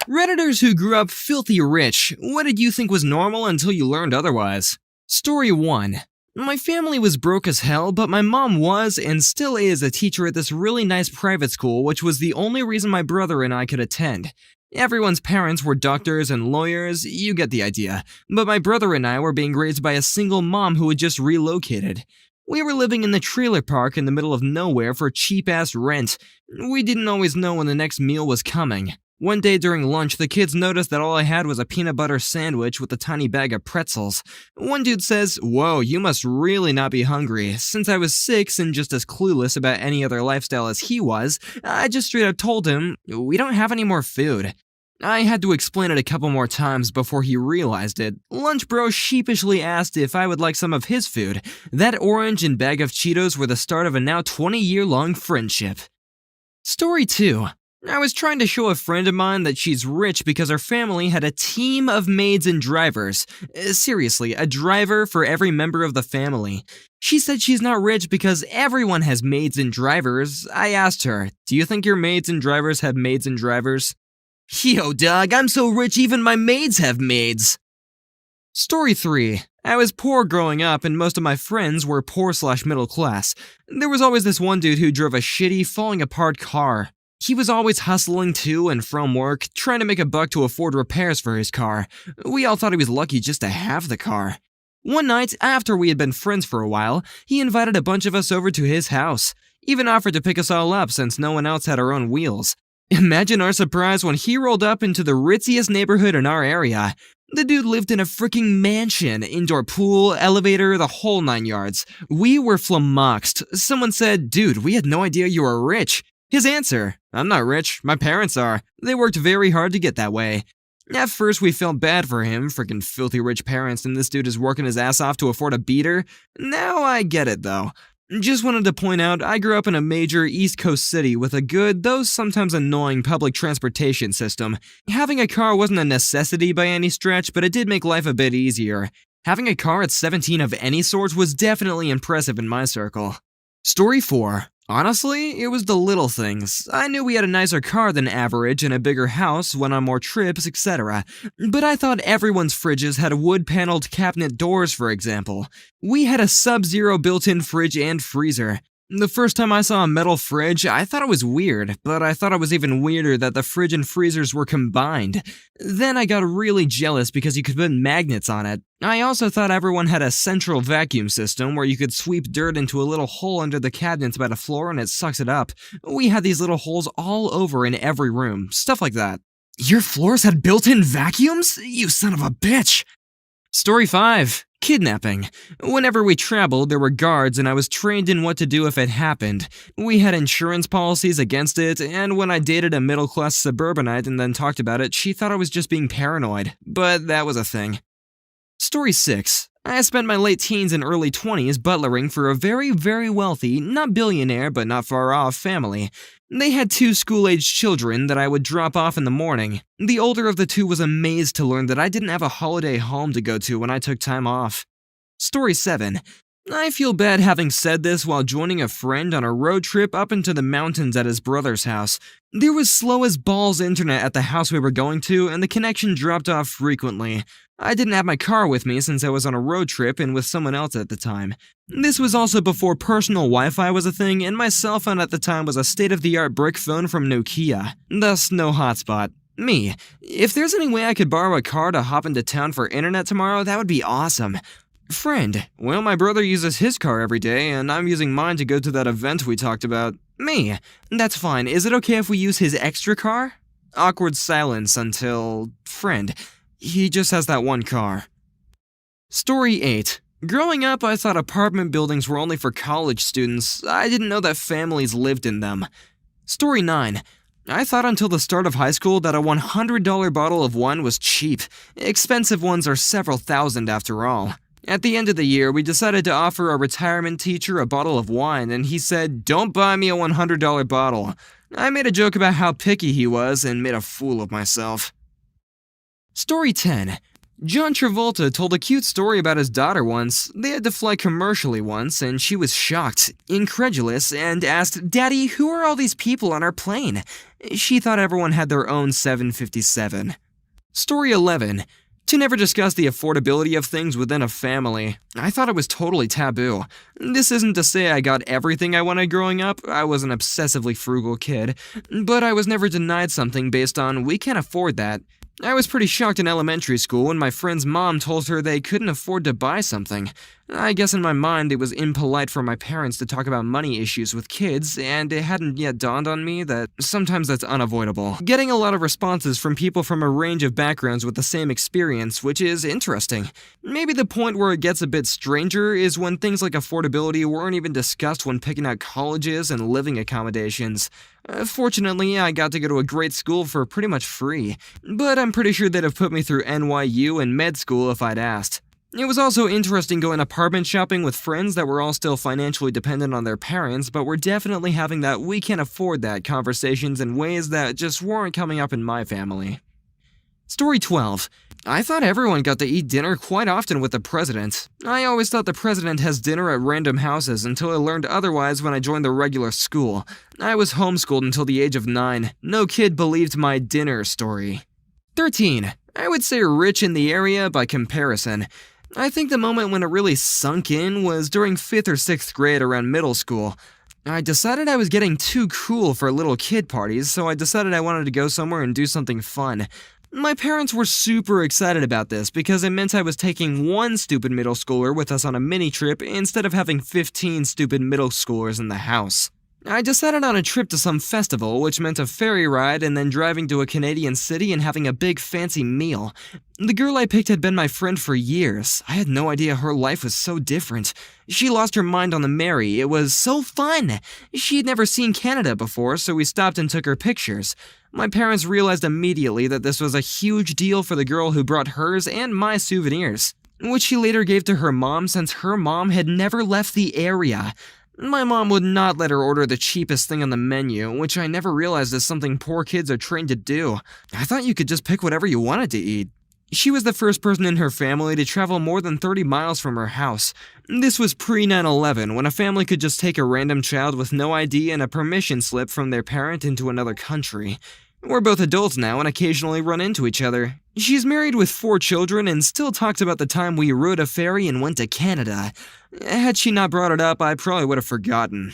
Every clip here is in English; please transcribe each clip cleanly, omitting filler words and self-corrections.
Redditors who grew up filthy rich, what did you think was normal until you learned otherwise? Story 1. My family was broke as hell, but my mom was and still is a teacher at this really nice private school, which was the only reason my brother and I could attend. Everyone's parents were doctors and lawyers, you get the idea, but my brother and I were being raised by a single mom who had just relocated. We were living in the trailer park in the middle of nowhere for cheap-ass rent. We didn't always know when the next meal was coming. One day during lunch, the kids noticed that all I had was a peanut butter sandwich with a tiny bag of pretzels. One dude says, "Whoa, you must really not be hungry." Since I was 6 and just as clueless about any other lifestyle as he was, I just straight up told him, "We don't have any more food." I had to explain it a couple more times before he realized it. Lunch bro sheepishly asked if I would like some of his food. That orange and bag of Cheetos were the start of a now 20-year-long friendship. Story 2. I was trying to show a friend of mine that she's rich because her family had a team of maids and drivers. Seriously, a driver for every member of the family. She said she's not rich because everyone has maids and drivers. I asked her, "Do you think your maids and drivers have maids and drivers?" "Yo, dog, I'm so rich even my maids have maids." Story 3. I was poor growing up and most of my friends were poor/middle class. There was always this one dude who drove a shitty, falling apart car. He was always hustling to and from work, trying to make a buck to afford repairs for his car. We all thought he was lucky just to have the car. One night, after we had been friends for a while, he invited a bunch of us over to his house. Even offered to pick us all up since no one else had our own wheels. Imagine our surprise when he rolled up into the ritziest neighborhood in our area. The dude lived in a freaking mansion, indoor pool, elevator, the whole 9 yards. We were flummoxed. Someone said, "Dude, we had no idea you were rich." His answer, "I'm not rich, my parents are. They worked very hard to get that way." At first we felt bad for him, freaking filthy rich parents, and this dude is working his ass off to afford a beater. Now I get it though. Just wanted to point out, I grew up in a major East Coast city with a good, though sometimes annoying, public transportation system. Having a car wasn't a necessity by any stretch, but it did make life a bit easier. Having a car at 17 of any sort was definitely impressive in my circle. Story 4. Honestly, it was the little things. I knew we had a nicer car than average and a bigger house, went on more trips, etc. But I thought everyone's fridges had wood-paneled cabinet doors, for example. We had a Sub-Zero built-in fridge and freezer. The first time I saw a metal fridge, I thought it was weird, but I thought it was even weirder that the fridge and freezers were combined. Then I got really jealous because you could put magnets on it. I also thought everyone had a central vacuum system where you could sweep dirt into a little hole under the cabinets by the floor and it sucks it up. We had these little holes all over in every room, stuff like that. Your floors had built-in vacuums? You son of a bitch! Story 5. Kidnapping. Whenever we traveled, there were guards and I was trained in what to do if it happened. We had insurance policies against it, and when I dated a middle-class suburbanite and then talked about it, she thought I was just being paranoid. But that was a thing. Story 6. I spent my late teens and early 20s butlering for a very, very wealthy, not billionaire but not far off family. They had 2 school-aged children that I would drop off in the morning. The older of the 2 was amazed to learn that I didn't have a holiday home to go to when I took time off. Story 7. I feel bad having said this while joining a friend on a road trip up into the mountains at his brother's house. There was slow as balls internet at the house we were going to, and the connection dropped off frequently. I didn't have my car with me since I was on a road trip and with someone else at the time. This was also before personal Wi-Fi was a thing, and my cell phone at the time was a state-of-the-art brick phone from Nokia, thus no hotspot. Me. If there's any way I could borrow a car to hop into town for internet tomorrow, that would be awesome. Friend. Well, my brother uses his car every day, and I'm using mine to go to that event we talked about. Me. That's fine. Is it okay if we use his extra car? Awkward silence until... Friend. He just has that one car. Story 8. Growing up, I thought apartment buildings were only for college students. I didn't know that families lived in them. Story 9. I thought until the start of high school that a $100 bottle of wine was cheap. Expensive ones are several thousand after all. At the end of the year, we decided to offer a retirement teacher a bottle of wine, and he said, "Don't buy me a $100 bottle." I made a joke about how picky he was and made a fool of myself. Story 10. John Travolta told a cute story about his daughter once. They had to fly commercially once, and she was shocked, incredulous, and asked, "Daddy, who are all these people on our plane?" She thought everyone had their own 757. Story 11. To never discuss the affordability of things within a family. I thought it was totally taboo. This isn't to say I got everything I wanted growing up. I was an obsessively frugal kid. But I was never denied something based on, "we can't afford that." I was pretty shocked in elementary school when my friend's mom told her they couldn't afford to buy something. I guess in my mind it was impolite for my parents to talk about money issues with kids, and it hadn't yet dawned on me that sometimes that's unavoidable. Getting a lot of responses from people from a range of backgrounds with the same experience, which is interesting. Maybe the point where it gets a bit stranger is when things like affordability weren't even discussed when picking out colleges and living accommodations. Fortunately, I got to go to a great school for pretty much free, but I'm pretty sure they'd have put me through NYU and med school if I'd asked. It was also interesting going apartment shopping with friends that were all still financially dependent on their parents, but were definitely having that "we can't afford that" conversations in ways that just weren't coming up in my family. Story 12. I thought everyone got to eat dinner quite often with the president. I always thought the president has dinner at random houses until I learned otherwise when I joined the regular school. I was homeschooled until the age of 9. No kid believed my dinner story. 13. I would say rich in the area by comparison. I think the moment when it really sunk in was during 5th or 6th grade around middle school. I decided I was getting too cool for little kid parties, so I decided I wanted to go somewhere and do something fun. My parents were super excited about this because it meant I was taking one stupid middle schooler with us on a mini trip instead of having 15 stupid middle schoolers in the house. I decided on a trip to some festival, which meant a ferry ride and then driving to a Canadian city and having a big fancy meal. The girl I picked had been my friend for years. I had no idea her life was so different. She lost her mind on the Mary. It was so fun. She'd never seen Canada before, so we stopped and took her pictures. My parents realized immediately that this was a huge deal for the girl who brought hers and my souvenirs, which she later gave to her mom since her mom had never left the area. My mom would not let her order the cheapest thing on the menu, which I never realized is something poor kids are trained to do. I thought you could just pick whatever you wanted to eat. She was the first person in her family to travel more than 30 miles from her house. This was pre-9/11, when a family could just take a random child with no ID and a permission slip from their parent into another country. We're both adults now and occasionally run into each other. She's married with 4 children and still talks about the time we rode a ferry and went to Canada. Had she not brought it up, I probably would have forgotten.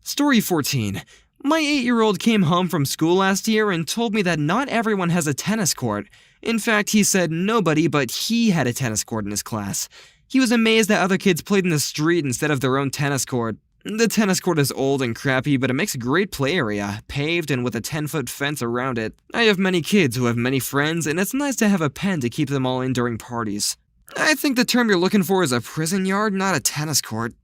Story 14. My 8-year-old came home from school last year and told me that not everyone has a tennis court. In fact, he said nobody but he had a tennis court in his class. He was amazed that other kids played in the street instead of their own tennis court. The tennis court is old and crappy, but it makes a great play area, paved and with a 10-foot fence around it. I have many kids who have many friends, and it's nice to have a pen to keep them all in during parties. I think the term you're looking for is a prison yard, not a tennis court.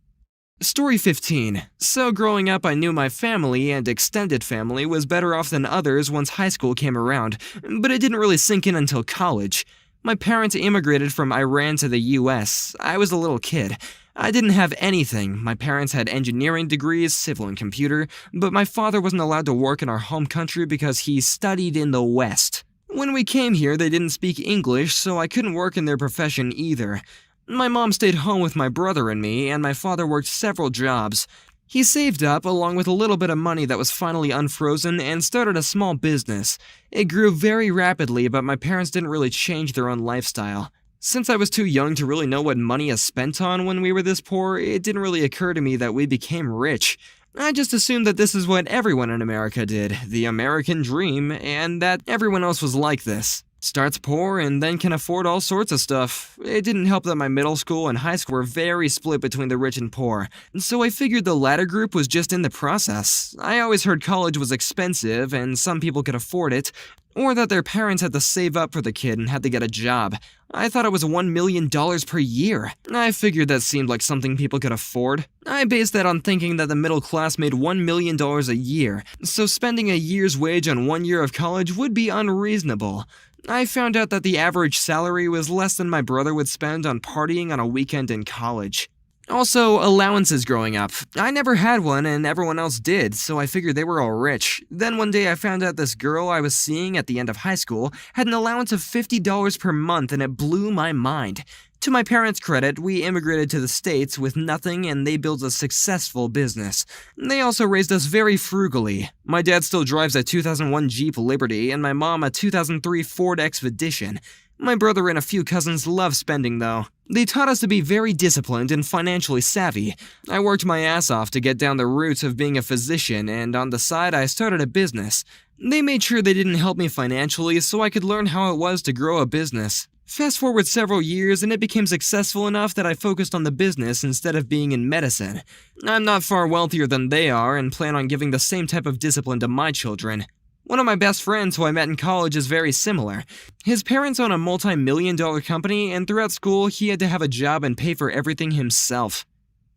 Story 15. So growing up, I knew my family and extended family was better off than others once high school came around, but it didn't really sink in until college. My parents immigrated from Iran to the US. I was a little kid. I didn't have anything. My parents had engineering degrees, civil and computer, but my father wasn't allowed to work in our home country because he studied in the West. When we came here, they didn't speak English, so I couldn't work in their profession either. My mom stayed home with my brother and me, and my father worked several jobs. He saved up, along with a little bit of money that was finally unfrozen, and started a small business. It grew very rapidly, but my parents didn't really change their own lifestyle. Since I was too young to really know what money is spent on when we were this poor, it didn't really occur to me that we became rich. I just assumed that this is what everyone in America did, the American dream, and that everyone else was like this. Starts poor and then can afford all sorts of stuff. It didn't help that my middle school and high school were very split between the rich and poor, so I figured the latter group was just in the process. I always heard college was expensive and some people could afford it, or that their parents had to save up for the kid and had to get a job. I thought it was $1 million per year. I figured that seemed like something people could afford. I based that on thinking that the middle class made $1 million a year, so spending a year's wage on 1 year of college would be unreasonable. I found out that the average salary was less than my brother would spend on partying on a weekend in college. Also, allowances growing up. I never had one and everyone else did, so I figured they were all rich. Then one day I found out this girl I was seeing at the end of high school had an allowance of $50 per month and it blew my mind. To my parents' credit, we immigrated to the States with nothing and they built a successful business. They also raised us very frugally. My dad still drives a 2001 Jeep Liberty and my mom a 2003 Ford Expedition. My brother and a few cousins love spending though. They taught us to be very disciplined and financially savvy. I worked my ass off to get down the route of being a physician, and on the side I started a business. They made sure they didn't help me financially so I could learn how it was to grow a business. Fast forward several years and it became successful enough that I focused on the business instead of being in medicine. I'm not far wealthier than they are and plan on giving the same type of discipline to my children. One of my best friends who I met in college is very similar. His parents own a multi-million-dollar company, and throughout school, he had to have a job and pay for everything himself.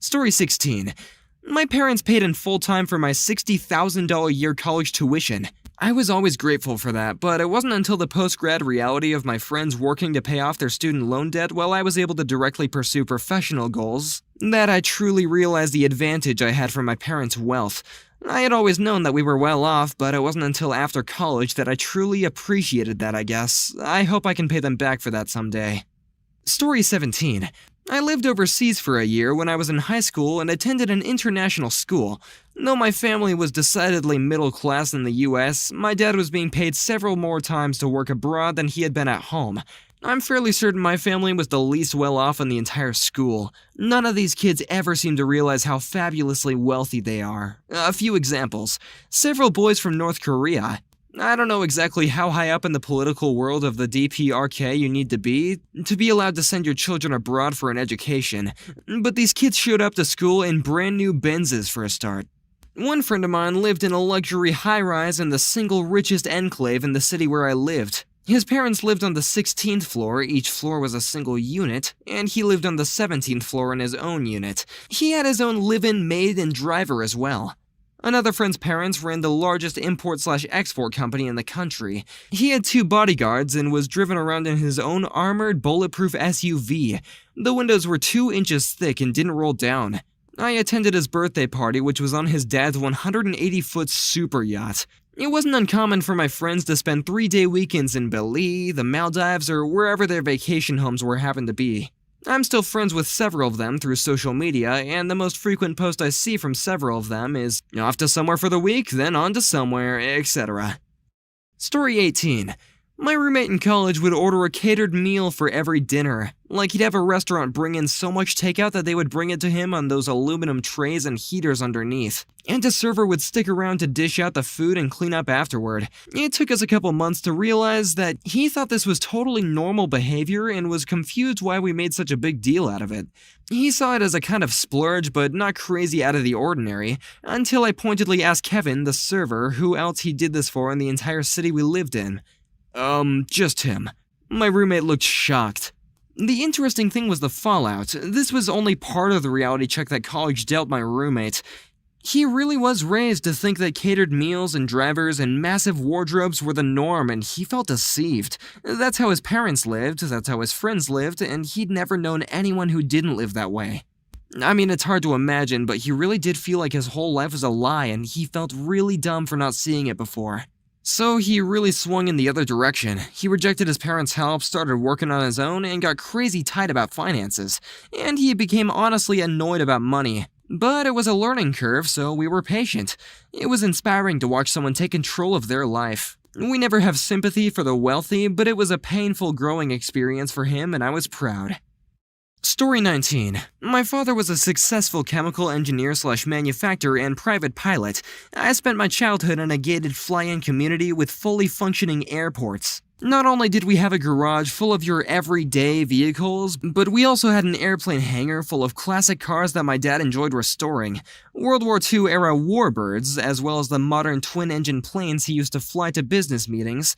Story 16. My parents paid in full time for my $60,000 a year college tuition. I was always grateful for that, but it wasn't until the post-grad reality of my friends working to pay off their student loan debt while I was able to directly pursue professional goals that I truly realized the advantage I had from my parents' wealth. I had always known that we were well off, but it wasn't until after college that I truly appreciated that, I guess. I hope I can pay them back for that someday. Story 17. I lived overseas for a year when I was in high school and attended an international school. Though my family was decidedly middle class in the US, my dad was being paid several more times to work abroad than he had been at home. I'm fairly certain my family was the least well off in the entire school. None of these kids ever seem to realize how fabulously wealthy they are. A few examples. Several boys from North Korea. I don't know exactly how high up in the political world of the DPRK you need to be allowed to send your children abroad for an education, but these kids showed up to school in brand new Benzes for a start. One friend of mine lived in a luxury high-rise in the single richest enclave in the city where I lived. His parents lived on the 16th floor, each floor was a single unit, and he lived on the 17th floor in his own unit. He had his own live-in maid and driver as well. Another friend's parents ran the largest import/export company in the country. He had 2 bodyguards and was driven around in his own armored, bulletproof SUV. The windows were 2 inches thick and didn't roll down. I attended his birthday party, which was on his dad's 180-foot super yacht. It wasn't uncommon for my friends to spend 3-day weekends in Bali, the Maldives, or wherever their vacation homes were happened to be. I'm still friends with several of them through social media, and the most frequent post I see from several of them is, off to somewhere for the week, then on to somewhere, etc. Story 18. My roommate in college would order a catered meal for every dinner. Like he'd have a restaurant bring in so much takeout that they would bring it to him on those aluminum trays and heaters underneath. And a server would stick around to dish out the food and clean up afterward. It took us a couple months to realize that he thought this was totally normal behavior and was confused why we made such a big deal out of it. He saw it as a kind of splurge, but not crazy out of the ordinary, until I pointedly asked Kevin, the server, who else he did this for in the entire city we lived in. Just him. My roommate looked shocked. The interesting thing was the fallout. This was only part of the reality check that college dealt my roommate. He really was raised to think that catered meals and drivers and massive wardrobes were the norm, and he felt deceived. That's how his parents lived, that's how his friends lived, and he'd never known anyone who didn't live that way. I mean, it's hard to imagine, but he really did feel like his whole life was a lie, and he felt really dumb for not seeing it before. So he really swung in the other direction. He rejected his parents' help, started working on his own, and got crazy tight about finances. And he became honestly annoyed about money. But it was a learning curve, so we were patient. It was inspiring to watch someone take control of their life. We never have sympathy for the wealthy, but it was a painful growing experience for him, and I was proud. Story 19. My father was a successful chemical engineer/manufacturer and private pilot. I spent my childhood in a gated fly-in community with fully functioning airports. Not only did we have a garage full of your everyday vehicles, but we also had an airplane hangar full of classic cars that my dad enjoyed restoring. World War II-era warbirds, as well as the modern twin-engine planes he used to fly to business meetings.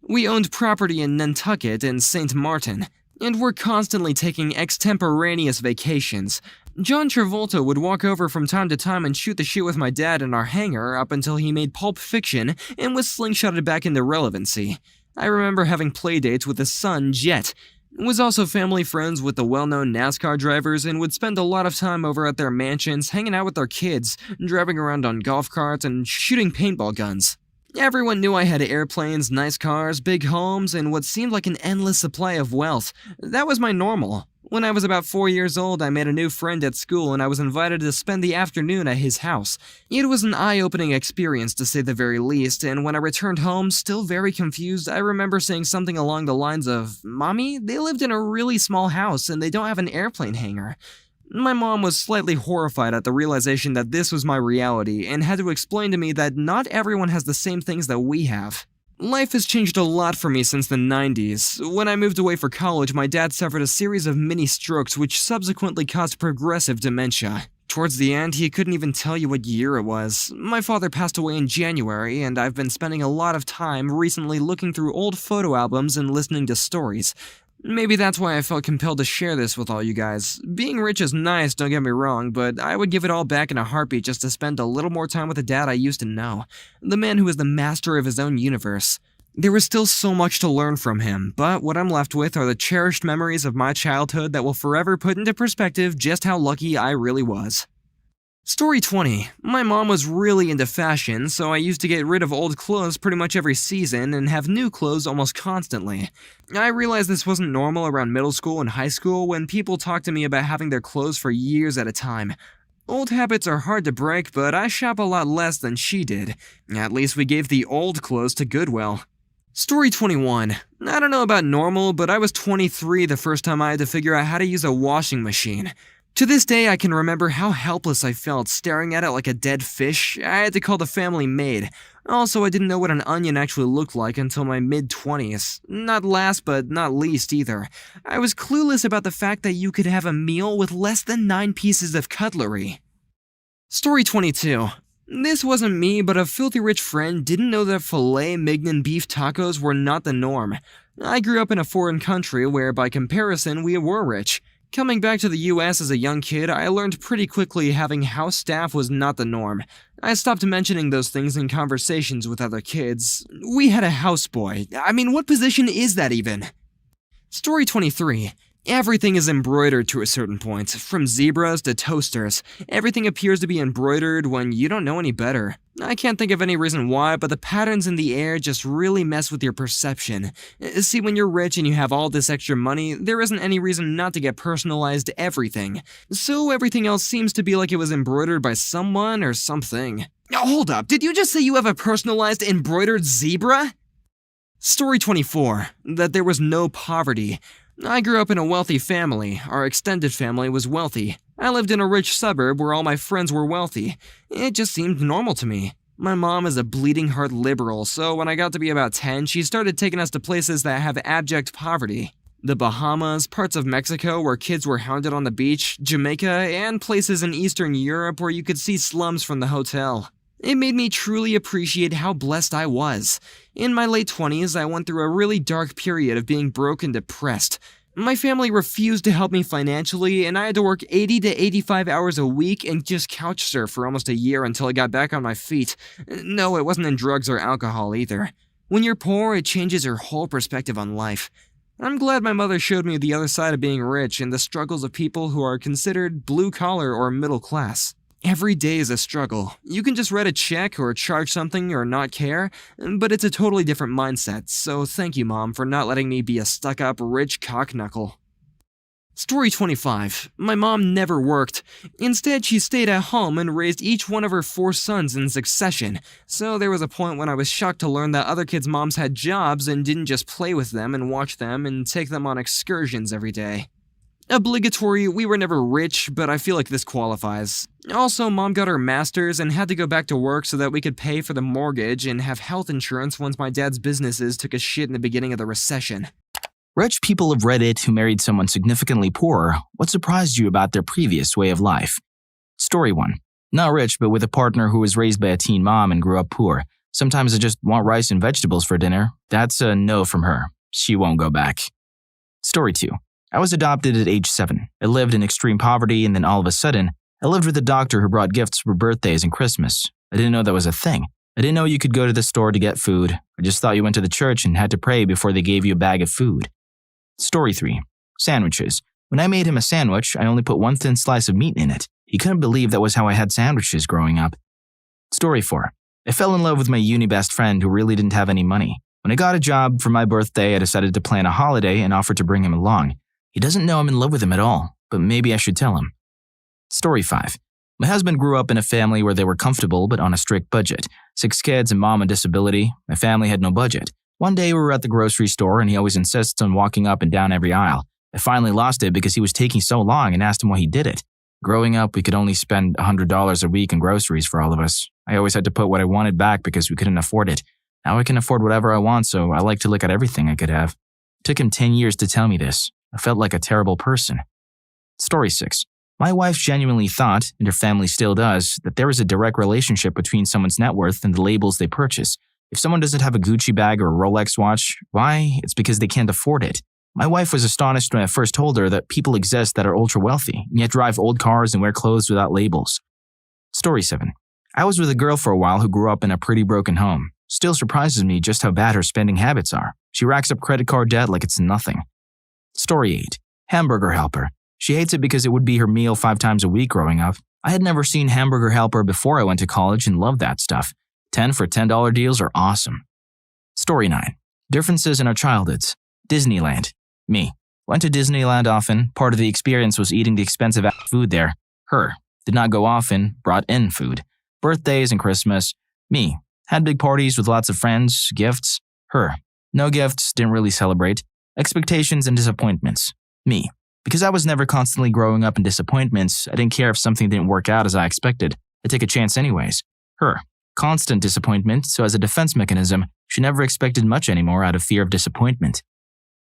We owned property in Nantucket and St. Martin. And we're constantly taking extemporaneous vacations. John Travolta would walk over from time to time and shoot the shit with my dad in our hangar up until he made Pulp Fiction and was slingshotted back into relevancy. I remember having playdates with his son, Jet. Was also family friends with the well-known NASCAR drivers and would spend a lot of time over at their mansions hanging out with their kids, driving around on golf carts and shooting paintball guns. Everyone knew I had airplanes, nice cars, big homes, and what seemed like an endless supply of wealth. That was my normal. When I was about 4 years old, I made a new friend at school and I was invited to spend the afternoon at his house. It was an eye-opening experience to say the very least, and when I returned home, still very confused, I remember saying something along the lines of, "Mommy, they lived in a really small house and they don't have an airplane hangar." My mom was slightly horrified at the realization that this was my reality and had to explain to me that not everyone has the same things that we have. Life has changed a lot for me since the 90s. When I moved away for college, my dad suffered a series of mini strokes which subsequently caused progressive dementia. Towards the end, he couldn't even tell you what year it was. My father passed away in January, and I've been spending a lot of time recently looking through old photo albums and listening to stories. Maybe that's why I felt compelled to share this with all you guys. Being rich is nice, don't get me wrong, but I would give it all back in a heartbeat just to spend a little more time with the dad I used to know. The man who is the master of his own universe. There is still so much to learn from him, but what I'm left with are the cherished memories of my childhood that will forever put into perspective just how lucky I really was. Story 20. My mom was really into fashion, so I used to get rid of old clothes pretty much every season and have new clothes almost constantly. I realized this wasn't normal around middle school and high school when people talked to me about having their clothes for years at a time. Old habits are hard to break, but I shop a lot less than she did. At least we gave the old clothes to Goodwill. Story 21. I don't know about normal, but I was 23 the first time I had to figure out how to use a washing machine. To this day, I can remember how helpless I felt staring at it like a dead fish. I had to call the family maid. Also, I didn't know what an onion actually looked like until my mid-20s. Not last, but not least either. I was clueless about the fact that you could have a meal with less than 9 pieces of cutlery. Story 22. This wasn't me, but a filthy rich friend didn't know that filet mignon beef tacos were not the norm. I grew up in a foreign country where, by comparison, we were rich. Coming back to the US as a young kid, I learned pretty quickly having house staff was not the norm. I stopped mentioning those things in conversations with other kids. We had a houseboy. I mean, what position is that even? Story 23. Everything is embroidered to a certain point, from zebras to toasters. Everything appears to be embroidered when you don't know any better. I can't think of any reason why, but the patterns in the air just really mess with your perception. See, when you're rich and you have all this extra money, there isn't any reason not to get personalized everything. So everything else seems to be like it was embroidered by someone or something. Hold up, did you just say you have a personalized embroidered zebra? Story 24. That there was no poverty. I grew up in a wealthy family. Our extended family was wealthy. I lived in a rich suburb where all my friends were wealthy. It just seemed normal to me. My mom is a bleeding heart liberal, so when I got to be about 10, she started taking us to places that have abject poverty. The Bahamas, parts of Mexico where kids were hounded on the beach, Jamaica, and places in Eastern Europe where you could see slums from the hotel. It made me truly appreciate how blessed I was. In my late 20s, I went through a really dark period of being broke and depressed. My family refused to help me financially, and I had to work 80 to 85 hours a week and just couch surf for almost a year until I got back on my feet. No, it wasn't in drugs or alcohol either. When you're poor, it changes your whole perspective on life. I'm glad my mother showed me the other side of being rich and the struggles of people who are considered blue-collar or middle class. Every day is a struggle. You can just write a check or charge something or not care, but it's a totally different mindset, so thank you, Mom, for not letting me be a stuck-up rich cockknuckle. Story 25. My mom never worked. Instead, she stayed at home and raised each one of her 4 sons in succession, so there was a point when I was shocked to learn that other kids' moms had jobs and didn't just play with them and watch them and take them on excursions every day. Obligatory, we were never rich, but I feel like this qualifies. Also, Mom got her master's and had to go back to work so that we could pay for the mortgage and have health insurance once my dad's businesses took a shit in the beginning of the recession. Rich people of Reddit who married someone significantly poorer, what surprised you about their previous way of life? Story 1. Not rich, but with a partner who was raised by a teen mom and grew up poor. Sometimes I just want rice and vegetables for dinner. That's a no from her. She won't go back. Story 2. I was adopted at age 7. I lived in extreme poverty, and then all of a sudden, I lived with a doctor who brought gifts for birthdays and Christmas. I didn't know that was a thing. I didn't know you could go to the store to get food. I just thought you went to the church and had to pray before they gave you a bag of food. Story 3. Sandwiches. When I made him a sandwich, I only put one thin slice of meat in it. He couldn't believe that was how I had sandwiches growing up. Story 4. I fell in love with my uni best friend who really didn't have any money. When I got a job for my birthday, I decided to plan a holiday and offered to bring him along. He doesn't know I'm in love with him at all, but maybe I should tell him. Story 5. My husband grew up in a family where they were comfortable but on a strict budget. 6 kids and mom on disability. My family had no budget. One day we were at the grocery store and he always insists on walking up and down every aisle. I finally lost it because he was taking so long and asked him why he did it. Growing up, we could only spend $100 a week in groceries for all of us. I always had to put what I wanted back because we couldn't afford it. Now I can afford whatever I want, so I like to look at everything I could have. It took him 10 years to tell me this. I felt like a terrible person. Story 6. My wife genuinely thought, and her family still does, that there is a direct relationship between someone's net worth and the labels they purchase. If someone doesn't have a Gucci bag or a Rolex watch, why? It's because they can't afford it. My wife was astonished when I first told her that people exist that are ultra-wealthy, and yet drive old cars and wear clothes without labels. Story 7. I was with a girl for a while who grew up in a pretty broken home. Still surprises me just how bad her spending habits are. She racks up credit card debt like it's nothing. Story 8. Hamburger Helper. She hates it because it would be her meal 5 times a week growing up. I had never seen Hamburger Helper before I went to college and loved that stuff. 10 for $10 deals are awesome. Story 9. Differences in our childhoods. Disneyland. Me. Went to Disneyland often. Part of the experience was eating the expensive food there. Her. Did not go often. Brought in food. Birthdays and Christmas. Me. Had big parties with lots of friends. Gifts. Her. No gifts. Didn't really celebrate. Expectations and disappointments. Me. Because I was never constantly growing up in disappointments, I didn't care if something didn't work out as I expected. I'd take a chance anyways. Her. Constant disappointment, so as a defense mechanism, she never expected much anymore out of fear of disappointment.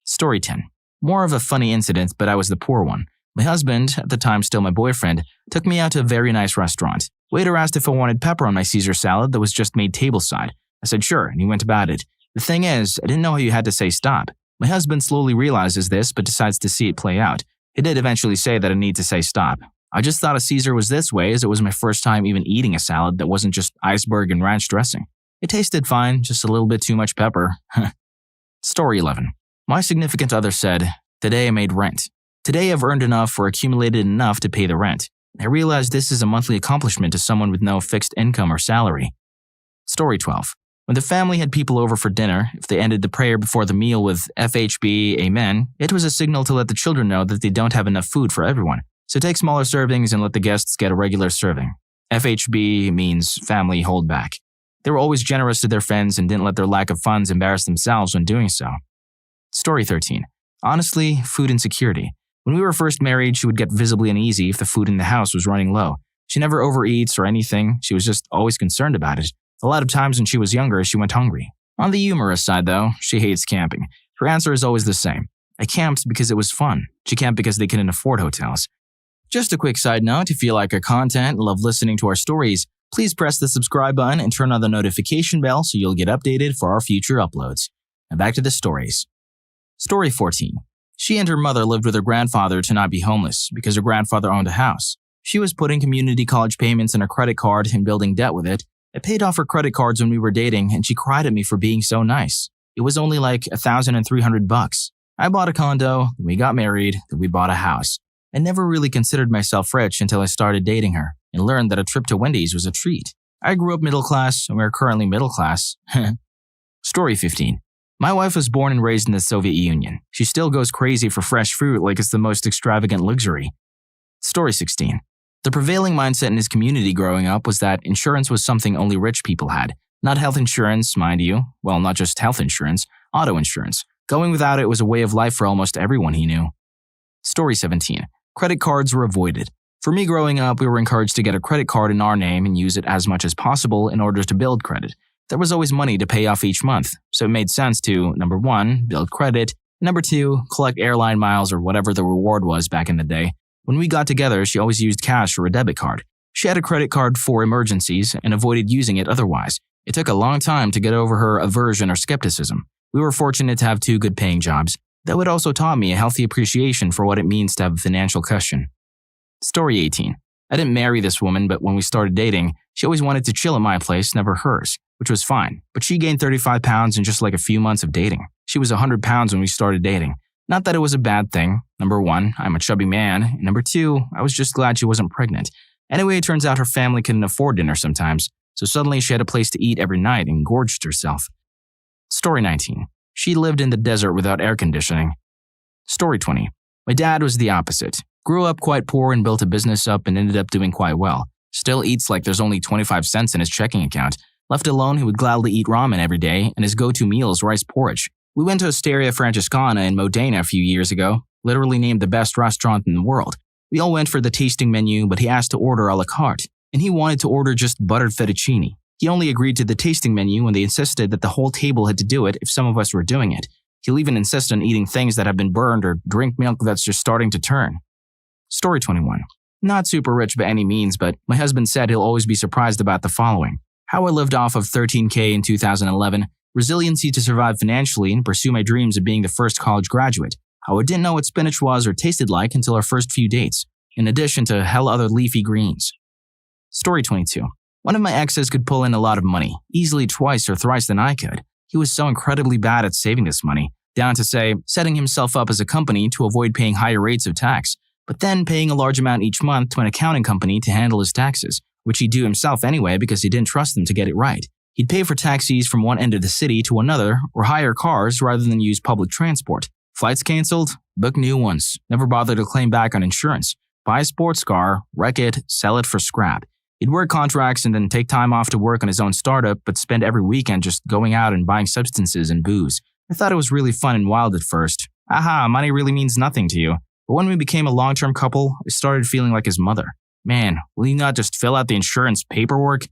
Story 10. More of a funny incident, but I was the poor one. My husband, at the time still my boyfriend, took me out to a very nice restaurant. Waiter asked if I wanted pepper on my Caesar salad that was just made tableside. I said sure, and he went about it. The thing is, I didn't know how you had to say stop. My husband slowly realizes this, but decides to see it play out. He did eventually say that I need to say stop. I just thought a Caesar was this way as it was my first time even eating a salad that wasn't just iceberg and ranch dressing. It tasted fine, just a little bit too much pepper. Story 11. My significant other said, "Today I made rent. Today I've earned enough or accumulated enough to pay the rent. I realized this is a monthly accomplishment to someone with no fixed income or salary." Story 12. When the family had people over for dinner, if they ended the prayer before the meal with FHB, Amen, it was a signal to let the children know that they don't have enough food for everyone. So take smaller servings and let the guests get a regular serving. FHB means family hold back. They were always generous to their friends and didn't let their lack of funds embarrass themselves when doing so. Story 13. Honestly, food insecurity. When we were first married, she would get visibly uneasy if the food in the house was running low. She never overeats or anything, she was just always concerned about it. A lot of times when she was younger, she went hungry. On the humorous side though, she hates camping. Her answer is always the same. I camped because it was fun. She camped because they couldn't afford hotels. Just a quick side note, if you like our content and love listening to our stories, please press the subscribe button and turn on the notification bell so you'll get updated for our future uploads. Now back to the stories. Story 14. She and her mother lived with her grandfather to not be homeless because her grandfather owned a house. She was putting community college payments in her credit card and building debt with it. I paid off her credit cards when we were dating and she cried at me for being so nice. It was only like $1,300. I bought a condo, then we got married, then we bought a house. I never really considered myself rich until I started dating her and learned that a trip to Wendy's was a treat. I grew up middle class and we're currently middle class. Story 15. My wife was born and raised in the Soviet Union. She still goes crazy for fresh fruit like it's the most extravagant luxury. Story 16. The prevailing mindset in his community growing up was that insurance was something only rich people had. Not health insurance, mind you. Well, not just health insurance, auto insurance. Going without it was a way of life for almost everyone he knew. Story 17. Credit cards were avoided. For me growing up, we were encouraged to get a credit card in our name and use it as much as possible in order to build credit. There was always money to pay off each month, so it made sense to, number 1, build credit, number 2, collect airline miles or whatever the reward was back in the day. When we got together, she always used cash or a debit card. She had a credit card for emergencies and avoided using it otherwise. It took a long time to get over her aversion or skepticism. We were fortunate to have 2 good-paying jobs. That also taught me a healthy appreciation for what it means to have a financial cushion. Story 18. I didn't marry this woman, but when we started dating, she always wanted to chill at my place, never hers, which was fine. But she gained 35 pounds in just like a few months of dating. She was 100 pounds when we started dating. Not that it was a bad thing. Number 1, I'm a chubby man, and number 2, I was just glad she wasn't pregnant. Anyway, it turns out her family couldn't afford dinner sometimes, so suddenly she had a place to eat every night and gorged herself. Story 19. She lived in the desert without air conditioning. Story 20. My dad was the opposite. Grew up quite poor and built a business up and ended up doing quite well. Still eats like there's only 25 cents in his checking account. Left alone, he would gladly eat ramen every day, and his go-to meal is rice porridge. We went to Osteria Francescana in Modena a few years ago, literally named the best restaurant in the world. We all went for the tasting menu, but he asked to order a la carte, and he wanted to order just buttered fettuccine. He only agreed to the tasting menu when they insisted that the whole table had to do it if some of us were doing it. He'll even insist on eating things that have been burned or drink milk that's just starting to turn. Story 21. Not super rich by any means, but my husband said he'll always be surprised about the following. How I lived off of $13K in 2011, resiliency to survive financially and pursue my dreams of being the first college graduate, how I didn't know what spinach was or tasted like until our first few dates, in addition to hell other leafy greens. Story 22. One of my exes could pull in a lot of money, easily twice or thrice than I could. He was so incredibly bad at saving this money, down to, say, setting himself up as a company to avoid paying higher rates of tax, but then paying a large amount each month to an accounting company to handle his taxes, which he'd do himself anyway because he didn't trust them to get it right. He'd pay for taxis from one end of the city to another or hire cars rather than use public transport. Flights canceled, book new ones, never bother to claim back on insurance, buy a sports car, wreck it, sell it for scrap. He'd work contracts and then take time off to work on his own startup, but spend every weekend just going out and buying substances and booze. I thought it was really fun and wild at first. Aha, money really means nothing to you. But when we became a long-term couple, I started feeling like his mother. Man, will you not just fill out the insurance paperwork?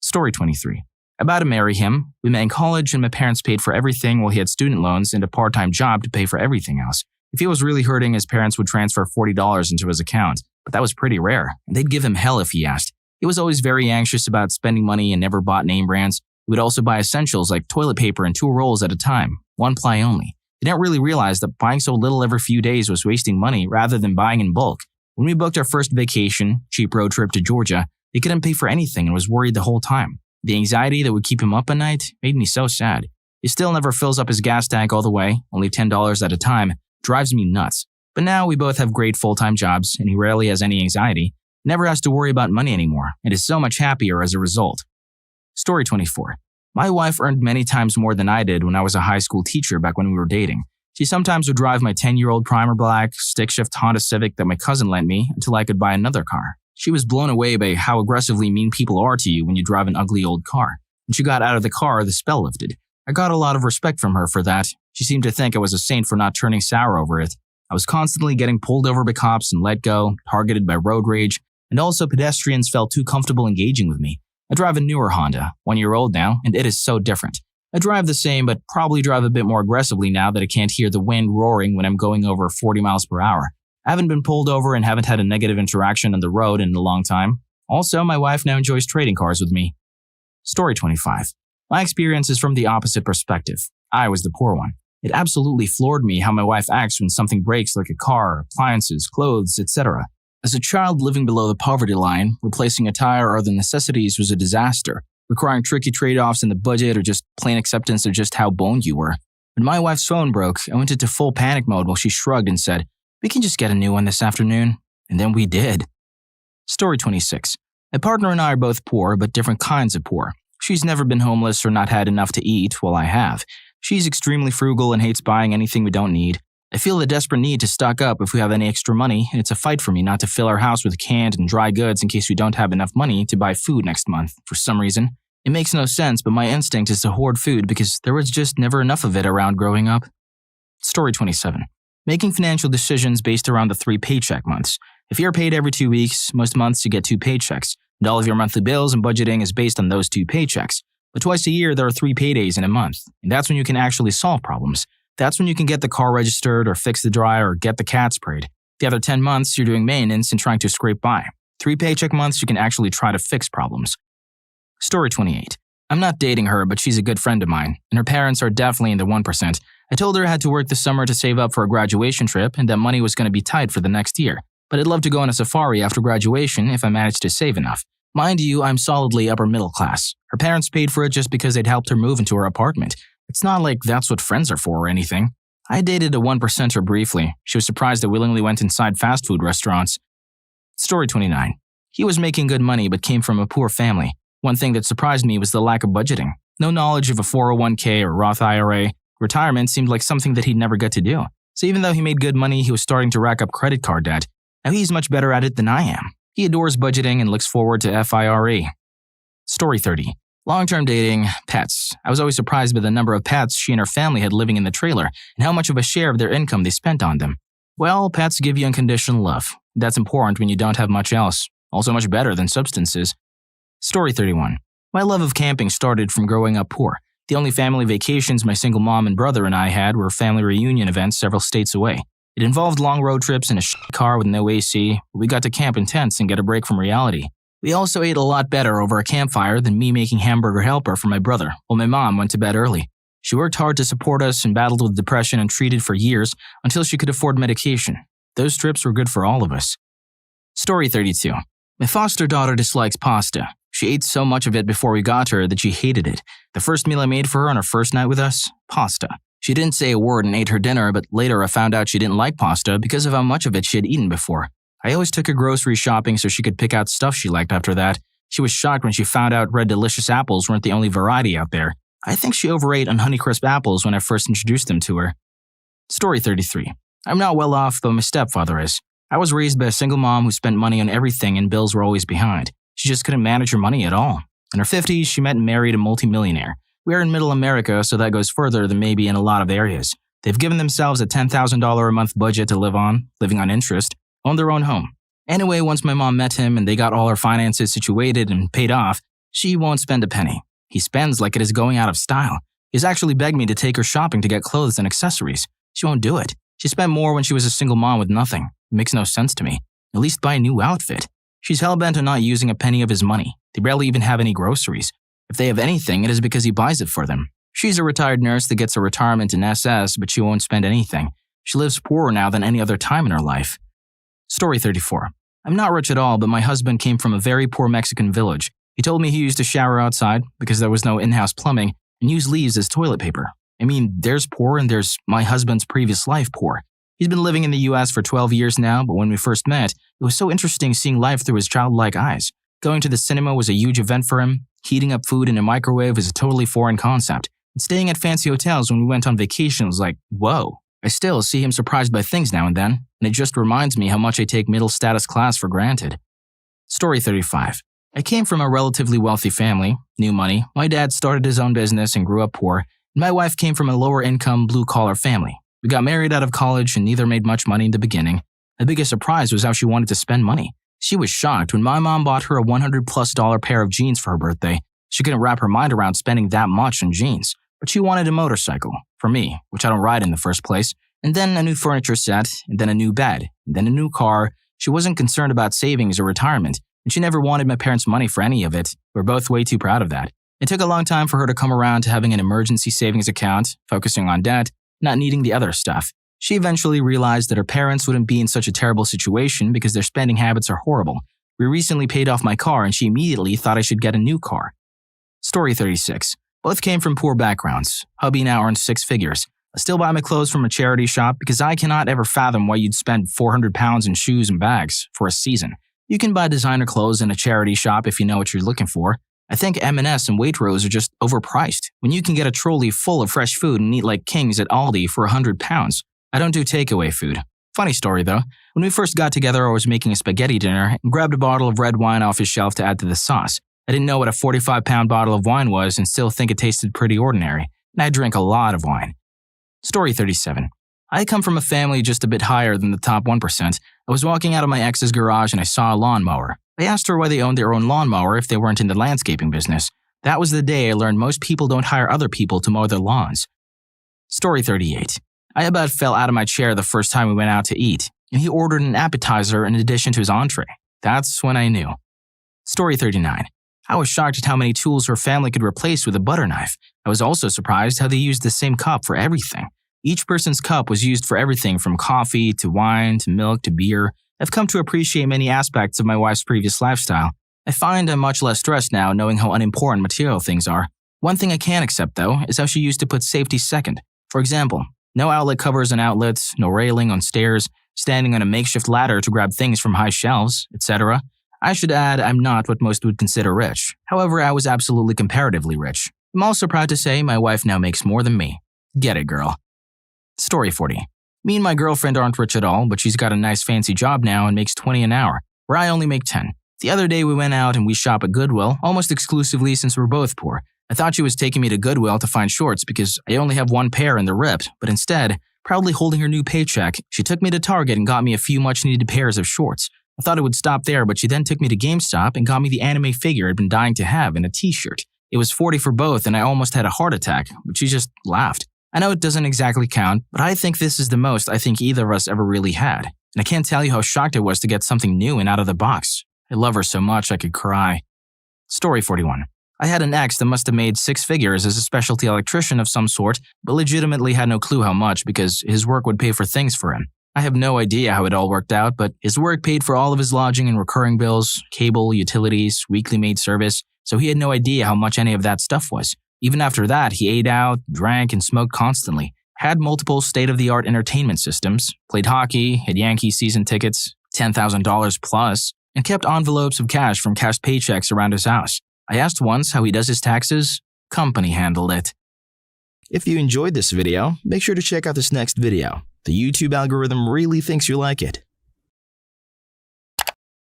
Story 23. About to marry him, we met in college and my parents paid for everything while he had student loans and a part-time job to pay for everything else. If he was really hurting, his parents would transfer $40 into his account, but that was pretty rare, and they'd give him hell if he asked. He was always very anxious about spending money and never bought name brands. He would also buy essentials like toilet paper and 2 rolls at a time, 1 ply only. He didn't really realize that buying so little every few days was wasting money rather than buying in bulk. When we booked our first vacation, cheap road trip to Georgia, he couldn't pay for anything and was worried the whole time. The anxiety that would keep him up at night made me so sad. He still never fills up his gas tank all the way, only $10 at a time, drives me nuts. But now we both have great full-time jobs and he rarely has any anxiety, never has to worry about money anymore, and is so much happier as a result. Story 24. My wife earned many times more than I did when I was a high school teacher back when we were dating. She sometimes would drive my 10-year-old primer black, stick-shift Honda Civic that my cousin lent me until I could buy another car. She was blown away by how aggressively mean people are to you when you drive an ugly old car. When she got out of the car, the spell lifted. I got a lot of respect from her for that. She seemed to think I was a saint for not turning sour over it. I was constantly getting pulled over by cops and let go, targeted by road rage, and also pedestrians felt too comfortable engaging with me. I drive a newer Honda, 1 year old now, and it is so different. I drive the same, but probably drive a bit more aggressively now that I can't hear the wind roaring when I'm going over 40 miles per hour. I haven't been pulled over and haven't had a negative interaction on the road in a long time. Also, my wife now enjoys trading cars with me. Story 25. My experience is from the opposite perspective. I was the poor one. It absolutely floored me how my wife acts when something breaks like a car, appliances, clothes, etc. As a child living below the poverty line, replacing a tire or other necessities was a disaster, requiring tricky trade-offs in the budget or just plain acceptance of just how boned you were. When my wife's phone broke, I went into full panic mode while she shrugged and said, "We can just get a new one this afternoon." And then we did. Story 26. My partner and I are both poor, but different kinds of poor. She's never been homeless or not had enough to eat, while I have. She's extremely frugal and hates buying anything we don't need. I feel the desperate need to stock up if we have any extra money, and it's a fight for me not to fill our house with canned and dry goods in case we don't have enough money to buy food next month, for some reason. It makes no sense, but my instinct is to hoard food because there was just never enough of it around growing up. Story 27. Making financial decisions based around the 3 paycheck months. If you're paid every 2 weeks, most months you get 2 paychecks, and all of your monthly bills and budgeting is based on those 2 paychecks. But twice a year, there are 3 paydays in a month, and that's when you can actually solve problems. That's when you can get the car registered or fix the dryer or get the cat sprayed. The other 10 months, you're doing maintenance and trying to scrape by. 3 paycheck months, you can actually try to fix problems. Story 28. I'm not dating her, but she's a good friend of mine, and her parents are definitely in the 1%. I told her I had to work this summer to save up for a graduation trip and that money was going to be tight for the next year, but I'd love to go on a safari after graduation if I managed to save enough. Mind you, I'm solidly upper middle class. Her parents paid for it just because they'd helped her move into her apartment. It's not like that's what friends are for or anything. I dated a 1%er briefly. She was surprised I willingly went inside fast food restaurants. Story 29. He was making good money but came from a poor family. One thing that surprised me was the lack of budgeting. No knowledge of a 401k or Roth IRA. Retirement seemed like something that he'd never get to do. So even though he made good money, he was starting to rack up credit card debt. Now he's much better at it than I am. He adores budgeting and looks forward to FIRE. Story 30. Long-term dating, pets. I was always surprised by the number of pets she and her family had living in the trailer and how much of a share of their income they spent on them. Well, pets give you unconditional love. That's important when you don't have much else. Also much better than substances. Story 31. My love of camping started from growing up poor. The only family vacations my single mom and brother and I had were family reunion events several states away. It involved long road trips in a car with no AC. We got to camp in tents and get a break from reality. We also ate a lot better over a campfire than me making hamburger helper for my brother while my mom went to bed early. She worked hard to support us and battled with depression and treated for years until she could afford medication. Those trips were good for all of us. Story 32. My foster daughter dislikes pasta. She ate so much of it before we got her that she hated it. The first meal I made for her on her first night with us? Pasta. She didn't say a word and ate her dinner, but later I found out she didn't like pasta because of how much of it she had eaten before. I always took her grocery shopping so she could pick out stuff she liked after that. She was shocked when she found out red delicious apples weren't the only variety out there. I think she overate on Honeycrisp apples when I first introduced them to her. Story 33. I'm not well off, but my stepfather is. I was raised by a single mom who spent money on everything and bills were always behind. She just couldn't manage her money at all. In her 50s, she met and married a multimillionaire. We are in middle America, so that goes further than maybe in a lot of areas. They've given themselves a $10,000 a month budget to live on, living on interest, own their own home. Anyway, once my mom met him and they got all her finances situated and paid off, she won't spend a penny. He spends like it is going out of style. He's actually begged me to take her shopping to get clothes and accessories. She won't do it. She spent more when she was a single mom with nothing. It makes no sense to me. At least buy a new outfit. She's hell-bent on not using a penny of his money. They barely even have any groceries. If they have anything, it is because he buys it for them. She's a retired nurse that gets a retirement in SS, but she won't spend anything. She lives poorer now than any other time in her life. Story 34. I'm not rich at all, but my husband came from a very poor Mexican village. He told me he used to shower outside because there was no in-house plumbing and used leaves as toilet paper. I mean, there's poor and there's my husband's previous life poor. He's been living in the US for 12 years now, but when we first met, it was so interesting seeing life through his childlike eyes. Going to the cinema was a huge event for him. Heating up food in a microwave is a totally foreign concept. And staying at fancy hotels when we went on vacation was like, whoa. I still see him surprised by things now and then, and it just reminds me how much I take middle status class for granted. Story 35. I came from a relatively wealthy family, new money. My dad started his own business and grew up poor, and my wife came from a lower income, blue-collar family. We got married out of college and neither made much money in the beginning. The biggest surprise was how she wanted to spend money. She was shocked when my mom bought her a $100+ pair of jeans for her birthday. She couldn't wrap her mind around spending that much on jeans. But she wanted a motorcycle, for me, which I don't ride in the first place, and then a new furniture set, and then a new bed, and then a new car. She wasn't concerned about savings or retirement, and she never wanted my parents' money for any of it. We're both way too proud of that. It took a long time for her to come around to having an emergency savings account, focusing on debt, not needing the other stuff. She eventually realized that her parents wouldn't be in such a terrible situation because their spending habits are horrible. We recently paid off my car and she immediately thought I should get a new car. Story 36. Both came from poor backgrounds. Hubby now earns 6 figures. I still buy my clothes from a charity shop because I cannot ever fathom why you'd spend £400 in shoes and bags for a season. You can buy designer clothes in a charity shop if you know what you're looking for. I think M&S and Waitrose are just overpriced when you can get a trolley full of fresh food and eat like kings at Aldi for £100. I don't do takeaway food. Funny story though, when we first got together I was making a spaghetti dinner and grabbed a bottle of red wine off his shelf to add to the sauce. I didn't know what a 45-pound bottle of wine was and still think it tasted pretty ordinary, and I drank a lot of wine. Story 37. I come from a family just a bit higher than the top 1%. I was walking out of my ex's garage and I saw a lawnmower. I asked her why they owned their own lawnmower if they weren't in the landscaping business. That was the day I learned most people don't hire other people to mow their lawns. Story 38. I about fell out of my chair the first time we went out to eat, and he ordered an appetizer in addition to his entree. That's when I knew. Story 39. I was shocked at how many tools her family could replace with a butter knife. I was also surprised how they used the same cup for everything. Each person's cup was used for everything from coffee to wine to milk to beer. I've come to appreciate many aspects of my wife's previous lifestyle. I find I'm much less stressed now knowing how unimportant material things are. One thing I can't accept, though, is how she used to put safety second. For example, No outlet covers on outlets, no railing on stairs, standing on a makeshift ladder to grab things from high shelves, etc. I should add, I'm not what most would consider rich. However, I was absolutely comparatively rich. I'm also proud to say my wife now makes more than me. Get it, girl. Story 40. Me and my girlfriend aren't rich at all, but she's got a nice fancy job now and makes 20 an hour, where I only make 10. The other day we went out and we shop at Goodwill, almost exclusively since we're both poor. I thought she was taking me to Goodwill to find shorts because I only have one pair and they're ripped, but instead, proudly holding her new paycheck, she took me to Target and got me a few much-needed pairs of shorts. I thought it would stop there, but she then took me to GameStop and got me the anime figure I'd been dying to have and a t-shirt. It was $40 for both and I almost had a heart attack, but she just laughed. I know it doesn't exactly count, but I think this is the most I think either of us ever really had. And I can't tell you how shocked I was to get something new and out of the box. I love her so much I could cry. Story 41. I had an ex that must have made 6 figures as a specialty electrician of some sort, but legitimately had no clue how much because his work would pay for things for him. I have no idea how it all worked out, but his work paid for all of his lodging and recurring bills, cable, utilities, weekly maid service, so he had no idea how much any of that stuff was. Even after that, he ate out, drank, and smoked constantly, had multiple state-of-the-art entertainment systems, played hockey, had Yankee season tickets, $10,000 plus, and kept envelopes of cash from cashed paychecks around his house. I asked once how he does his taxes. Company handled it. If you enjoyed this video, make sure to check out this next video. The YouTube algorithm really thinks you like it.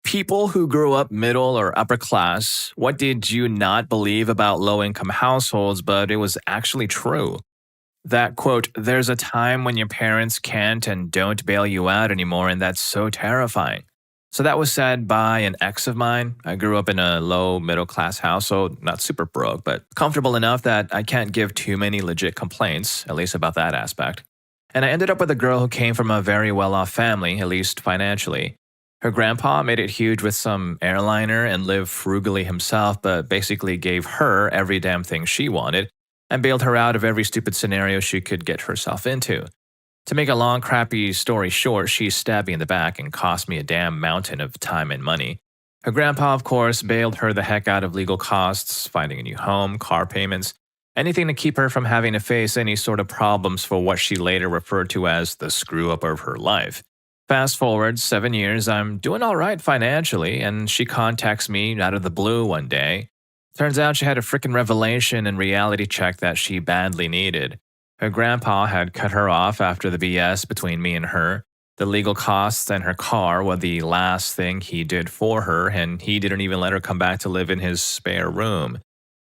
People who grew up middle or upper class, what did you not believe about low-income households, but it was actually true? That, quote, there's a time when your parents can't and don't bail you out anymore, and that's so terrifying. So that was said by an ex of mine. I grew up in a low middle-class household, not super broke, but comfortable enough that I can't give too many legit complaints, at least about that aspect. And I ended up with a girl who came from a very well-off family, at least financially. Her grandpa made it huge with some airliner and lived frugally himself, but basically gave her every damn thing she wanted and bailed her out of every stupid scenario she could get herself into. To make a long, crappy story short, she stabbed me in the back and cost me a damn mountain of time and money. Her grandpa, of course, bailed her the heck out of legal costs, finding a new home, car payments, anything to keep her from having to face any sort of problems for what she later referred to as the screw-up of her life. Fast forward 7 years, I'm doing all right financially, and she contacts me out of the blue one day. Turns out she had a frickin' revelation and reality check that she badly needed. Her grandpa had cut her off after the BS between me and her. The legal costs and her car were the last thing he did for her, and he didn't even let her come back to live in his spare room.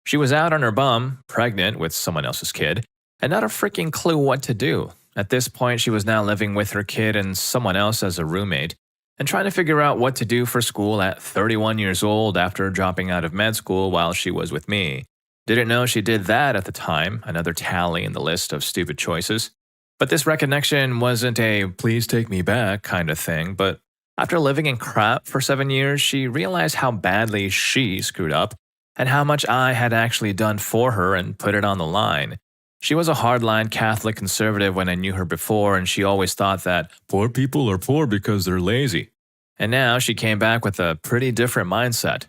She was out on her bum, pregnant with someone else's kid, and not a freaking clue what to do. At this point, she was now living with her kid and someone else as a roommate, and trying to figure out what to do for school at 31 years old after dropping out of med school while she was with me. Didn't know she did that at the time, another tally in the list of stupid choices. But this reconnection wasn't a please take me back kind of thing, but after living in crap for 7 years, she realized how badly she screwed up and how much I had actually done for her and put it on the line. She was a hardline Catholic conservative when I knew her before, and she always thought that poor people are poor because they're lazy. And now she came back with a pretty different mindset.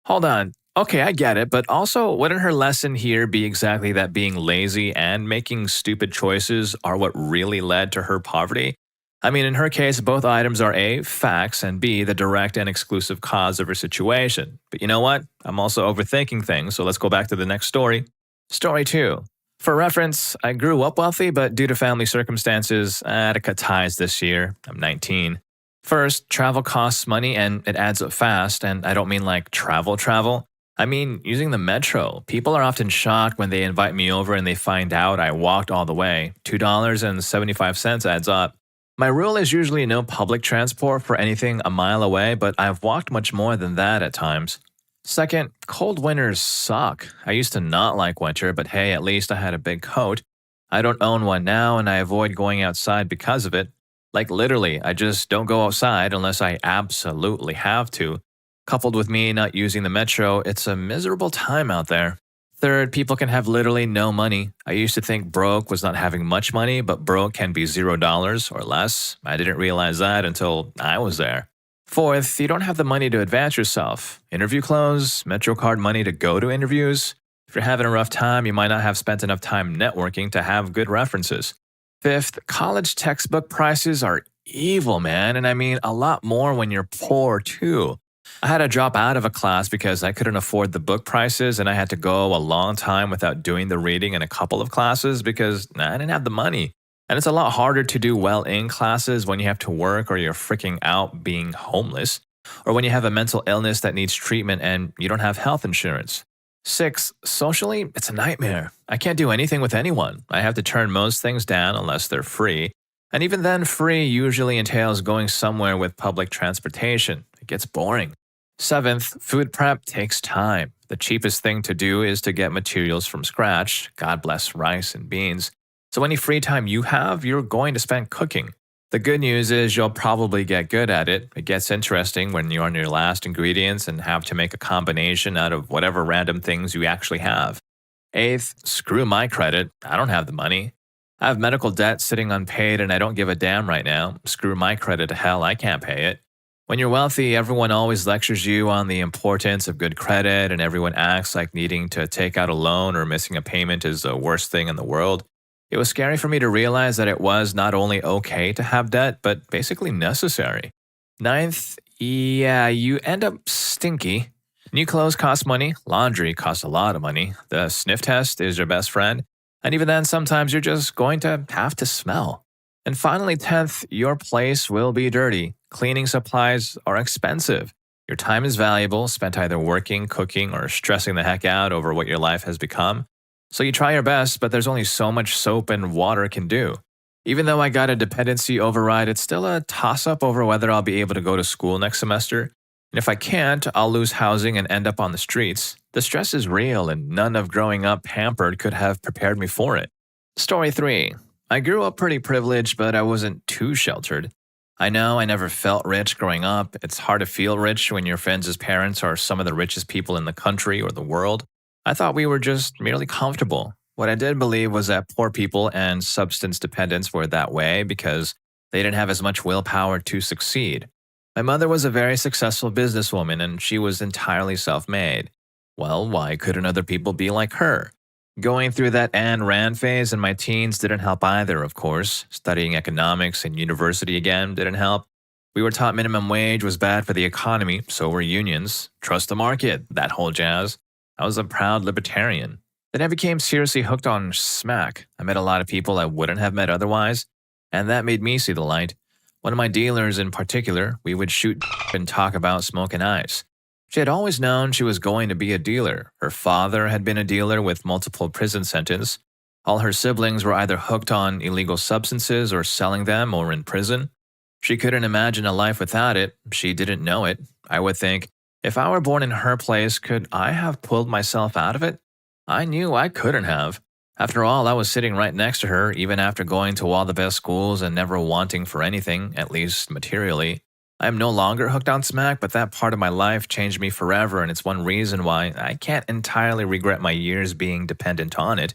Hold on. Okay, I get it, but also wouldn't her lesson here be exactly that being lazy and making stupid choices are what really led to her poverty? I mean, in her case, both items are A, facts, and B, the direct and exclusive cause of her situation. But you know what? I'm also overthinking things, so let's go back to the next story. Story 2. For reference, I grew up wealthy, but due to family circumstances, I had to cut ties this year. I'm 19. First, travel costs money and it adds up fast, and I don't mean like travel. I mean, using the metro. People are often shocked when they invite me over and they find out I walked all the way. $2.75 adds up. My rule is usually no public transport for anything a mile away, but I've walked much more than that at times. Second, cold winters suck. I used to not like winter, but hey, at least I had a big coat. I don't own one now, and I avoid going outside because of it. Like literally, I just don't go outside unless I absolutely have to. Coupled with me not using the metro, it's a miserable time out there. Third, people can have literally no money. I used to think broke was not having much money, but broke can be $0 or less. I didn't realize that until I was there. Fourth, you don't have the money to advance yourself. Interview clothes, Metro card money to go to interviews. If you're having a rough time, you might not have spent enough time networking to have good references. Fifth, college textbook prices are evil, man. And I mean, a lot more when you're poor, too. I had to drop out of a class because I couldn't afford the book prices, and I had to go a long time without doing the reading in a couple of classes because I didn't have the money. And it's a lot harder to do well in classes when you have to work or you're freaking out being homeless, or when you have a mental illness that needs treatment and you don't have health insurance. Six, socially, it's a nightmare. I can't do anything with anyone. I have to turn most things down unless they're free. And even then, free usually entails going somewhere with public transportation. It gets boring. Seventh, food prep takes time. The cheapest thing to do is to get materials from scratch. God bless rice and beans. So any free time you have, you're going to spend cooking. The good news is you'll probably get good at it. It gets interesting when you're on your last ingredients and have to make a combination out of whatever random things you actually have. Eighth, screw my credit. I don't have the money. I have medical debt sitting unpaid and I don't give a damn right now. Screw my credit to hell, I can't pay it. When you're wealthy, everyone always lectures you on the importance of good credit and everyone acts like needing to take out a loan or missing a payment is the worst thing in the world. It was scary for me to realize that it was not only okay to have debt, but basically necessary. Ninth, yeah, you end up stinky. New clothes cost money. Laundry costs a lot of money. The sniff test is your best friend. And even then, sometimes you're just going to have to smell. And finally, 10th, your place will be dirty. Cleaning supplies are expensive. Your time is valuable, spent either working, cooking, or stressing the heck out over what your life has become. So you try your best, but there's only so much soap and water can do. Even though I got a dependency override, it's still a toss-up over whether I'll be able to go to school next semester. And if I can't, I'll lose housing and end up on the streets. The stress is real, and none of growing up pampered could have prepared me for it. Story 3. I grew up pretty privileged, but I wasn't too sheltered. I know I never felt rich growing up. It's hard to feel rich when your friends' parents are some of the richest people in the country or the world. I thought we were just merely comfortable. What I did believe was that poor people and substance dependents were that way because they didn't have as much willpower to succeed. My mother was a very successful businesswoman and she was entirely self-made. Well, why couldn't other people be like her? Going through that Ayn Rand phase in my teens didn't help either, of course. Studying economics in university again didn't help. We were taught minimum wage was bad for the economy, so were unions. Trust the market, that whole jazz. I was a proud libertarian. Then I became seriously hooked on smack. I met a lot of people I wouldn't have met otherwise, and that made me see the light. One of my dealers in particular, we would shoot and talk about smoking ice. She had always known she was going to be a dealer. Her father had been a dealer with multiple prison sentences. All her siblings were either hooked on illegal substances or selling them or in prison. She couldn't imagine a life without it. She didn't know it. I would think, if I were born in her place, could I have pulled myself out of it? I knew I couldn't have. After all, I was sitting right next to her, even after going to all the best schools and never wanting for anything, at least materially. I am no longer hooked on smack, but that part of my life changed me forever, and it's one reason why I can't entirely regret my years being dependent on it.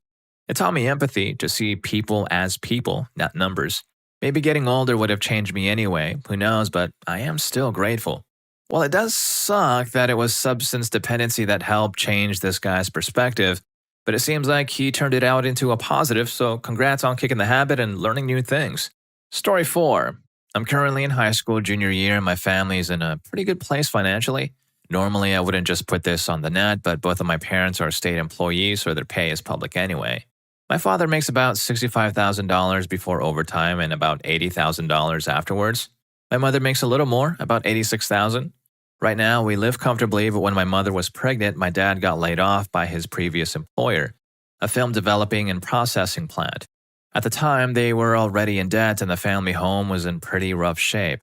It taught me empathy, to see people as people, not numbers. Maybe getting older would have changed me anyway, who knows, but I am still grateful. Well, it does suck that it was substance dependency that helped change this guy's perspective, but it seems like he turned it out into a positive, so congrats on kicking the habit and learning new things. Story 4. I'm currently in high school junior year and my family's in a pretty good place financially. Normally, I wouldn't just put this on the net, but both of my parents are state employees, so their pay is public anyway. My father makes about $65,000 before overtime and about $80,000 afterwards. My mother makes a little more, about $86,000. Right now, we live comfortably, but when my mother was pregnant, my dad got laid off by his previous employer, a film developing and processing plant. At the time, they were already in debt and the family home was in pretty rough shape.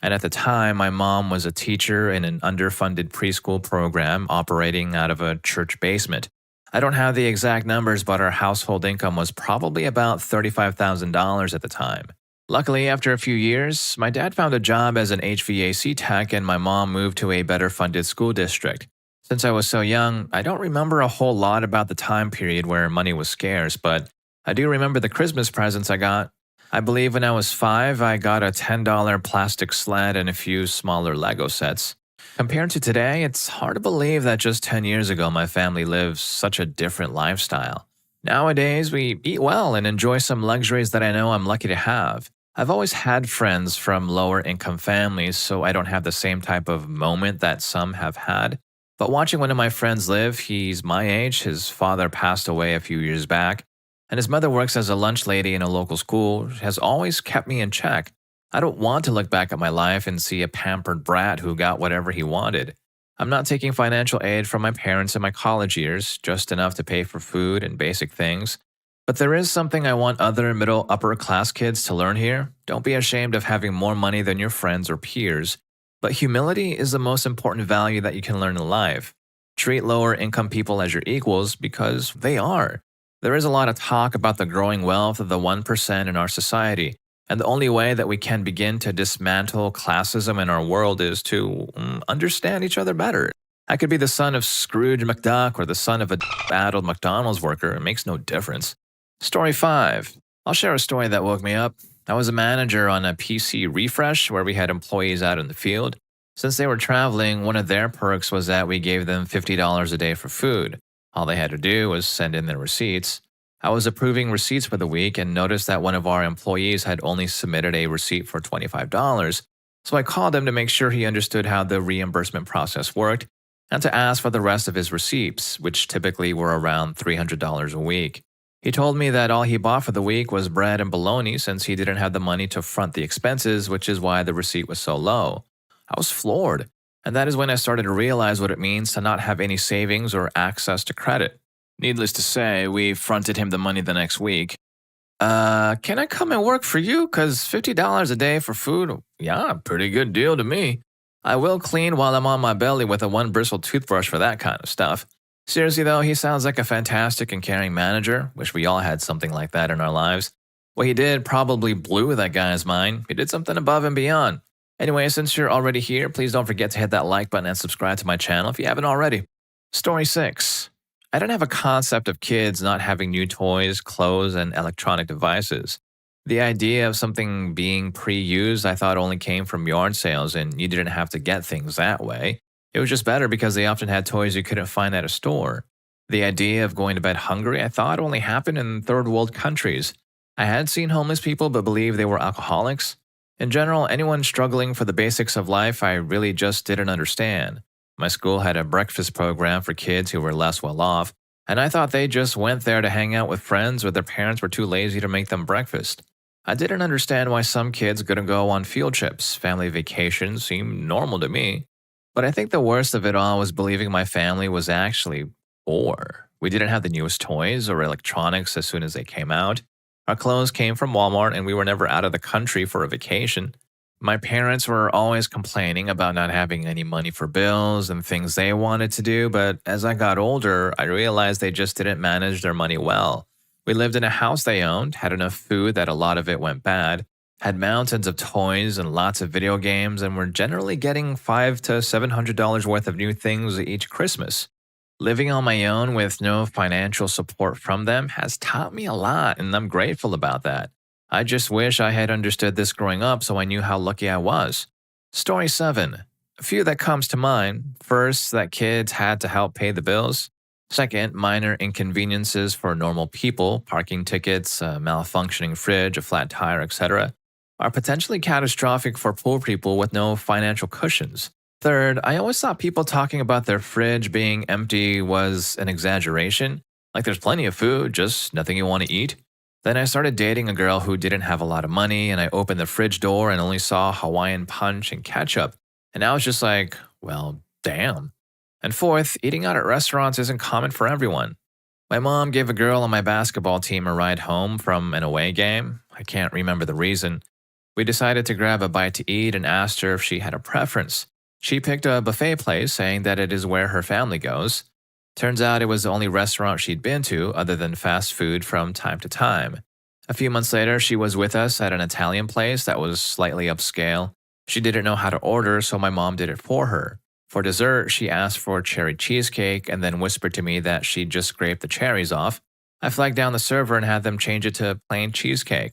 And at the time, my mom was a teacher in an underfunded preschool program operating out of a church basement. I don't have the exact numbers, but our household income was probably about $35,000 at the time. Luckily, after a few years, my dad found a job as an HVAC tech and my mom moved to a better funded school district. Since I was so young, I don't remember a whole lot about the time period where money was scarce, but I do remember the Christmas presents I got. I believe when I was 5, I got a $10 plastic sled and a few smaller Lego sets. Compared to today, it's hard to believe that just 10 years ago my family lived such a different lifestyle. Nowadays, we eat well and enjoy some luxuries that I know I'm lucky to have. I've always had friends from lower income families, so I don't have the same type of moment that some have had. But watching one of my friends live, he's my age, his father passed away a few years back, and his mother works as a lunch lady in a local school, has always kept me in check. I don't want to look back at my life and see a pampered brat who got whatever he wanted. I'm not taking financial aid from my parents in my college years, just enough to pay for food and basic things. But there is something I want other middle upper class kids to learn here. Don't be ashamed of having more money than your friends or peers. But humility is the most important value that you can learn in life. Treat lower income people as your equals because they are. There is a lot of talk about the growing wealth of the 1% in our society, and the only way that we can begin to dismantle classism in our world is to understand each other better. I could be the son of Scrooge McDuck or the son of a addled McDonald's worker. It makes no difference. Story 5. I'll share a story that woke me up. I was a manager on a PC refresh where we had employees out in the field. Since they were traveling, one of their perks was that we gave them $50 a day for food. All they had to do was send in their receipts. I was approving receipts for the week and noticed that one of our employees had only submitted a receipt for $25. So I called him to make sure he understood how the reimbursement process worked and to ask for the rest of his receipts, which typically were around $300 a week. He told me that all he bought for the week was bread and bologna since he didn't have the money to front the expenses, which is why the receipt was so low. I was floored, and that is when I started to realize what it means to not have any savings or access to credit. Needless to say, we fronted him the money the next week. Can I come and work for you? 'Cause $50 a day for food? Yeah, pretty good deal to me. I will clean while I'm on my belly with a one-bristle toothbrush for that kind of stuff. Seriously though, he sounds like a fantastic and caring manager. Wish we all had something like that in our lives. What he did probably blew that guy's mind. He did something above and beyond. Anyway, since you're already here, please don't forget to hit that like button and subscribe to my channel if you haven't already. Story 6. I don't have a concept of kids not having new toys, clothes, and electronic devices. The idea of something being pre-used I thought only came from yard sales and you didn't have to get things that way. It was just better because they often had toys you couldn't find at a store. The idea of going to bed hungry I thought only happened in third world countries. I had seen homeless people but believed they were alcoholics. In general, anyone struggling for the basics of life I really just didn't understand. My school had a breakfast program for kids who were less well off, and I thought they just went there to hang out with friends or their parents were too lazy to make them breakfast. I didn't understand why some kids couldn't go on field trips. Family vacations seemed normal to me. But I think the worst of it all was believing my family was actually poor. We didn't have the newest toys or electronics as soon as they came out. Our clothes came from Walmart and we were never out of the country for a vacation. My parents were always complaining about not having any money for bills and things they wanted to do, but as I got older, I realized they just didn't manage their money well. We lived in a house they owned, had enough food that a lot of it went bad, had mountains of toys and lots of video games, and were generally getting $500 to $700 worth of new things each Christmas. Living on my own with no financial support from them has taught me a lot, and I'm grateful about that. I just wish I had understood this growing up so I knew how lucky I was. Story 7. A few that comes to mind. First, that kids had to help pay the bills. Second, minor inconveniences for normal people, parking tickets, a malfunctioning fridge, a flat tire, etc., are potentially catastrophic for poor people with no financial cushions. Third, I always thought people talking about their fridge being empty was an exaggeration. Like there's plenty of food, just nothing you want to eat. Then I started dating a girl who didn't have a lot of money, and I opened the fridge door and only saw Hawaiian punch and ketchup. And I was just like, well, damn. And fourth, eating out at restaurants isn't common for everyone. My mom gave a girl on my basketball team a ride home from an away game. I can't remember the reason. We decided to grab a bite to eat and asked her if she had a preference. She picked a buffet place, saying that it is where her family goes. Turns out it was the only restaurant she'd been to other than fast food from time to time. A few months later, she was with us at an Italian place that was slightly upscale. She didn't know how to order, so my mom did it for her. For dessert, she asked for cherry cheesecake and then whispered to me that she'd just scraped the cherries off. I flagged down the server and had them change it to plain cheesecake.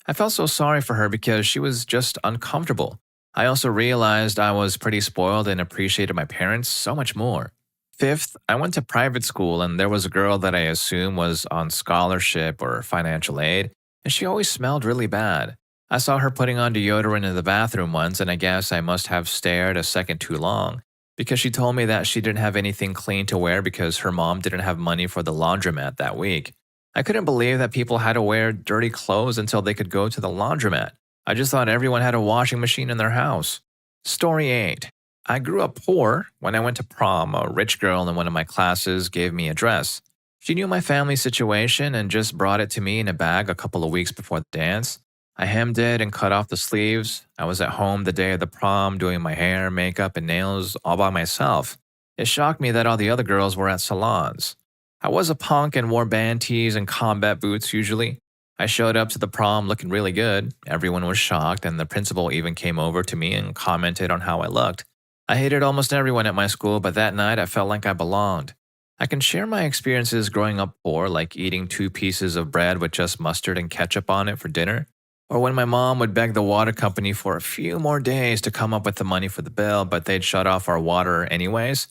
I felt so sorry for her because she was just uncomfortable. I also realized I was pretty spoiled and appreciated my parents so much more. Fifth, I went to private school and there was a girl that I assume was on scholarship or financial aid, and she always smelled really bad. I saw her putting on deodorant in the bathroom once, and I guess I must have stared a second too long because she told me that she didn't have anything clean to wear because her mom didn't have money for the laundromat that week. I couldn't believe that people had to wear dirty clothes until they could go to the laundromat. I just thought everyone had a washing machine in their house. Story 8. I grew up poor. When I went to prom, a rich girl in one of my classes gave me a dress. She knew my family situation and just brought it to me in a bag a couple of weeks before the dance. I hemmed it and cut off the sleeves. I was at home the day of the prom doing my hair, makeup, and nails all by myself. It shocked me that all the other girls were at salons. I was a punk and wore band tees and combat boots usually. I showed up to the prom looking really good. Everyone was shocked, and the principal even came over to me and commented on how I looked. I hated almost everyone at my school, but that night I felt like I belonged. I can share my experiences growing up poor, like eating 2 pieces of bread with just mustard and ketchup on it for dinner, or when my mom would beg the water company for a few more days to come up with the money for the bill, but they'd shut off our water anyways.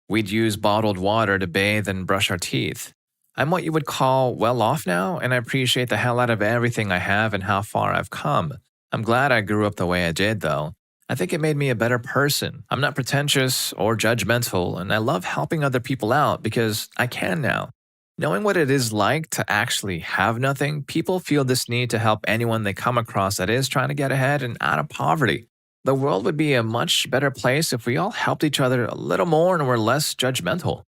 We'd use bottled water to bathe and brush our teeth. I'm what you would call well off now, and I appreciate the hell out of everything I have and how far I've come. I'm glad I grew up the way I did, though. I think it made me a better person. I'm not pretentious or judgmental, and I love helping other people out because I can now. Knowing what it is like to actually have nothing, people feel this need to help anyone they come across that is trying to get ahead and out of poverty. The world would be a much better place if we all helped each other a little more and were less judgmental.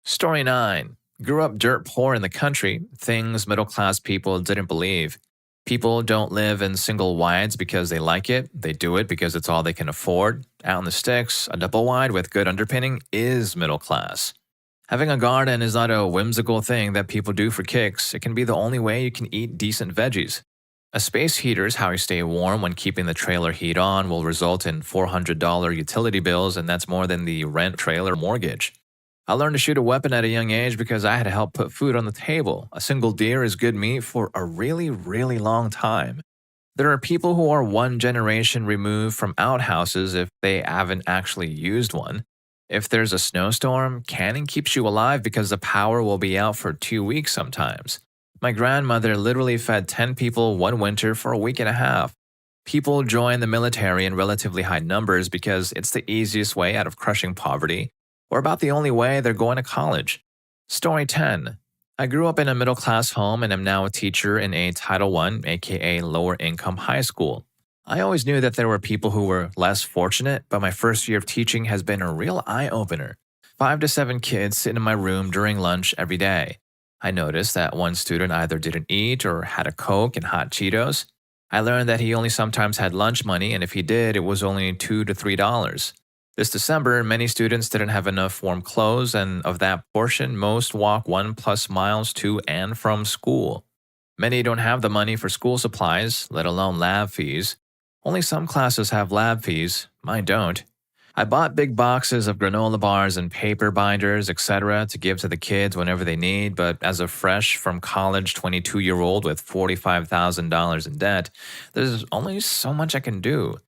Story 9. Grew up dirt poor in the country, things middle-class people didn't believe. People don't live in single wides because they like it. They do it because it's all they can afford. Out in the sticks, a double wide with good underpinning is middle class. Having a garden is not a whimsical thing that people do for kicks. It can be the only way you can eat decent veggies. A space heater is how you stay warm when keeping the trailer heat on will result in $400 utility bills, and that's more than the rent trailer mortgage. I learned to shoot a weapon at a young age because I had to help put food on the table. A single deer is good meat for a really, really long time. There are people who are one generation removed from outhouses if they haven't actually used one. If there's a snowstorm, canning keeps you alive because the power will be out for 2 weeks sometimes. My grandmother literally fed 10 people one winter for a week and a half. People join the military in relatively high numbers because it's the easiest way out of crushing poverty, or about the only way they're going to college. Story 10. I grew up in a middle-class home and am now a teacher in a Title I, aka lower-income high school. I always knew that there were people who were less fortunate, but my first year of teaching has been a real eye-opener. 5 to 7 kids sit in my room during lunch every day. I noticed that one student either didn't eat or had a Coke and hot Cheetos. I learned that he only sometimes had lunch money, and if he did, it was only $2 to $3. This December, many students didn't have enough warm clothes, and of that portion, most walk 1+ miles to and from school. Many don't have the money for school supplies, let alone lab fees. Only some classes have lab fees, mine don't. I bought big boxes of granola bars and paper binders, etc. to give to the kids whenever they need, but as a fresh from college 22-year-old with $45,000 in debt, there's only so much I can do.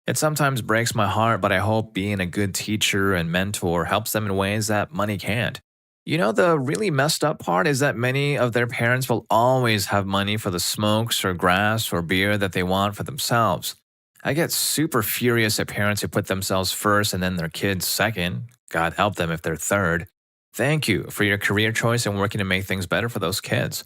It sometimes breaks my heart, but I hope being a good teacher and mentor helps them in ways that money can't. You know, the really messed up part is that many of their parents will always have money for the smokes or grass or beer that they want for themselves. I get super furious at parents who put themselves first and then their kids second. God help them if they're third. Thank you for your career choice and working to make things better for those kids.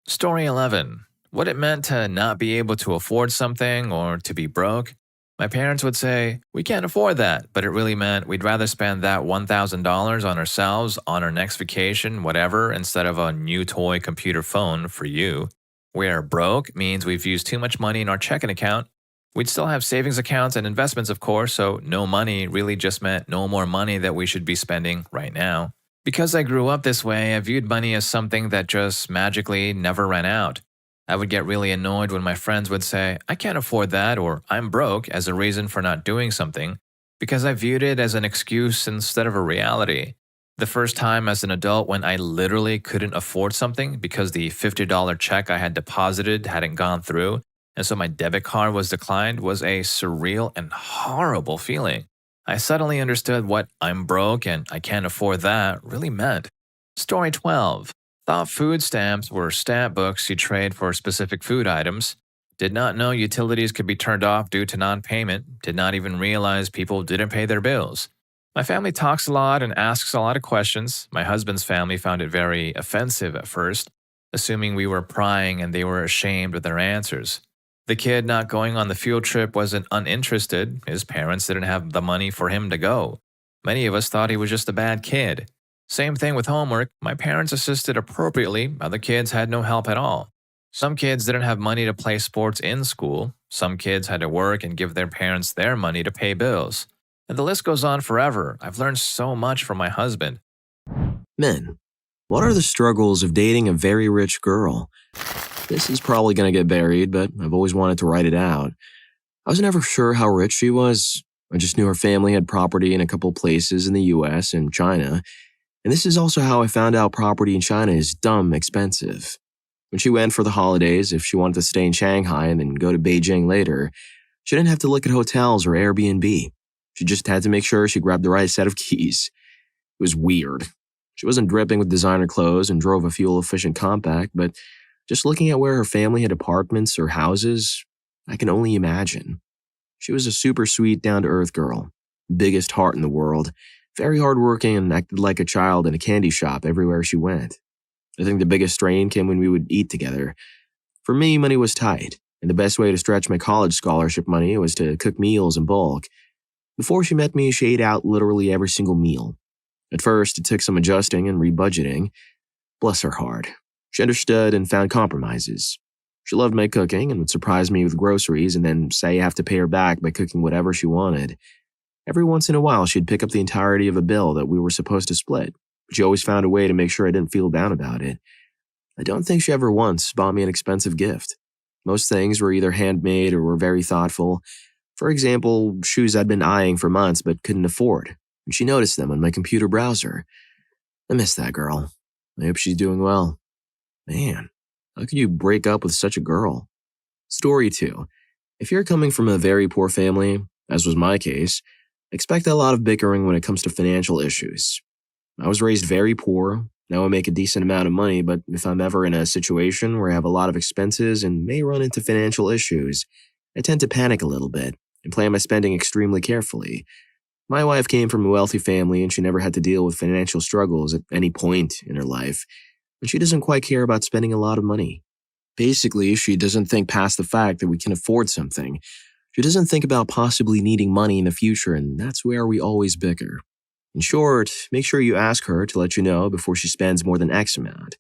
Story 11. What it meant to not be able to afford something or to be broke. My parents would say, "We can't afford that," but it really meant we'd rather spend that $1,000 on ourselves, on our next vacation, whatever, instead of a new toy computer phone for you. Where broke means we've used too much money in our checking account. We'd still have savings accounts and investments, of course, so no money really just meant no more money that we should be spending right now. Because I grew up this way, I viewed money as something that just magically never ran out. I would get really annoyed when my friends would say, "I can't afford that," or "I'm broke," as a reason for not doing something, because I viewed it as an excuse instead of a reality. The first time as an adult when I literally couldn't afford something because the $50 check I had deposited hadn't gone through, and so my debit card was declined, was a surreal and horrible feeling. I suddenly understood what "I'm broke and I can't afford that" really meant. Story 12. Thought food stamps were stamp books you trade for specific food items. Did not know utilities could be turned off due to non payment. Did not even realize people didn't pay their bills. My family talks a lot and asks a lot of questions. My husband's family found it very offensive at first, assuming we were prying and they were ashamed of their answers. The kid not going on the field trip wasn't uninterested. His parents didn't have the money for him to go. Many of us thought he was just a bad kid. Same thing with homework. My parents assisted appropriately. Other kids had no help at all. Some kids didn't have money to play sports in school. Some kids had to work and give their parents their money to pay bills. And the list goes on forever. I've learned so much from my husband. Men, what are the struggles of dating a very rich girl? This is probably going to get buried, but I've always wanted to write it out. I was never sure how rich she was. I just knew her family had property in a couple places in the US and China. And this is also how I found out property in China is dumb expensive. When she went for the holidays, if she wanted to stay in Shanghai and then go to Beijing later, she didn't have to look at hotels or Airbnb. She just had to make sure she grabbed the right set of keys. It was weird. She wasn't dripping with designer clothes and drove a fuel-efficient compact, but just looking at where her family had apartments or houses, I can only imagine. She was a super sweet, down-to-earth girl. Biggest heart in the world. Very hardworking and acted like a child in a candy shop everywhere she went. I think the biggest strain came when we would eat together. For me, money was tight, and the best way to stretch my college scholarship money was to cook meals in bulk. Before she met me, she ate out literally every single meal. At first, it took some adjusting and rebudgeting. Bless her heart. She understood and found compromises. She loved my cooking and would surprise me with groceries and then say I have to pay her back by cooking whatever she wanted. Every once in a while, she'd pick up the entirety of a bill that we were supposed to split, but she always found a way to make sure I didn't feel down about it. I don't think she ever once bought me an expensive gift. Most things were either handmade or were very thoughtful. For example, shoes I'd been eyeing for months but couldn't afford, and she noticed them on my computer browser. I miss that girl. I hope she's doing well. Man, how could you break up with such a girl? Story 2. If you're coming from a very poor family, as was my case, expect a lot of bickering when it comes to financial issues. I was raised very poor. Now I make a decent amount of money, but if I'm ever in a situation where I have a lot of expenses and may run into financial issues, I tend to panic a little bit and plan my spending extremely carefully. My wife came from a wealthy family and she never had to deal with financial struggles at any point in her life, and she doesn't quite care about spending a lot of money. Basically, she doesn't think past the fact that we can afford something. She doesn't think about possibly needing money in the future, and that's where we always bicker. In short, make sure you ask her to let you know before she spends more than X amount.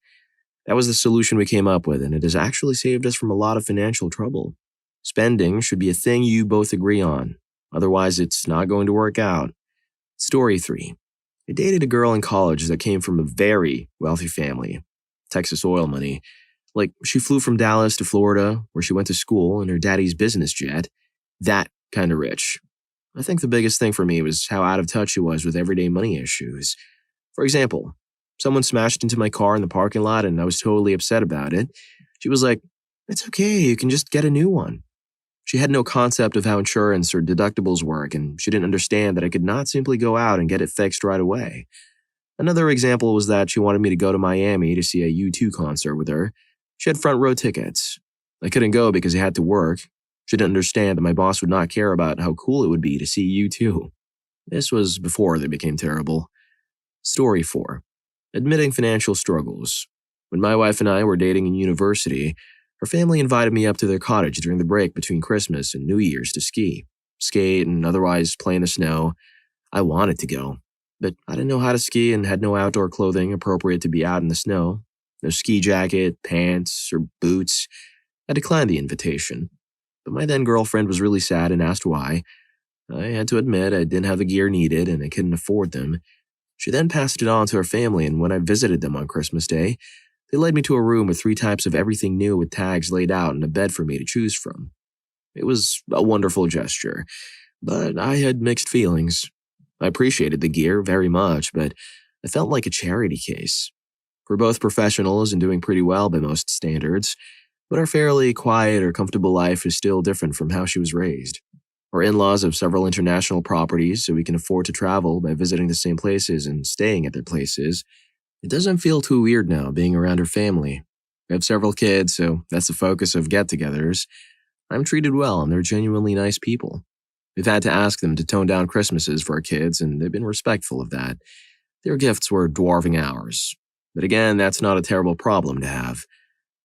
That was the solution we came up with, and it has actually saved us from a lot of financial trouble. Spending should be a thing you both agree on. Otherwise, it's not going to work out. Story 3. I dated a girl in college that came from a very wealthy family. Texas oil money. Like, she flew from Dallas to Florida, where she went to school in her daddy's business jet. That kind of rich. I think the biggest thing for me was how out of touch she was with everyday money issues. For example, someone smashed into my car in the parking lot and I was totally upset about it. She was like, "It's okay, you can just get a new one." She had no concept of how insurance or deductibles work, and she didn't understand that I could not simply go out and get it fixed right away. Another example was that she wanted me to go to Miami to see a U2 concert with her. She had front row tickets. I couldn't go because I had to work. She didn't understand that my boss would not care about how cool it would be to see U2. This was before they became terrible. Story 4. Admitting financial struggles. When my wife and I were dating in university, her family invited me up to their cottage during the break between Christmas and New Year's to ski, skate, and otherwise play in the snow. I wanted to go, but I didn't know how to ski and had no outdoor clothing appropriate to be out in the snow. No ski jacket, pants, or boots. I declined the invitation. But my then girlfriend was really sad and asked why. I had to admit I didn't have the gear needed and I couldn't afford them. She then passed it on to her family, and when I visited them on Christmas Day, they led me to a room with 3 types of everything new with tags laid out and a bed for me to choose from. It was a wonderful gesture, but I had mixed feelings. I appreciated the gear very much, but it felt like a charity case. We're both professionals and doing pretty well by most standards, but our fairly quiet or comfortable life is still different from how she was raised. Our in-laws have several international properties, so we can afford to travel by visiting the same places and staying at their places. It doesn't feel too weird now being around her family. We have several kids, so that's the focus of get-togethers. I'm treated well, and they're genuinely nice people. We've had to ask them to tone down Christmases for our kids, and they've been respectful of that. Their gifts were dwarfing ours. But again, that's not a terrible problem to have.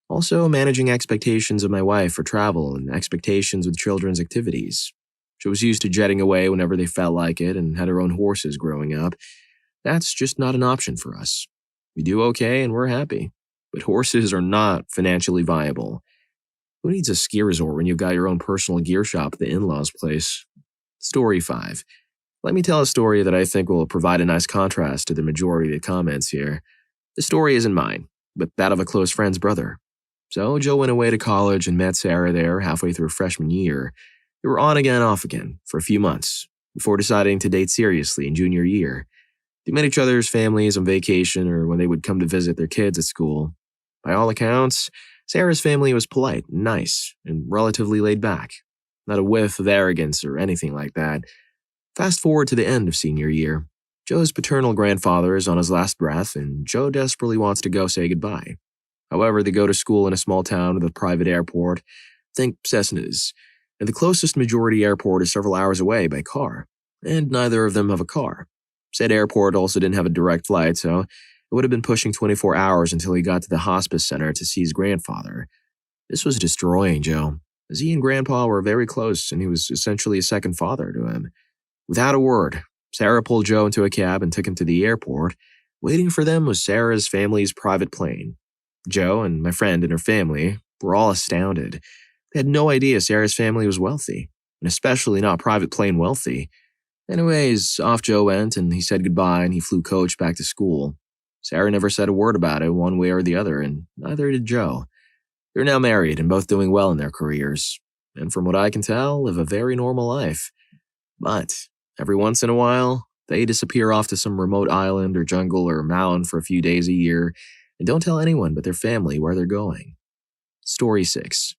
Also, managing expectations of my wife for travel and expectations with children's activities. She was used to jetting away whenever they felt like it and had her own horses growing up. That's just not an option for us. We do okay and we're happy. But horses are not financially viable. Who needs a ski resort when you've got your own personal gear shop at the in-laws' place? Story 5. Let me tell a story that I think will provide a nice contrast to the majority of the comments here. The story isn't mine, but that of a close friend's brother. So Joe went away to college and met Sarah there halfway through freshman year. They were on again, off again, for a few months, before deciding to date seriously in junior year. They met each other's families on vacation or when they would come to visit their kids at school. By all accounts, Sarah's family was polite, nice, and relatively laid back. Not a whiff of arrogance or anything like that. Fast forward to the end of senior year. Joe's paternal grandfather is on his last breath, and Joe desperately wants to go say goodbye. However, they go to school in a small town with a private airport. Think Cessnas. And the closest majority airport is several hours away by car. And neither of them have a car. Said airport also didn't have a direct flight, so it would have been pushing 24 hours until he got to the hospice center to see his grandfather. This was destroying Joe, as he and Grandpa were very close and he was essentially a second father to him. Without a word, Sarah pulled Joe into a cab and took him to the airport. Waiting for them was Sarah's family's private plane. Joe and my friend and her family were all astounded. They had no idea Sarah's family was wealthy, and especially not private plane wealthy. Anyways, off Joe went and he said goodbye and he flew coach back to school. Sarah never said a word about it one way or the other, and neither did Joe. They're now married and both doing well in their careers, and from what I can tell, live a very normal life. But every once in a while, they disappear off to some remote island or jungle or mountain for a few days a year and don't tell anyone but their family where they're going. Story 6.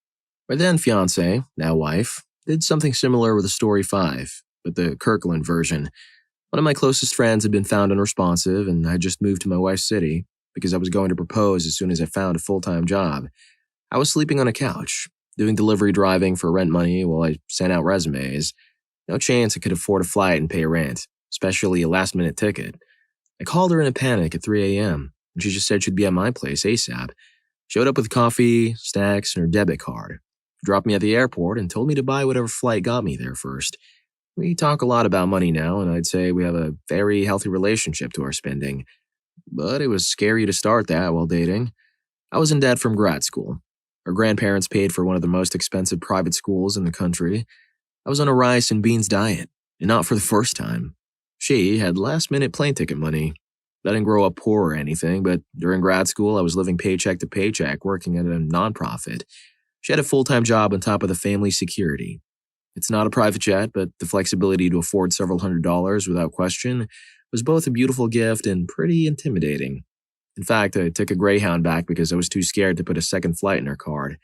My then fiancé, now wife, did something similar with a Story 5, but the Kirkland version. One of my closest friends had been found unresponsive, and I just moved to my wife's city because I was going to propose as soon as I found a full-time job. I was sleeping on a couch, doing delivery driving for rent money while I sent out resumes. No chance I could afford a flight and pay rent, especially a last-minute ticket. I called her in a panic at 3 a.m., and she just said she'd be at my place ASAP. Showed up with coffee, snacks, and her debit card. Dropped me at the airport and told me to buy whatever flight got me there first. We talk a lot about money now, and I'd say we have a very healthy relationship to our spending. But it was scary to start that while dating. I was in debt from grad school. Our grandparents paid for one of the most expensive private schools in the country. I was on a rice and beans diet, and not for the first time. She had last-minute plane ticket money. I didn't grow up poor or anything, but during grad school, I was living paycheck to paycheck working at a nonprofit. She had a full-time job on top of the family security. It's not a private jet, but the flexibility to afford several $100s without question was both a beautiful gift and pretty intimidating. In fact, I took a Greyhound back because I was too scared to put a second flight in her card. It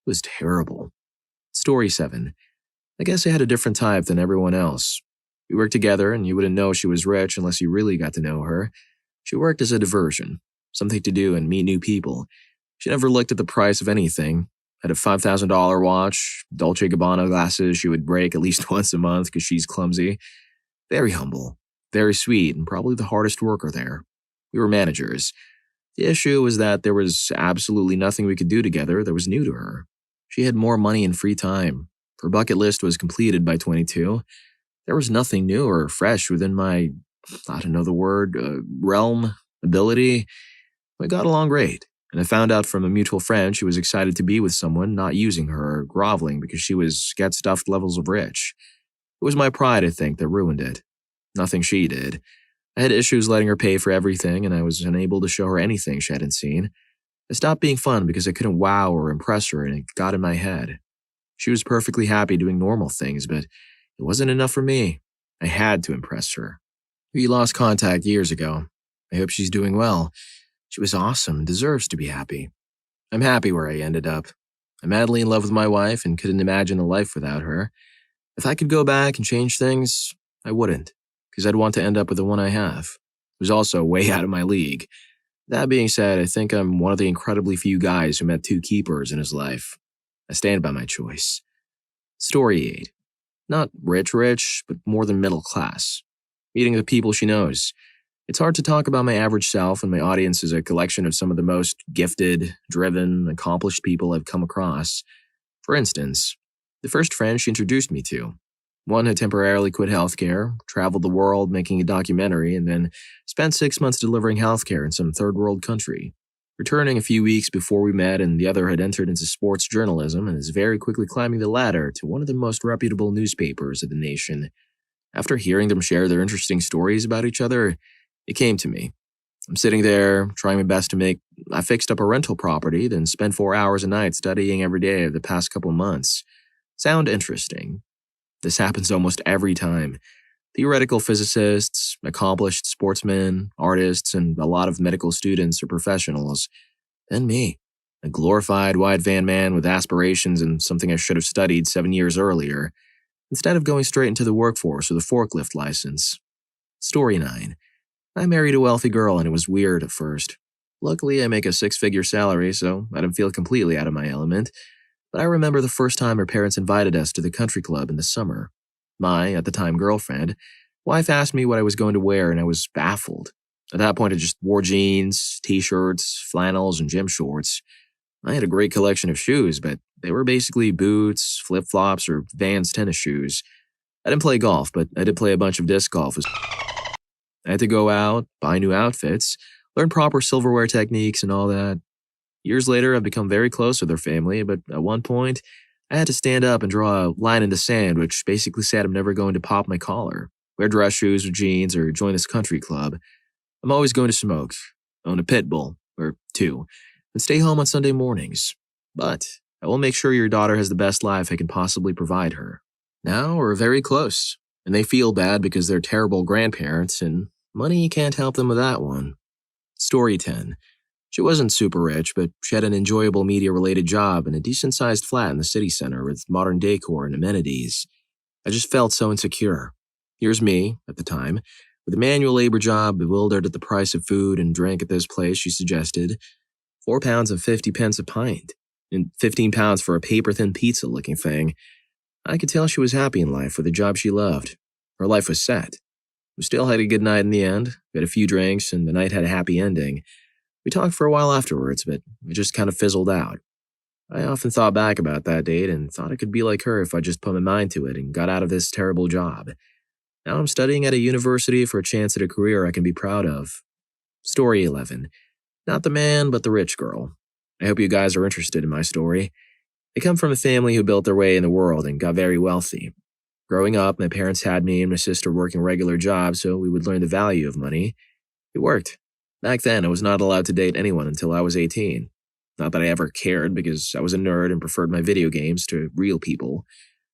was terrible. Story 7. I guess I had a different type than everyone else. We worked together, and you wouldn't know she was rich unless you really got to know her. She worked as a diversion, something to do and meet new people. She never looked at the price of anything. Had a $5,000 watch, Dolce & Gabbana glasses she would break at least once a month because she's clumsy. Very humble, very sweet, and probably the hardest worker there. We were managers. The issue was that there was absolutely nothing we could do together that was new to her. She had more money and free time. Her bucket list was completed by 22. There was nothing new or fresh within my, I don't know the word, realm, ability. We got along great. And I found out from a mutual friend she was excited to be with someone not using her or groveling because she was get-stuffed levels of rich. It was my pride, I think, that ruined it. Nothing she did. I had issues letting her pay for everything, and I was unable to show her anything she hadn't seen. I stopped being fun because I couldn't wow or impress her, and it got in my head. She was perfectly happy doing normal things, but it wasn't enough for me. I had to impress her. We lost contact years ago. I hope she's doing well. She was awesome and deserves to be happy. I'm happy where I ended up. I'm madly in love with my wife and couldn't imagine a life without her. If I could go back and change things, I wouldn't, because I'd want to end up with the one I have, who's also way out of my league. That being said, I think I'm one of the incredibly few guys who met two keepers in his life. I stand by my choice. Story 8. Not rich, but more than middle class. Meeting the people she knows. It's hard to talk about my average self when my audience is a collection of some of the most gifted, driven, accomplished people I've come across. For instance, the first friend she introduced me to. One had temporarily quit healthcare, traveled the world making a documentary, and then spent 6 months delivering healthcare in some third world country. Returning a few weeks before we met, and the other had entered into sports journalism and is very quickly climbing the ladder to one of the most reputable newspapers of the nation. After hearing them share their interesting stories about each other, it came to me. I'm sitting there, trying my best to make. I fixed up a rental property, then spent 4 hours a night studying every day of the past couple months. Sound interesting? This happens almost every time. Theoretical physicists, accomplished sportsmen, artists, and a lot of medical students or professionals. Then me, a glorified wide van man with aspirations and something I should have studied 7 years earlier, instead of going straight into the workforce with a forklift license. Story 9. I married a wealthy girl and it was weird at first. Luckily, I make a 6-figure salary, so I didn't feel completely out of my element. But I remember the first time her parents invited us to the country club in the summer. My, at the time, girlfriend, wife asked me what I was going to wear and I was baffled. At that point, I just wore jeans, t-shirts, flannels, and gym shorts. I had a great collection of shoes, but they were basically boots, flip-flops, or Vans tennis shoes. I didn't play golf, but I did play a bunch of disc golf. I had to go out, buy new outfits, learn proper silverware techniques and all that. Years later, I've become very close with her family, but at one point, I had to stand up and draw a line in the sand, which basically said I'm never going to pop my collar, wear dress shoes or jeans, or join this country club. I'm always going to smoke, own a pit bull, or 2, and stay home on Sunday mornings. But I will make sure your daughter has the best life I can possibly provide her. Now we're very close, and they feel bad because they're terrible grandparents, and money can't help them with that one. Story 10. She wasn't super rich, but she had an enjoyable media-related job in a decent-sized flat in the city center with modern decor and amenities. I just felt so insecure. Here's me, at the time, with a manual labor job, bewildered at the price of food and drink at this place she suggested. £4.50 a pint, and £15 for a paper-thin pizza-looking thing. I could tell she was happy in life with a job she loved. Her life was set. We still had a good night in the end. We had a few drinks, and the night had a happy ending. We talked for a while afterwards, but it just kind of fizzled out. I often thought back about that date and thought I could be like her if I just put my mind to it and got out of this terrible job. Now I'm studying at a university for a chance at a career I can be proud of. Story 11. Not the man, but the rich girl. I hope you guys are interested in my story. I come from a family who built their way in the world and got very wealthy. Growing up, my parents had me and my sister working regular jobs so we would learn the value of money. It worked. Back then, I was not allowed to date anyone until I was 18. Not that I ever cared because I was a nerd and preferred my video games to real people.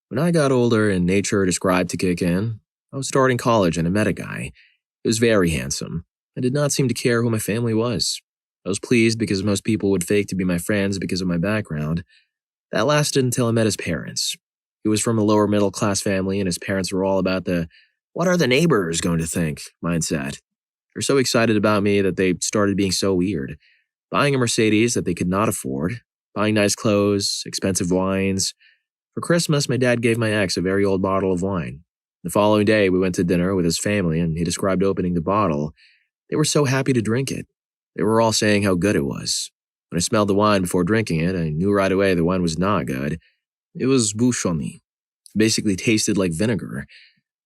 When I got older and nature described to kick in, I was starting college and I met a guy. He was very handsome. I did not seem to care who my family was. I was pleased because most people would fake to be my friends because of my background. That lasted until I met his parents. He was from a lower middle class family and his parents were all about the "what are the neighbors going to think" mindset. They're so excited about me that they started being so weird. Buying a Mercedes that they could not afford, buying nice clothes, expensive wines. For Christmas, my dad gave my ex a very old bottle of wine. The following day, we went to dinner with his family and he described opening the bottle. They were so happy to drink it. They were all saying how good it was. When I smelled the wine before drinking it, I knew right away the wine was not good. It was bouchonné. It basically tasted like vinegar.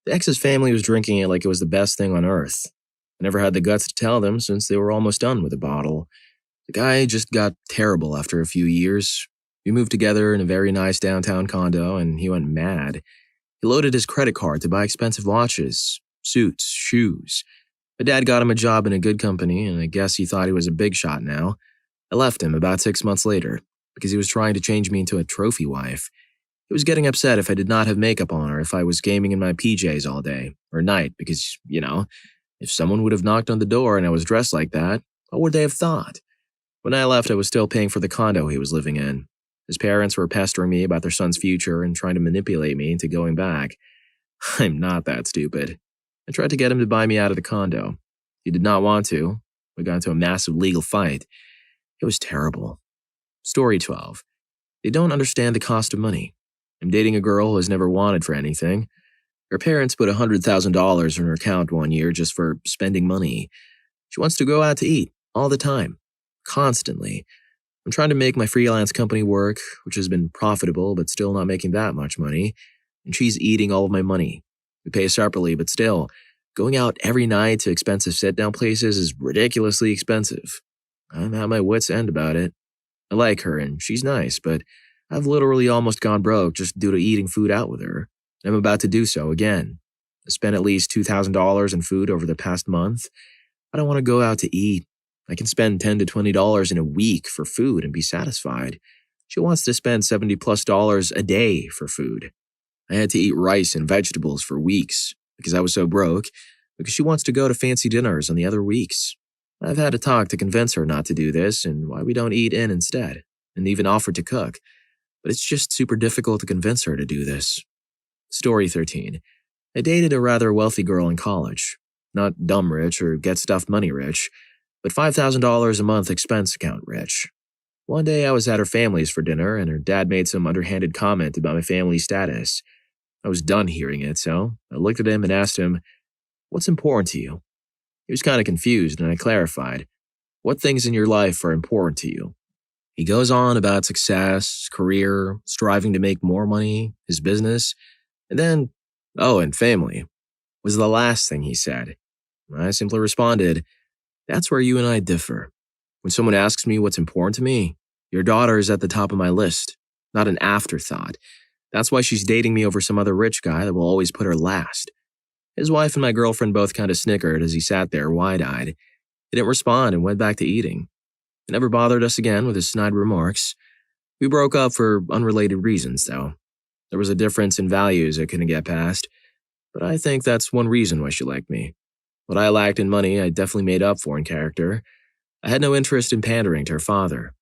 The ex's family was drinking it like it was the best thing on earth. I never had the guts to tell them since they were almost done with the bottle. The guy just got terrible after a few years. We moved together in a very nice downtown condo and he went mad. He loaded his credit card to buy expensive watches, suits, shoes. My dad got him a job in a good company and I guess he thought he was a big shot now. I left him about 6 months later because he was trying to change me into a trophy wife. He was getting upset if I did not have makeup on or if I was gaming in my PJs all day or night because, if someone would have knocked on the door and I was dressed like that, what would they have thought? When I left, I was still paying for the condo he was living in. His parents were pestering me about their son's future and trying to manipulate me into going back. I'm not that stupid. I tried to get him to buy me out of the condo. He did not want to. We got into a massive legal fight. It was terrible. Story 12. They don't understand the cost of money. I'm dating a girl who has never wanted for anything. Her parents put $100,000 in her account one year just for spending money. She wants to go out to eat all the time, constantly. I'm trying to make my freelance company work, which has been profitable but still not making that much money, and she's eating all of my money. We pay separately, but still, going out every night to expensive sit-down places is ridiculously expensive. I'm at my wit's end about it. I like her and she's nice, but I've literally almost gone broke just due to eating food out with her. I'm about to do so again. I spent at least $2,000 in food over the past month. I don't want to go out to eat. I can spend $10 to $20 in a week for food and be satisfied. She wants to spend $70+ a day for food. I had to eat rice and vegetables for weeks because I was so broke, because she wants to go to fancy dinners on the other weeks. I've had a talk to convince her not to do this and why we don't eat in instead, and even offered to cook, but it's just super difficult to convince her to do this. Story 13. I dated a rather wealthy girl in college. Not dumb rich or get stuff money rich, but $5,000 a month expense account rich. One day I was at her family's for dinner and her dad made some underhanded comment about my family's status. I was done hearing it, so I looked at him and asked him, "What's important to you?" He was kind of confused and I clarified, "What things in your life are important to you?" He goes on about success, career, striving to make more money, his business, and then, "Oh, and family," was the last thing he said. I simply responded, "That's where you and I differ. When someone asks me what's important to me, your daughter is at the top of my list, not an afterthought. That's why she's dating me over some other rich guy that will always put her last." His wife and my girlfriend both kind of snickered as he sat there wide-eyed. He didn't respond and went back to eating. It never bothered us again with his snide remarks. We broke up for unrelated reasons, though. There was a difference in values I couldn't get past, but I think that's one reason why she liked me. What I lacked in money, I definitely made up for in character. I had no interest in pandering to her father.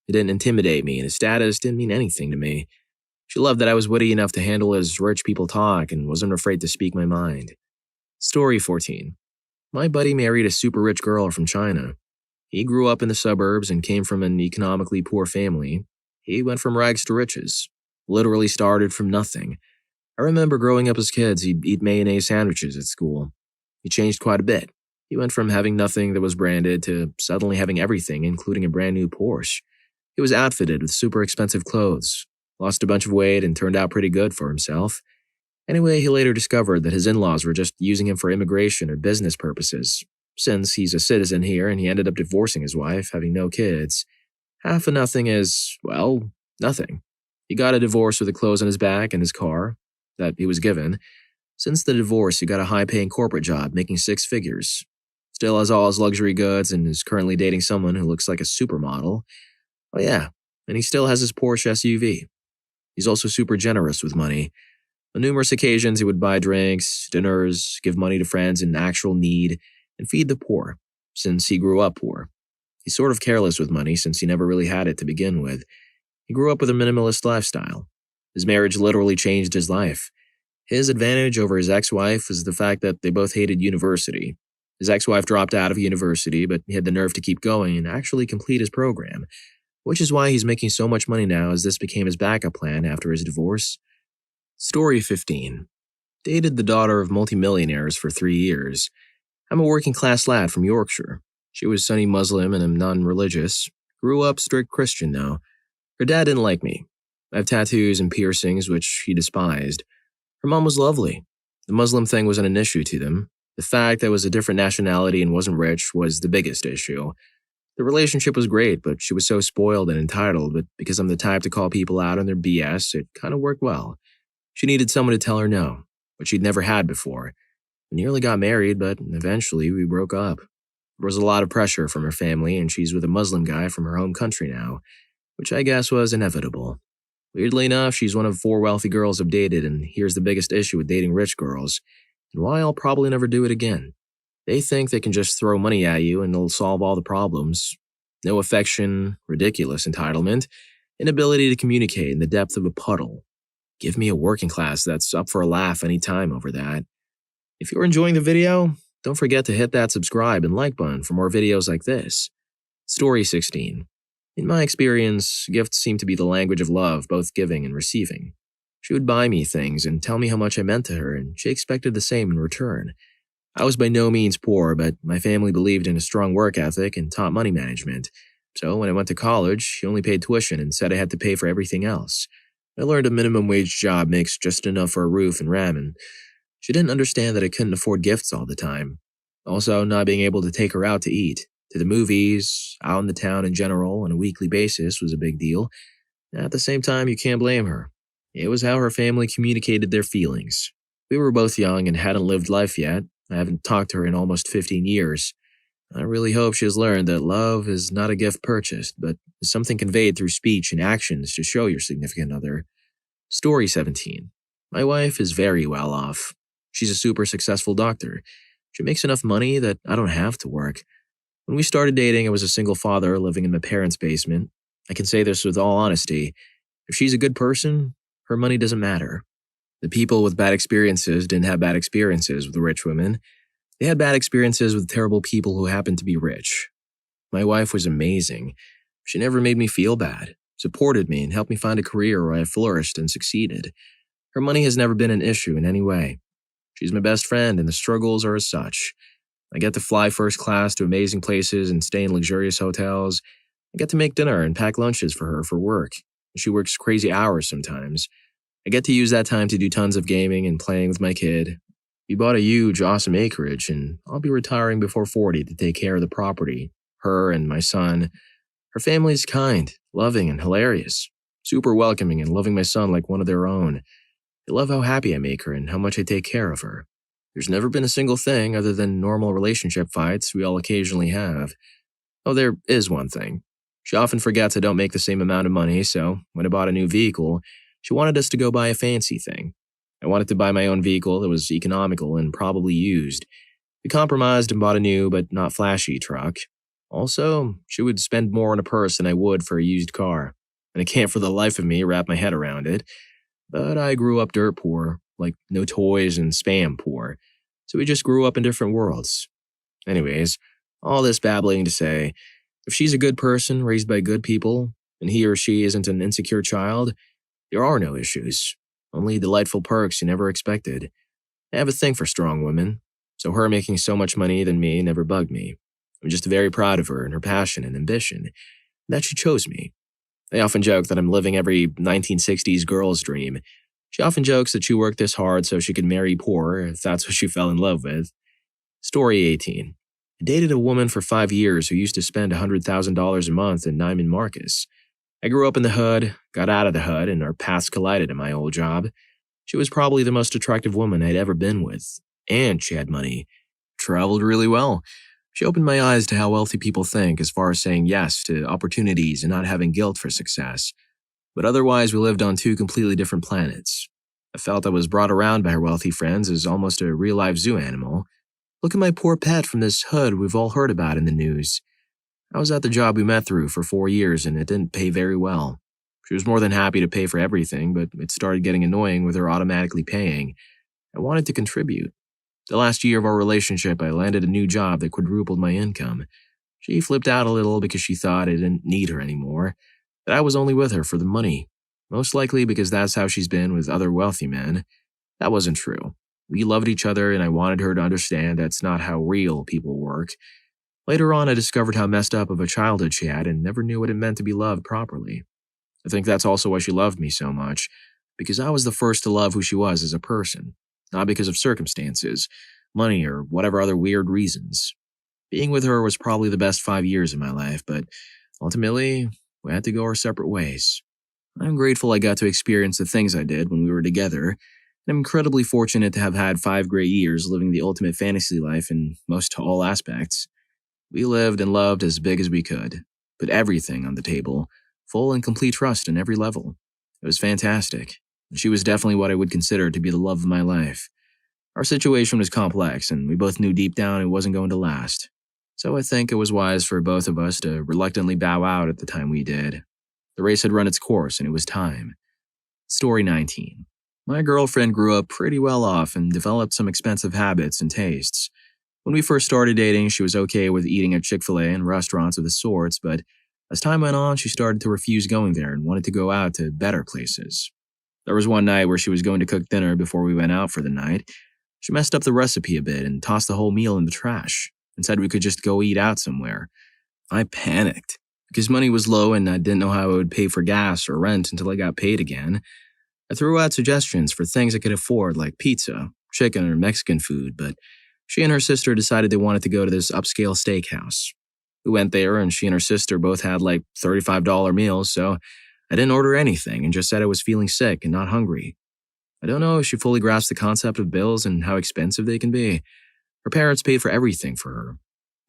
It didn't intimidate me, and his status didn't mean anything to me. She loved that I was witty enough to handle as rich people talk and wasn't afraid to speak my mind. Story 14. My buddy married a super rich girl from China. He grew up in the suburbs and came from an economically poor family. He went from rags to riches. Literally started from nothing. I remember growing up as kids, he'd eat mayonnaise sandwiches at school. He changed quite a bit. He went from having nothing that was branded to suddenly having everything, including a brand new Porsche. He was outfitted with super expensive clothes, lost a bunch of weight, and turned out pretty good for himself. Anyway, he later discovered that his in-laws were just using him for immigration or business purposes, since he's a citizen here and he ended up divorcing his wife, having no kids. Half of nothing is, well, nothing. He got a divorce with the clothes on his back and his car that he was given. Since the divorce, he got a high-paying corporate job making 6 figures. Still has all his luxury goods and is currently dating someone who looks like a supermodel. Oh yeah, and he still has his Porsche SUV. He's also super generous with money. On numerous occasions, he would buy drinks, dinners, give money to friends in actual need, and feed the poor, since he grew up poor. He's sort of careless with money since he never really had it to begin with. He grew up with a minimalist lifestyle. His marriage literally changed his life. His advantage over his ex-wife was the fact that they both hated university. His ex-wife dropped out of university, but he had the nerve to keep going and actually complete his program, which is why he's making so much money now, as this became his backup plan after his divorce. Story 15. Dated the daughter of multimillionaires for 3 years. I'm a working-class lad from Yorkshire. She was Sunni Muslim and I'm non-religious. Grew up strict Christian, though. Her dad didn't like me. I have tattoos and piercings, which he despised. Her mom was lovely. The Muslim thing wasn't an issue to them. The fact that I was a different nationality and wasn't rich was the biggest issue. The relationship was great, but she was so spoiled and entitled, but because I'm the type to call people out on their BS, it kind of worked well. She needed someone to tell her no, but she'd never had before. We nearly got married, but eventually we broke up. There was a lot of pressure from her family, and she's with a Muslim guy from her home country now, which I guess was inevitable. Weirdly enough, she's one of 4 wealthy girls I've dated, and here's the biggest issue with dating rich girls, and why I'll probably never do it again. They think they can just throw money at you and it'll solve all the problems. No affection, ridiculous entitlement, inability to communicate in the depth of a puddle. Give me a working class that's up for a laugh anytime over that. If you're enjoying the video, don't forget to hit that subscribe and like button for more videos like this. Story 16. In my experience, gifts seem to be the language of love, both giving and receiving. She would buy me things and tell me how much I meant to her, and she expected the same in return. I was by no means poor, but my family believed in a strong work ethic and taught money management. So when I went to college, she only paid tuition and said I had to pay for everything else. I learned a minimum wage job makes just enough for a roof and ramen. She didn't understand that I couldn't afford gifts all the time. Also, not being able to take her out to eat, to the movies, out in the town in general on a weekly basis was a big deal. At the same time, you can't blame her. It was how her family communicated their feelings. We were both young and hadn't lived life yet. I haven't talked to her in almost 15 years. I really hope she has learned that love is not a gift purchased, but is something conveyed through speech and actions to show your significant other. Story 17. My wife is very well off. She's a super successful doctor. She makes enough money that I don't have to work. When we started dating, I was a single father living in my parents' basement. I can say this with all honesty. If she's a good person, her money doesn't matter. The people with bad experiences didn't have bad experiences with rich women. They had bad experiences with terrible people who happened to be rich. My wife was amazing. She never made me feel bad, supported me, and helped me find a career where I flourished and succeeded. Her money has never been an issue in any way. She's my best friend, and the struggles are as such. I get to fly first class to amazing places and stay in luxurious hotels. I get to make dinner and pack lunches for her for work. She works crazy hours sometimes. I get to use that time to do tons of gaming and playing with my kid. We bought a huge, awesome acreage, and I'll be retiring before 40 to take care of the property, her and my son. Her family's kind, loving, and hilarious. Super welcoming and loving my son like one of their own. They love how happy I make her and how much I take care of her. There's never been a single thing other than normal relationship fights we all occasionally have. Oh, there is one thing. She often forgets I don't make the same amount of money, so when I bought a new vehicle, she wanted us to go buy a fancy thing. I wanted to buy my own vehicle that was economical and probably used. We compromised and bought a new but not flashy truck. Also, she would spend more on a purse than I would for a used car, and I can't for the life of me wrap my head around it. But I grew up dirt poor, like no toys and spam poor, so we just grew up in different worlds. Anyways, all this babbling to say, if she's a good person raised by good people, and he or she isn't an insecure child, there are no issues. Only delightful perks you never expected. I have a thing for strong women, so her making so much money than me never bugged me. I'm just very proud of her and her passion and ambition, and that she chose me. I often joke that I'm living every 1960s girl's dream. She often jokes that she worked this hard so she could marry poor, if that's what she fell in love with. Story 18. I dated a woman for 5 years who used to spend $100,000 a month in Neiman Marcus. I grew up in the hood, got out of the hood, and our paths collided in my old job. She was probably the most attractive woman I'd ever been with, and she had money. Traveled really well. She opened my eyes to how wealthy people think as far as saying yes to opportunities and not having guilt for success. But otherwise, we lived on two completely different planets. I felt I was brought around by her wealthy friends as almost a real-life zoo animal. Look at my poor pet from this hood we've all heard about in the news. I was at the job we met through for 4 years and it didn't pay very well. She was more than happy to pay for everything, but it started getting annoying with her automatically paying. I wanted to contribute. The last year of our relationship, I landed a new job that quadrupled my income. She flipped out a little because she thought I didn't need her anymore, that I was only with her for the money. Most likely because that's how she's been with other wealthy men. That wasn't true. We loved each other and I wanted her to understand that's not how real people work. Later on, I discovered how messed up of a childhood she had and never knew what it meant to be loved properly. I think that's also why she loved me so much, because I was the first to love who she was as a person, not because of circumstances, money, or whatever other weird reasons. Being with her was probably the best 5 years of my life, but ultimately, we had to go our separate ways. I'm grateful I got to experience the things I did when we were together, and I'm incredibly fortunate to have had 5 great years living the ultimate fantasy life in most all aspects. We lived and loved as big as we could, put everything on the table, full and complete trust in every level. It was fantastic. She was definitely what I would consider to be the love of my life. Our situation was complex, and we both knew deep down it wasn't going to last. So I think it was wise for both of us to reluctantly bow out at the time we did. The race had run its course and it was time. Story 19. My girlfriend grew up pretty well off and developed some expensive habits and tastes. When we first started dating, she was okay with eating at Chick-fil-A and restaurants of the sorts, but as time went on, she started to refuse going there and wanted to go out to better places. There was one night where she was going to cook dinner before we went out for the night. She messed up the recipe a bit and tossed the whole meal in the trash and said we could just go eat out somewhere. I panicked because money was low and I didn't know how I would pay for gas or rent until I got paid again. I threw out suggestions for things I could afford like pizza, chicken, or Mexican food, but she and her sister decided they wanted to go to this upscale steakhouse. We went there and she and her sister both had like $35 meals, so I didn't order anything and just said I was feeling sick and not hungry. I don't know if she fully grasped the concept of bills and how expensive they can be. Her parents paid for everything for her.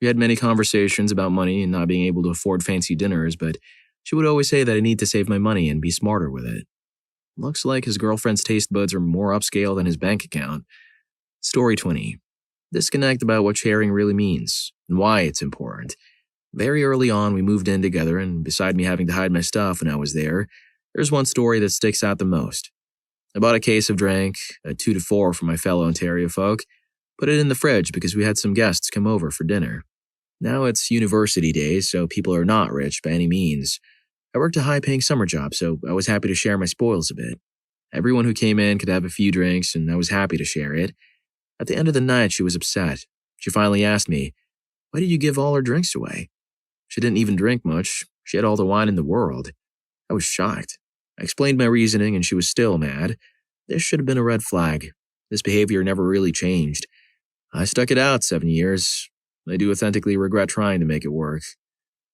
We had many conversations about money and not being able to afford fancy dinners, but she would always say that I need to save my money and be smarter with it. Looks like his girlfriend's taste buds are more upscale than his bank account. Story 20. Disconnect about what sharing really means and why it's important. Very early on, we moved in together, and beside me having to hide my stuff when I was there, there's one story that sticks out the most. I bought a case of drink, a 2 to 4 for my fellow Ontario folk, put it in the fridge because we had some guests come over for dinner. Now it's university days, so people are not rich by any means. I worked a high-paying summer job, so I was happy to share my spoils a bit. Everyone who came in could have a few drinks, and I was happy to share it. At the end of the night, she was upset. She finally asked me, "Why did you give all our drinks away?" She didn't even drink much. She had all the wine in the world. I was shocked. I explained my reasoning, and she was still mad. This should have been a red flag. This behavior never really changed. I stuck it out 7 years. I do authentically regret trying to make it work.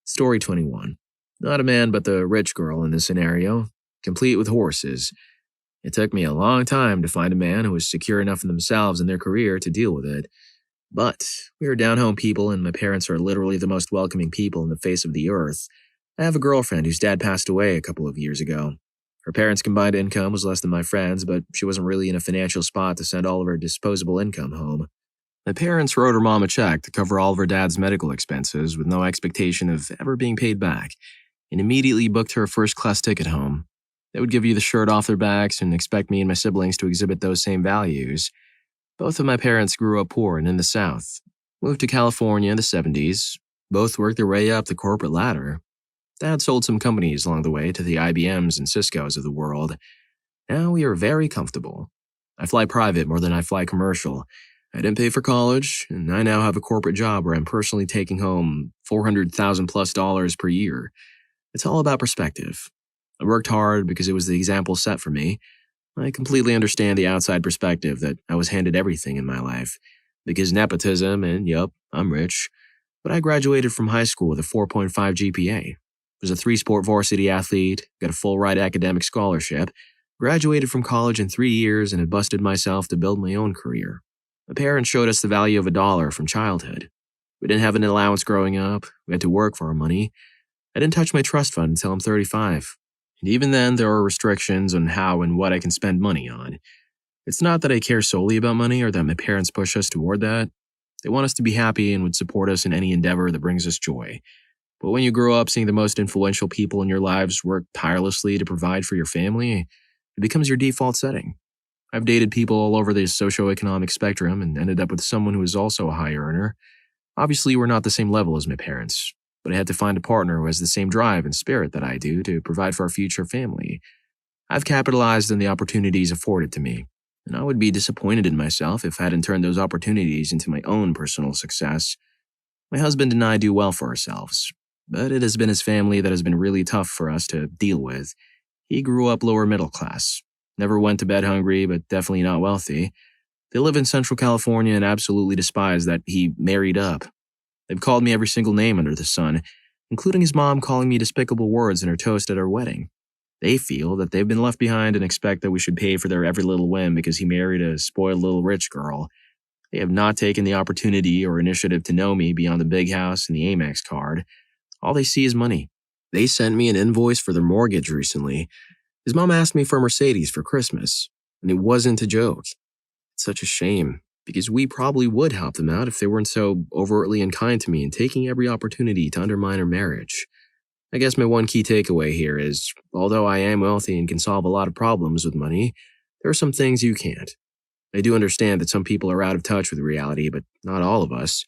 Story 21. Not a man but the rich girl in this scenario, complete with horses. It took me a long time to find a man who was secure enough in themselves and their career to deal with it. But we are down-home people and my parents are literally the most welcoming people on the face of the earth. I have a girlfriend whose dad passed away a couple of years ago. Her parents' combined income was less than my friend's, but she wasn't really in a financial spot to send all of her disposable income home. My parents wrote her mom a check to cover all of her dad's medical expenses with no expectation of ever being paid back, and immediately booked her a first-class ticket home. They would give you the shirt off their backs and expect me and my siblings to exhibit those same values. Both of my parents grew up poor and in the South. Moved to California in the 70s. Both worked their way up the corporate ladder. Dad sold some companies along the way to the IBMs and Ciscos of the world. Now we are very comfortable. I fly private more than I fly commercial. I didn't pay for college, and I now have a corporate job where I'm personally taking home $400,000+ per year. It's all about perspective. I worked hard because it was the example set for me. I completely understand the outside perspective that I was handed everything in my life. Because nepotism, and yup, I'm rich. But I graduated from high school with a 4.5 GPA. Was a 3-sport varsity athlete, got a full-ride academic scholarship, graduated from college in 3 years, and had busted myself to build my own career. My parents showed us the value of $1 from childhood. We didn't have an allowance growing up. We had to work for our money. I didn't touch my trust fund until I'm 35. And even then, there are restrictions on how and what I can spend money on. It's not that I care solely about money or that my parents push us toward that. They want us to be happy and would support us in any endeavor that brings us joy. But when you grow up seeing the most influential people in your lives work tirelessly to provide for your family, it becomes your default setting. I've dated people all over the socioeconomic spectrum and ended up with someone who is also a high earner. Obviously, we're not the same level as my parents, but I had to find a partner who has the same drive and spirit that I do to provide for our future family. I've capitalized on the opportunities afforded to me, and I would be disappointed in myself if I hadn't turned those opportunities into my own personal success. My husband and I do well for ourselves, but it has been his family that has been really tough for us to deal with. He grew up lower middle class, never went to bed hungry, but definitely not wealthy. They live in Central California and absolutely despise that he married up. They've called me every single name under the sun, including his mom calling me despicable words in her toast at our wedding. They feel that they've been left behind and expect that we should pay for their every little whim because he married a spoiled little rich girl. They have not taken the opportunity or initiative to know me beyond the big house and the Amex card. All they see is money. They sent me an invoice for their mortgage recently. His mom asked me for a Mercedes for Christmas, and it wasn't a joke. It's such a shame, because we probably would help them out if they weren't so overtly unkind to me and taking every opportunity to undermine our marriage. I guess my one key takeaway here is, although I am wealthy and can solve a lot of problems with money, there are some things you can't. I do understand that some people are out of touch with reality, but not all of us.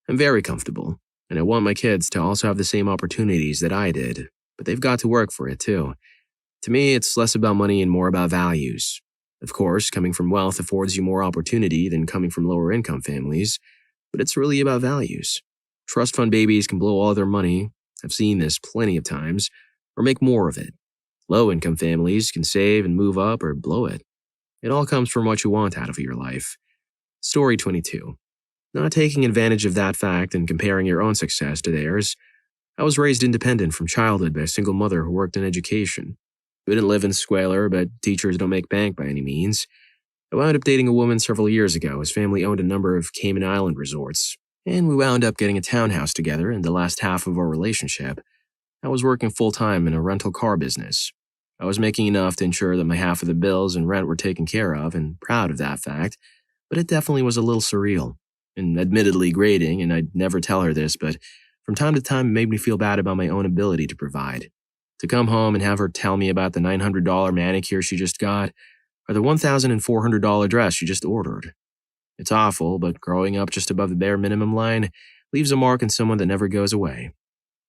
I'm very comfortable, and I want my kids to also have the same opportunities that I did, but they've got to work for it too. To me, it's less about money and more about values. Of course, coming from wealth affords you more opportunity than coming from lower income families, but it's really about values. Trust fund babies can blow all their money, I've seen this plenty of times, or make more of it. Low income families can save and move up or blow it. It all comes from what you want out of your life. Story 22. Not taking advantage of that fact and comparing your own success to theirs, I was raised independent from childhood by a single mother who worked in education. We didn't live in squalor, but teachers don't make bank by any means. I wound up dating a woman several years ago. His family owned a number of Cayman Island resorts, and we wound up getting a townhouse together in the last half of our relationship. I was working full-time in a rental car business. I was making enough to ensure that my half of the bills and rent were taken care of, and proud of that fact, but it definitely was a little surreal, and admittedly grating, and I'd never tell her this, but from time to time it made me feel bad about my own ability to provide. To come home and have her tell me about the $900 manicure she just got, or the $1,400 dress she just ordered. It's awful, but growing up just above the bare minimum line leaves a mark on someone that never goes away.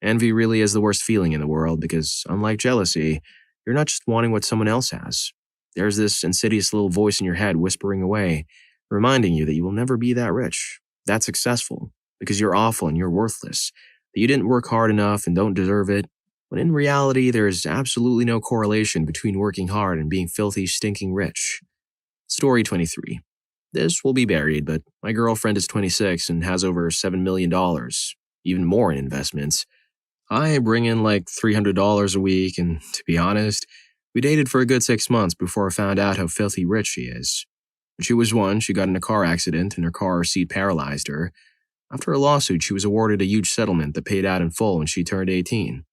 Envy really is the worst feeling in the world because, unlike jealousy, you're not just wanting what someone else has. There's this insidious little voice in your head whispering away, reminding you that you will never be that rich, that successful, because you're awful and you're worthless, that you didn't work hard enough and don't deserve it, when in reality there is absolutely no correlation between working hard and being filthy, stinking rich. Story 23. This will be buried, but my girlfriend is 26 and has over $7 million, even more in investments. I bring in like $300 a week, and to be honest, we dated for a good 6 months before I found out how filthy rich she is. When she was one, she got in a car accident and her car seat paralyzed her. After a lawsuit, she was awarded a huge settlement that paid out in full when she turned 18.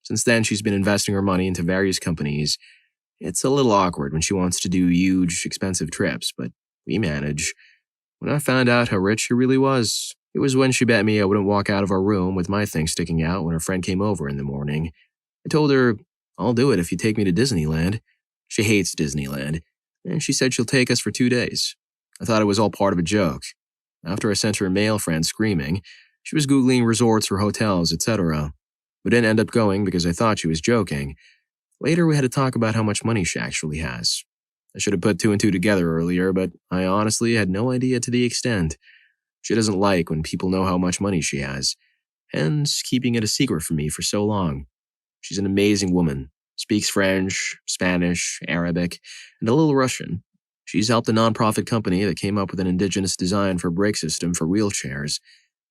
Since then, she's been investing her money into various companies. It's a little awkward when she wants to do huge, expensive trips, but we manage. When I found out how rich she really was, it was when she bet me I wouldn't walk out of our room with my things sticking out when her friend came over in the morning. I told her, I'll do it if you take me to Disneyland. She hates Disneyland, and she said she'll take us for 2 days. I thought it was all part of a joke. After I sent her a male friend screaming, she was Googling resorts or hotels, etc. We didn't end up going because I thought she was joking. Later, we had to talk about how much money she actually has. I should have put 2 and 2 together earlier, but I honestly had no idea to the extent. She doesn't like when people know how much money she has, hence keeping it a secret from me for so long. She's an amazing woman, speaks French, Spanish, Arabic, and a little Russian. She's helped a nonprofit company that came up with an indigenous design for a brake system for wheelchairs,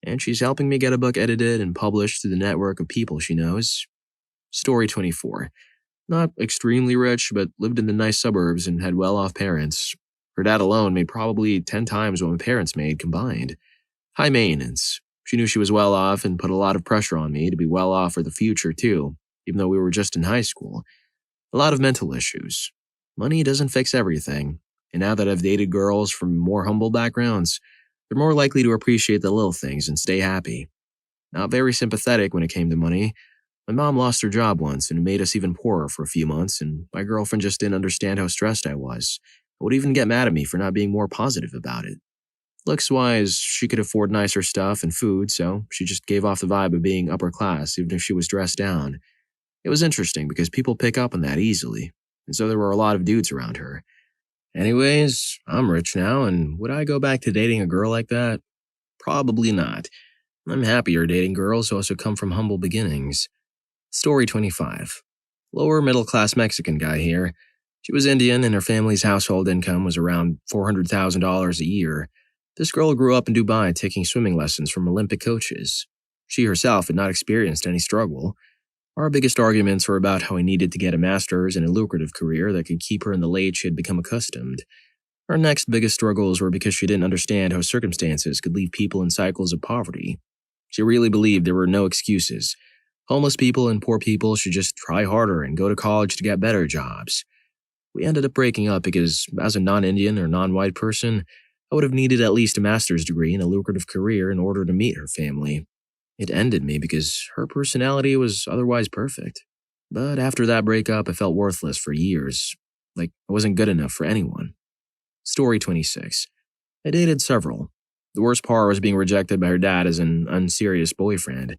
and she's helping me get a book edited and published through the network of people she knows. Story 24. Not extremely rich, but lived in the nice suburbs and had well-off parents. Her dad alone made probably 10 times what my parents made combined. High maintenance. She knew she was well off and put a lot of pressure on me to be well off for the future too, even though we were just in high school. A lot of mental issues. Money doesn't fix everything, and now that I've dated girls from more humble backgrounds, they're more likely to appreciate the little things and stay happy. Not very sympathetic when it came to money. My mom lost her job once and it made us even poorer for a few months, and my girlfriend just didn't understand how stressed I was. I would even get mad at me for not being more positive about it. Looks-wise, she could afford nicer stuff and food, so she just gave off the vibe of being upper class even if she was dressed down. It was interesting because people pick up on that easily, and so there were a lot of dudes around her. Anyways, I'm rich now, and would I go back to dating a girl like that? Probably not. I'm happier dating girls who also come from humble beginnings. Story 25. Lower middle-class Mexican guy here. She was Indian and her family's household income was around $400,000 a year. This girl grew up in Dubai taking swimming lessons from Olympic coaches. She herself had not experienced any struggle. Our biggest arguments were about how I needed to get a master's and a lucrative career that could keep her in the lane she had become accustomed. Our next biggest struggles were because she didn't understand how circumstances could leave people in cycles of poverty. She really believed there were no excuses. Homeless people and poor people should just try harder and go to college to get better jobs. We ended up breaking up because, as a non-Indian or non-white person, I would have needed at least a master's degree and a lucrative career in order to meet her family. It ended me because her personality was otherwise perfect. But after that breakup, I felt worthless for years, like I wasn't good enough for anyone. Story 26. I dated several. The worst part was being rejected by her dad as an unserious boyfriend.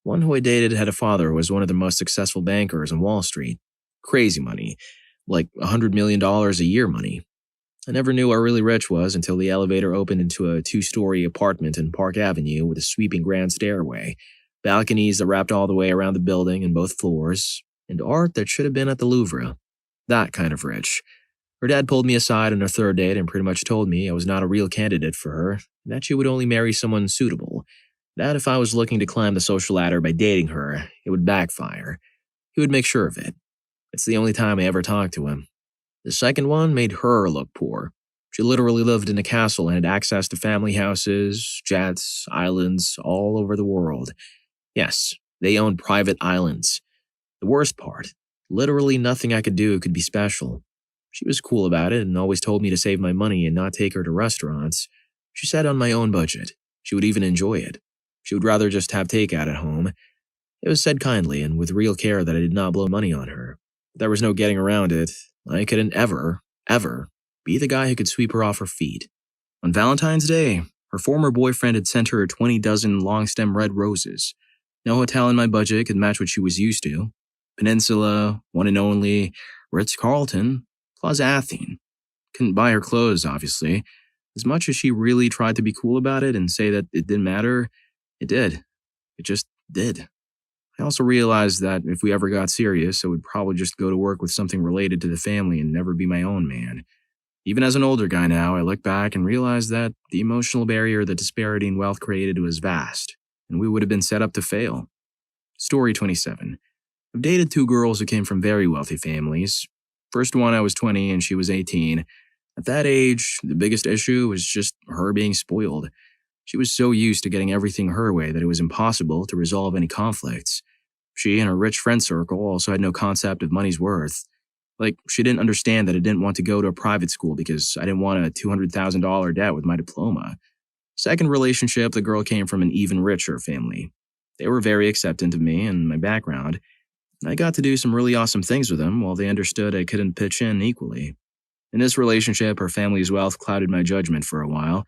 One who I dated had a father who was one of the most successful bankers on Wall Street. Crazy money, like $100 million a year money. I never knew what really rich was until the elevator opened into a 2-story apartment in Park Avenue with a sweeping grand stairway, balconies that wrapped all the way around the building and both floors, and art that should have been at the Louvre. That kind of rich. Her dad pulled me aside on our third date and pretty much told me I was not a real candidate for her, that she would only marry someone suitable, that if I was looking to climb the social ladder by dating her, it would backfire. He would make sure of it. It's the only time I ever talked to him. The second one made her look poor. She literally lived in a castle and had access to family houses, jets, islands all over the world. Yes, they owned private islands. The worst part, literally nothing I could do could be special. She was cool about it and always told me to save my money and not take her to restaurants. She said on my own budget. She would even enjoy it. She would rather just have takeout at home. It was said kindly and with real care that I did not blow money on her. There was no getting around it. I couldn't ever be the guy who could sweep her off her feet. On Valentine's Day, her former boyfriend had sent her 20 dozen long-stem red roses. No hotel in my budget could match what she was used to. Peninsula, one and only, Ritz-Carlton, Plaza Athene. Couldn't buy her clothes, obviously. As much as she really tried to be cool about it and say that it didn't matter, it did. It just did. I also realized that if we ever got serious, I would probably just go to work with something related to the family and never be my own man. Even as an older guy now, I look back and realize that the emotional barrier that disparity in wealth created was vast, and we would have been set up to fail. Story 27. I've dated 2 girls who came from very wealthy families. First one, I was 20 and she was 18. At that age, the biggest issue was just her being spoiled. She was so used to getting everything her way that it was impossible to resolve any conflicts. She and her rich friend circle also had no concept of money's worth. Like, she didn't understand that I didn't want to go to a private school because I didn't want a $200,000 debt with my diploma. Second relationship, the girl came from an even richer family. They were very acceptant of me and my background. I got to do some really awesome things with them while they understood I couldn't pitch in equally. In this relationship, her family's wealth clouded my judgment for a while.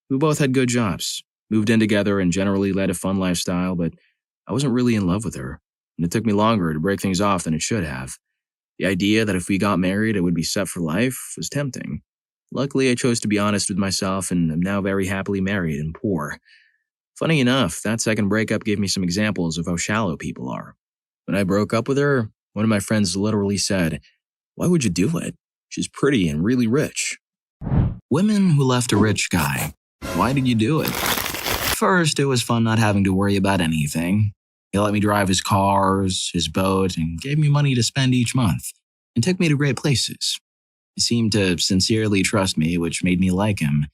We both had good jobs, moved in together, and generally led a fun lifestyle, but I wasn't really in love with her, and it took me longer to break things off than it should have. The idea that if we got married, it would be set for life was tempting. Luckily, I chose to be honest with myself and am now very happily married and poor. Funny enough, that second breakup gave me some examples of how shallow people are. When I broke up with her, one of my friends literally said, "Why would you do it? She's pretty and really rich." Women who left a rich guy. Why did you do it? First, it was fun not having to worry about anything. He let me drive his cars, his boat, and gave me money to spend each month, and took me to great places. He seemed to sincerely trust me, which made me like him.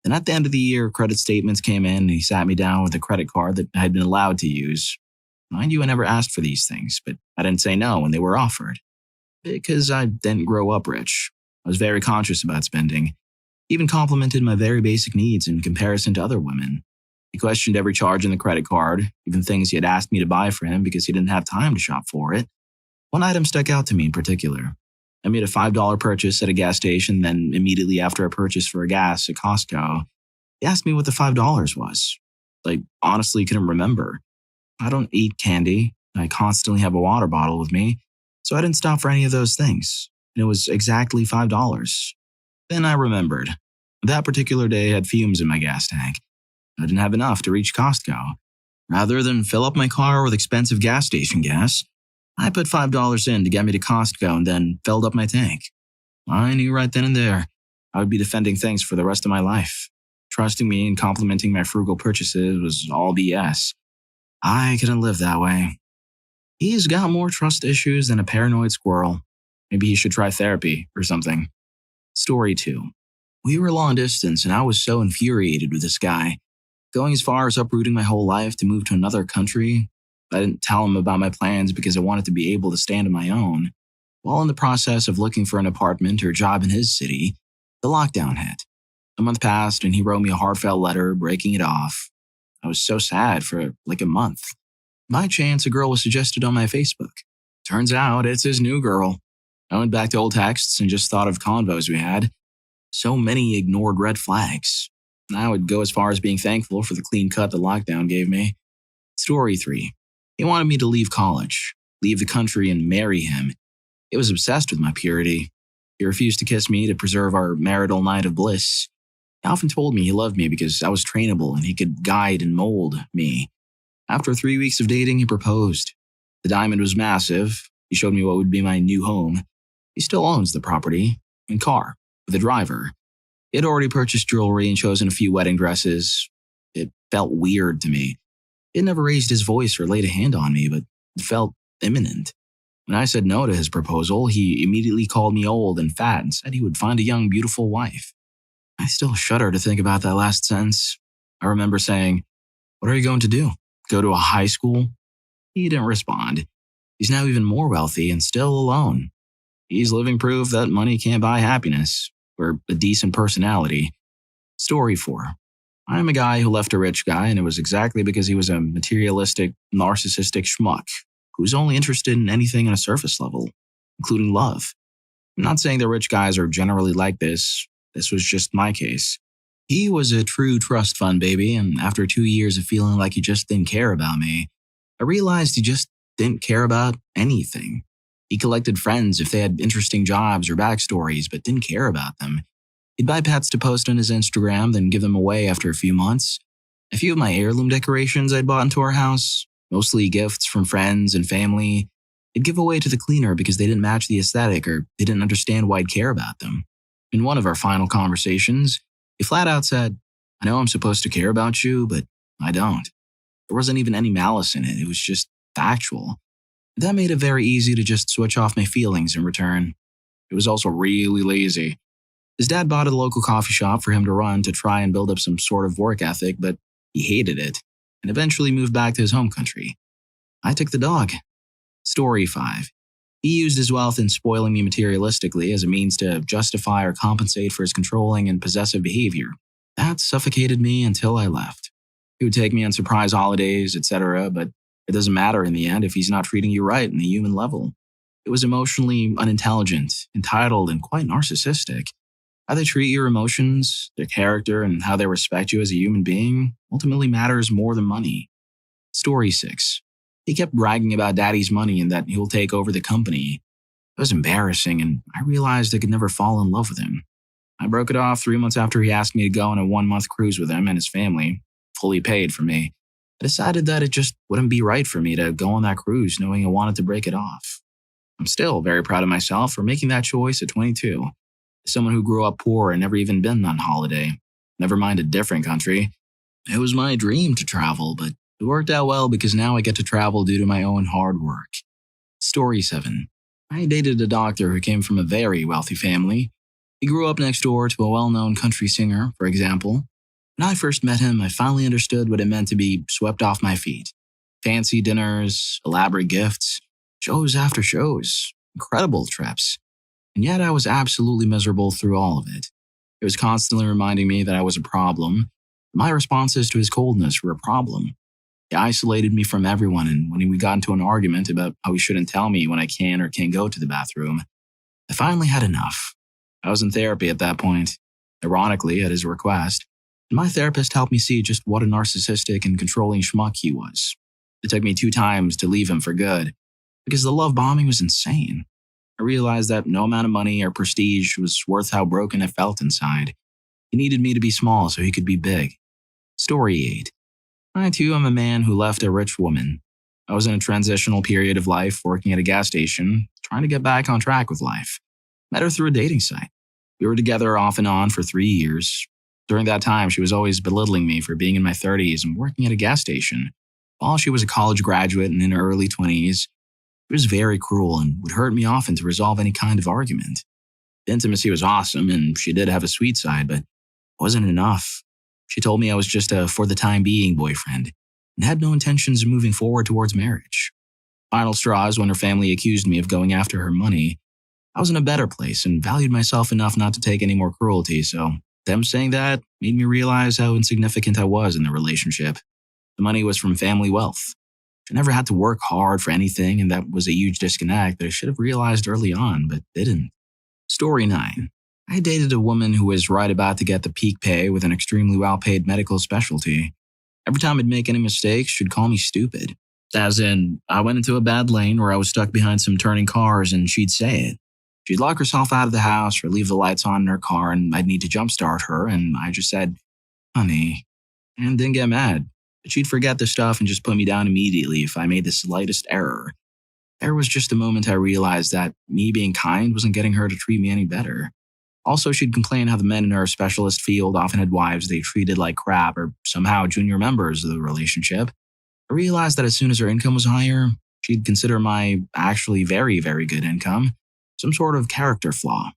Then at the end of the year, credit statements came in, and he sat me down with a credit card that I had been allowed to use. Mind you, I never asked for these things, but I didn't say no when they were offered. Because I didn't grow up rich. I was very conscious about spending. He even complimented my very basic needs in comparison to other women. He questioned every charge in the credit card, even things he had asked me to buy for him because he didn't have time to shop for it. One item stuck out to me in particular. I made a $5 purchase at a gas station, then immediately after a purchase for a gas at Costco, he asked me what the $5 was. I honestly couldn't remember. I don't eat candy. I constantly have a water bottle with me, so I didn't stop for any of those things. And it was exactly $5. Then I remembered. That particular day had fumes in my gas tank. I didn't have enough to reach Costco. Rather than fill up my car with expensive gas station gas, I put $5 in to get me to Costco and then filled up my tank. I knew right then and there I would be defending things for the rest of my life. Trusting me and complimenting my frugal purchases was all BS. I couldn't live that way. He's got more trust issues than a paranoid squirrel. Maybe he should try therapy or something. Story 2. We were long distance and I was so infuriated with this guy. Going as far as uprooting my whole life to move to another country. I didn't tell him about my plans because I wanted to be able to stand on my own. While in the process of looking for an apartment or job in his city, the lockdown hit. A month passed and he wrote me a heartfelt letter breaking it off. I was so sad for like a month. By chance, a girl was suggested on my Facebook. Turns out it's his new girl. I went back to old texts and just thought of convos we had. So many ignored red flags. And I would go as far as being thankful for the clean cut the lockdown gave me. Story 3. He wanted me to leave college, leave the country, and marry him. He was obsessed with my purity. He refused to kiss me to preserve our marital night of bliss. He often told me he loved me because I was trainable and he could guide and mold me. After 3 weeks of dating, he proposed. The diamond was massive. He showed me what would be my new home. He still owns the property and car with a driver. He had already purchased jewelry and chosen a few wedding dresses. It felt weird to me. He had never raised his voice or laid a hand on me, but it felt imminent. When I said no to his proposal, he immediately called me old and fat and said he would find a young, beautiful wife. I still shudder to think about that last sentence. I remember saying, "What are you going to do? Go to a high school?" He didn't respond. He's now even more wealthy and still alone. He's living proof that money can't buy happiness or a decent personality. Story 4. I am a guy who left a rich guy, and it was exactly because he was a materialistic, narcissistic schmuck who's only interested in anything on a surface level, including love. I'm not saying that rich guys are generally like this. This was just my case. He was a true trust fund baby, and after 2 years of feeling like he just didn't care about me, I realized he just didn't care about anything. He collected friends if they had interesting jobs or backstories, but didn't care about them. He'd buy pets to post on his Instagram, then give them away after a few months. A few of my heirloom decorations I'd bought into our house, mostly gifts from friends and family, he'd give away to the cleaner because they didn't match the aesthetic or they didn't understand why I'd care about them. In one of our final conversations, he flat out said, "I know I'm supposed to care about you, but I don't." There wasn't even any malice in it. It was just factual. That made it very easy to just switch off my feelings in return. It was also really lazy. His dad bought a local coffee shop for him to run to try and build up some sort of work ethic, but he hated it and eventually moved back to his home country. I took the dog. Story 5. He used his wealth in spoiling me materialistically as a means to justify or compensate for his controlling and possessive behavior. That suffocated me until I left. He would take me on surprise holidays, etc., but it doesn't matter in the end if he's not treating you right on a human level. It was emotionally unintelligent, entitled, and quite narcissistic. How they treat your emotions, their character, and how they respect you as a human being ultimately matters more than money. Story 6. He kept bragging about daddy's money and that he'll take over the company. It was embarrassing, and I realized I could never fall in love with him. I broke it off 3 months after he asked me to go on a 1-month cruise with him and his family, fully paid for me. I decided that it just wouldn't be right for me to go on that cruise knowing I wanted to break it off. I'm still very proud of myself for making that choice at 22. As someone who grew up poor and never even been on holiday, never mind a different country. It was my dream to travel, but it worked out well because now I get to travel due to my own hard work. Story 7. I dated a doctor who came from a very wealthy family. He grew up next door to a well-known country singer, for example. When I first met him, I finally understood what it meant to be swept off my feet. Fancy dinners, elaborate gifts, shows after shows, incredible trips. And yet I was absolutely miserable through all of it. It was constantly reminding me that I was a problem. My responses to his coldness were a problem. He isolated me from everyone, and when we got into an argument about how he shouldn't tell me when I can or can't go to the bathroom, I finally had enough. I was in therapy at that point, ironically at his request. My therapist helped me see just what a narcissistic and controlling schmuck he was. It took me 2 times to leave him for good, because the love bombing was insane. I realized that no amount of money or prestige was worth how broken I felt inside. He needed me to be small so he could be big. Story 8. I too am a man who left a rich woman. I was in a transitional period of life working at a gas station, trying to get back on track with life. Met her through a dating site. We were together off and on for 3 years. During that time, she was always belittling me for being in my 30s and working at a gas station. While she was a college graduate and in her early 20s, she was very cruel and would hurt me often to resolve any kind of argument. The intimacy was awesome and she did have a sweet side, but it wasn't enough. She told me I was just a for-the-time-being boyfriend and had no intentions of moving forward towards marriage. Final straws when her family accused me of going after her money. I was in a better place and valued myself enough not to take any more cruelty, so them saying that made me realize how insignificant I was in the relationship. The money was from family wealth. I never had to work hard for anything, and that was a huge disconnect that I should have realized early on, but didn't. Story 9. I dated a woman who was right about to get the peak pay with an extremely well-paid medical specialty. Every time I'd make any mistakes, she'd call me stupid. As in, I went into a bad lane where I was stuck behind some turning cars and she'd say it. She'd lock herself out of the house or leave the lights on in her car and I'd need to jumpstart her and I just said, honey, and didn't get mad. But she'd forget the stuff and just put me down immediately if I made the slightest error. There was just a moment I realized that me being kind wasn't getting her to treat me any better. Also, she'd complain how the men in her specialist field often had wives they treated like crap or somehow junior members of the relationship. I realized that as soon as her income was higher, she'd consider my actually very, very good income some sort of character flaw.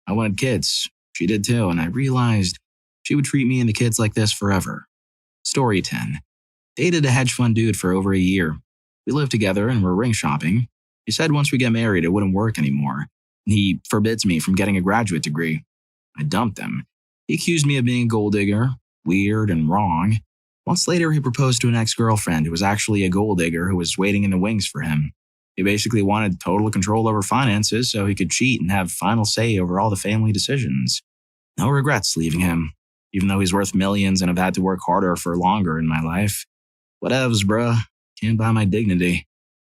I wanted kids. She did too, and I realized she would treat me and the kids like this forever. Story 10. Dated a hedge fund dude for over a year. We lived together and were ring shopping. He said once we get married, it wouldn't work anymore. He forbids me from getting a graduate degree. I dumped him. He accused me of being a gold digger, weird and wrong. Months later, he proposed to an ex-girlfriend who was actually a gold digger who was waiting in the wings for him. He basically wanted total control over finances so he could cheat and have final say over all the family decisions. No regrets leaving him, even though he's worth millions and I've had to work harder for longer in my life. Whatevs, bruh. Can't buy my dignity.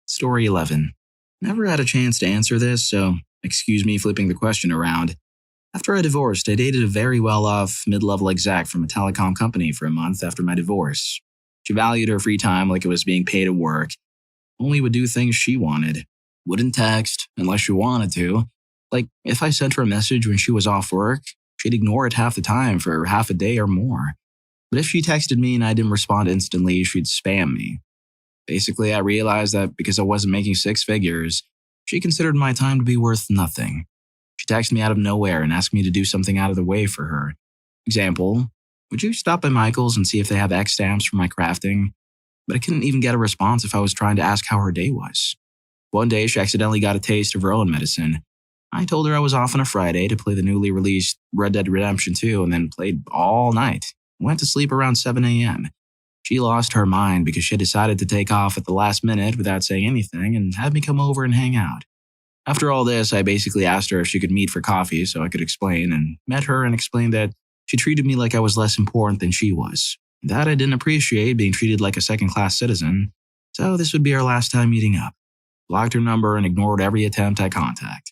Story 11. Never had a chance to answer this, so excuse me flipping the question around. After I divorced, I dated a very well-off, mid-level exec from a telecom company for a month after my divorce. She valued her free time like it was being paid at work. Only would do things she wanted. Wouldn't text unless she wanted to. Like, if I sent her a message when she was off work, she'd ignore it half the time for half a day or more. But if she texted me and I didn't respond instantly, she'd spam me. Basically, I realized that because I wasn't making six figures, she considered my time to be worth nothing. She texted me out of nowhere and asked me to do something out of the way for her. Example, would you stop by Michael's and see if they have X stamps for my crafting? But I couldn't even get a response if I was trying to ask how her day was. One day, she accidentally got a taste of her own medicine. I told her I was off on a Friday to play the newly released Red Dead Redemption 2 and then played all night. Went to sleep around 7 a.m. She lost her mind because she decided to take off at the last minute without saying anything and had me come over and hang out. After all this, I basically asked her if she could meet for coffee so I could explain and met her and explained that she treated me like I was less important than she was. That I didn't appreciate being treated like a second-class citizen, so this would be our last time meeting up. Blocked her number and ignored every attempt at contact.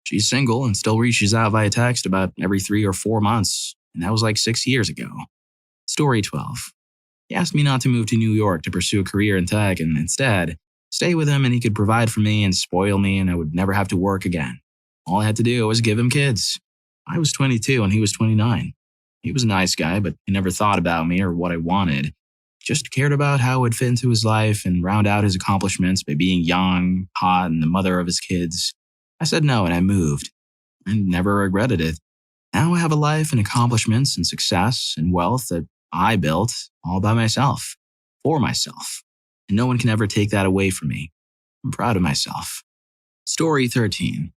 She's single and still reaches out via text about every 3 or 4 months, and that was like 6 years ago. Story 12. He asked me not to move to New York to pursue a career in tech and instead stay with him and he could provide for me and spoil me and I would never have to work again. All I had to do was give him kids. I was 22 and he was 29. He was a nice guy, but he never thought about me or what I wanted. He just cared about how it would fit into his life and round out his accomplishments by being young, hot, and the mother of his kids. I said no and I moved. I never regretted it. Now I have a life and accomplishments and success and wealth that I built all by myself, for myself, and no one can ever take that away from me. I'm proud of myself. Story 13.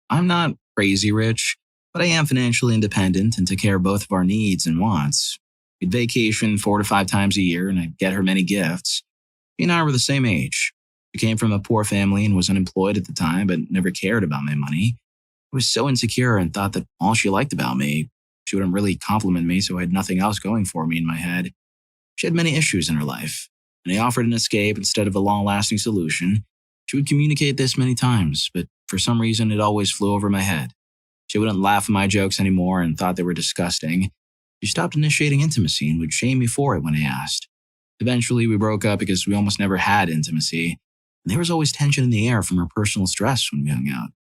I'm not crazy rich, but I am financially independent and take care of both of our needs and wants. We'd vacation 4 to 5 times a year and I'd get her many gifts. She and I were the same age. She came from a poor family and was unemployed at the time, but never cared about my money. I was so insecure and thought that all she liked about me, she wouldn't really compliment me, so I had nothing else going for me in my head. She had many issues in her life, and I offered an escape instead of a long-lasting solution. She would communicate this many times, but for some reason it always flew over my head. She wouldn't laugh at my jokes anymore and thought they were disgusting. She stopped initiating intimacy and would shame me for it when I asked. Eventually, we broke up because we almost never had intimacy, and there was always tension in the air from her personal stress when we hung out.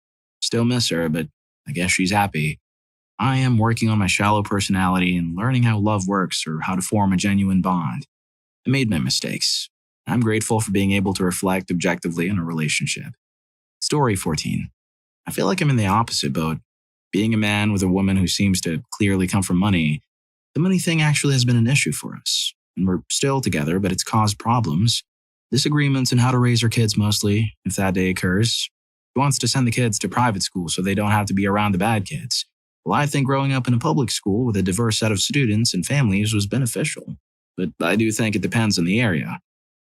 Still miss her, but I guess she's happy. I am working on my shallow personality and learning how love works or how to form a genuine bond. I made my mistakes. I'm grateful for being able to reflect objectively on a relationship. Story 14. I feel like I'm in the opposite boat. Being a man with a woman who seems to clearly come from money, the money thing actually has been an issue for us. And we're still together, but it's caused problems. Disagreements on how to raise our kids mostly, if that day occurs. She wants to send the kids to private school so they don't have to be around the bad kids. Well, I think growing up in a public school with a diverse set of students and families was beneficial. but I do think it depends on the area.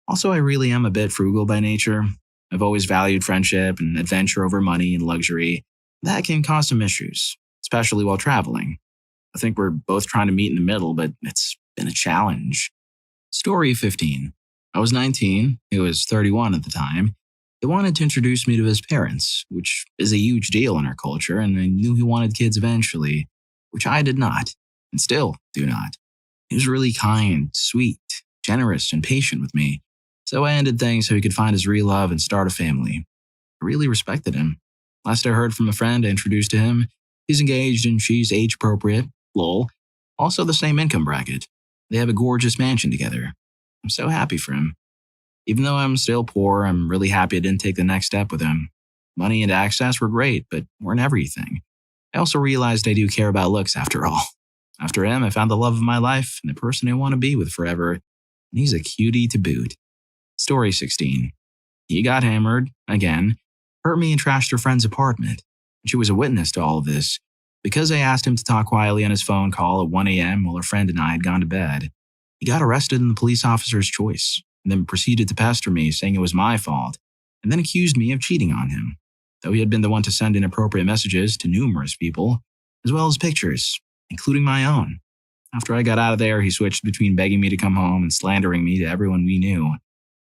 Also, I really am a bit frugal by nature. I've always valued friendship and adventure over money and luxury. That can cause some issues, especially while traveling. I think we're both trying to meet in the middle, but it's been a challenge. Story 15. I was 19, he was 31 at the time. He wanted to introduce me to his parents, which is a huge deal in our culture, and I knew he wanted kids eventually, which I did not, and still do not. He was really kind, sweet, generous, and patient with me, so I ended things so he could find his real love and start a family. I really respected him. Last I heard from a friend I introduced to him, he's engaged and she's age appropriate, lol, also the same income bracket. They have a gorgeous mansion together. I'm so happy for him. Even though I'm still poor, I'm really happy I didn't take the next step with him. Money and access were great, but weren't everything. I also realized I do care about looks after all. After him, I found the love of my life and the person I want to be with forever. And he's a cutie to boot. Story 16. He got hammered, again, hurt me and trashed her friend's apartment. She was a witness to all of this, because I asked him to talk quietly on his phone call at 1 a.m. while her friend and I had gone to bed. He got arrested in the police officer's choice, and then proceeded to pester me, saying it was my fault, and then accused me of cheating on him, though he had been the one to send inappropriate messages to numerous people, as well as pictures, including my own. After I got out of there, he switched between begging me to come home and slandering me to everyone we knew.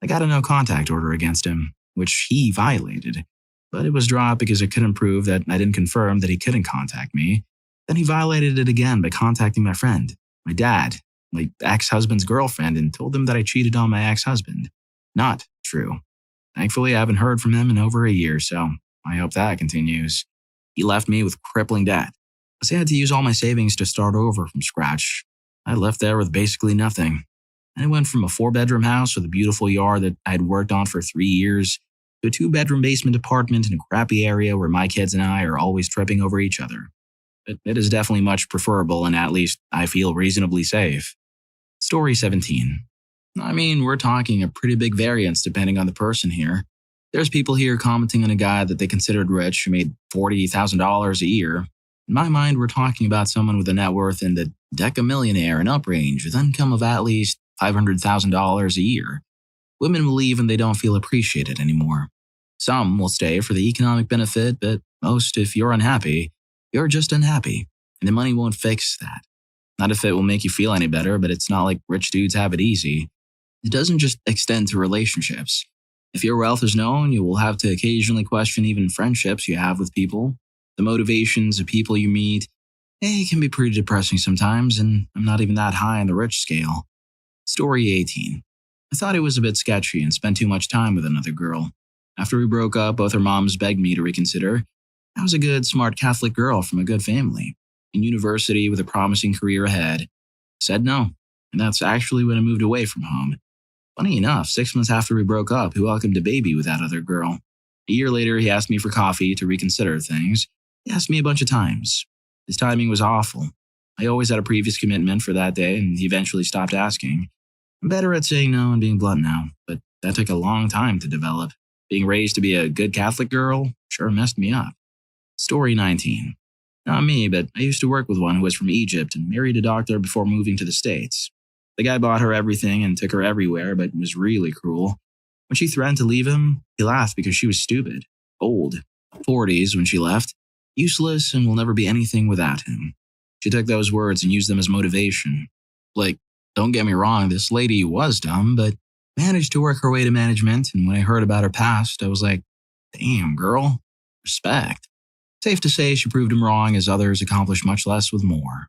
I got a no-contact order against him, which he violated, but it was dropped because I couldn't prove that I didn't confirm that he couldn't contact me. Then he violated it again by contacting my friend, my dad, my ex-husband's girlfriend, and told them that I cheated on my ex-husband. Not true. Thankfully, I haven't heard from him in over a year, so I hope that continues. He left me with crippling debt. I had to use all my savings to start over from scratch. I left there with basically nothing. And I went from a 4-bedroom house with a beautiful yard that I had worked on for 3 years to a 2-bedroom basement apartment in a crappy area where my kids and I are always tripping over each other. But it is definitely much preferable, and at least I feel reasonably safe. Story 17. I mean, we're talking a pretty big variance depending on the person here. There's people here commenting on a guy that they considered rich who made $40,000 a year. In my mind, we're talking about someone with a net worth in the decamillionaire and up range with income of at least $500,000 a year. Women will leave and they don't feel appreciated anymore. Some will stay for the economic benefit, but most, if you're unhappy, you're just unhappy, and the money won't fix that. Not if it will make you feel any better, but it's not like rich dudes have it easy. It doesn't just extend to relationships. If your wealth is known, you will have to occasionally question even friendships you have with people. The motivations of people you meet, it can be pretty depressing sometimes, and I'm not even that high on the rich scale. Story 18. I thought it was a bit sketchy and spent too much time with another girl. After we broke up, both our moms begged me to reconsider. I was a good, smart Catholic girl from a good family, in university with a promising career ahead. I said no, and that's actually when I moved away from home. Funny enough, 6 months after we broke up, he welcomed a baby with that other girl. A year later, he asked me for coffee to reconsider things. He asked me a bunch of times. His timing was awful. I always had a previous commitment for that day, and he eventually stopped asking. I'm better at saying no and being blunt now, but that took a long time to develop. Being raised to be a good Catholic girl sure messed me up. Story 19. Not me, but I used to work with one who was from Egypt and married a doctor before moving to the States. The guy bought her everything and took her everywhere, but was really cruel. When she threatened to leave him, he laughed because she was stupid, old, 40s when she left, useless and will never be anything without him. She took those words and used them as motivation. Like, don't get me wrong, this lady was dumb, but managed to work her way to management, and when I heard about her past, I was like, damn, girl, respect. Safe to say she proved him wrong, as others accomplished much less with more.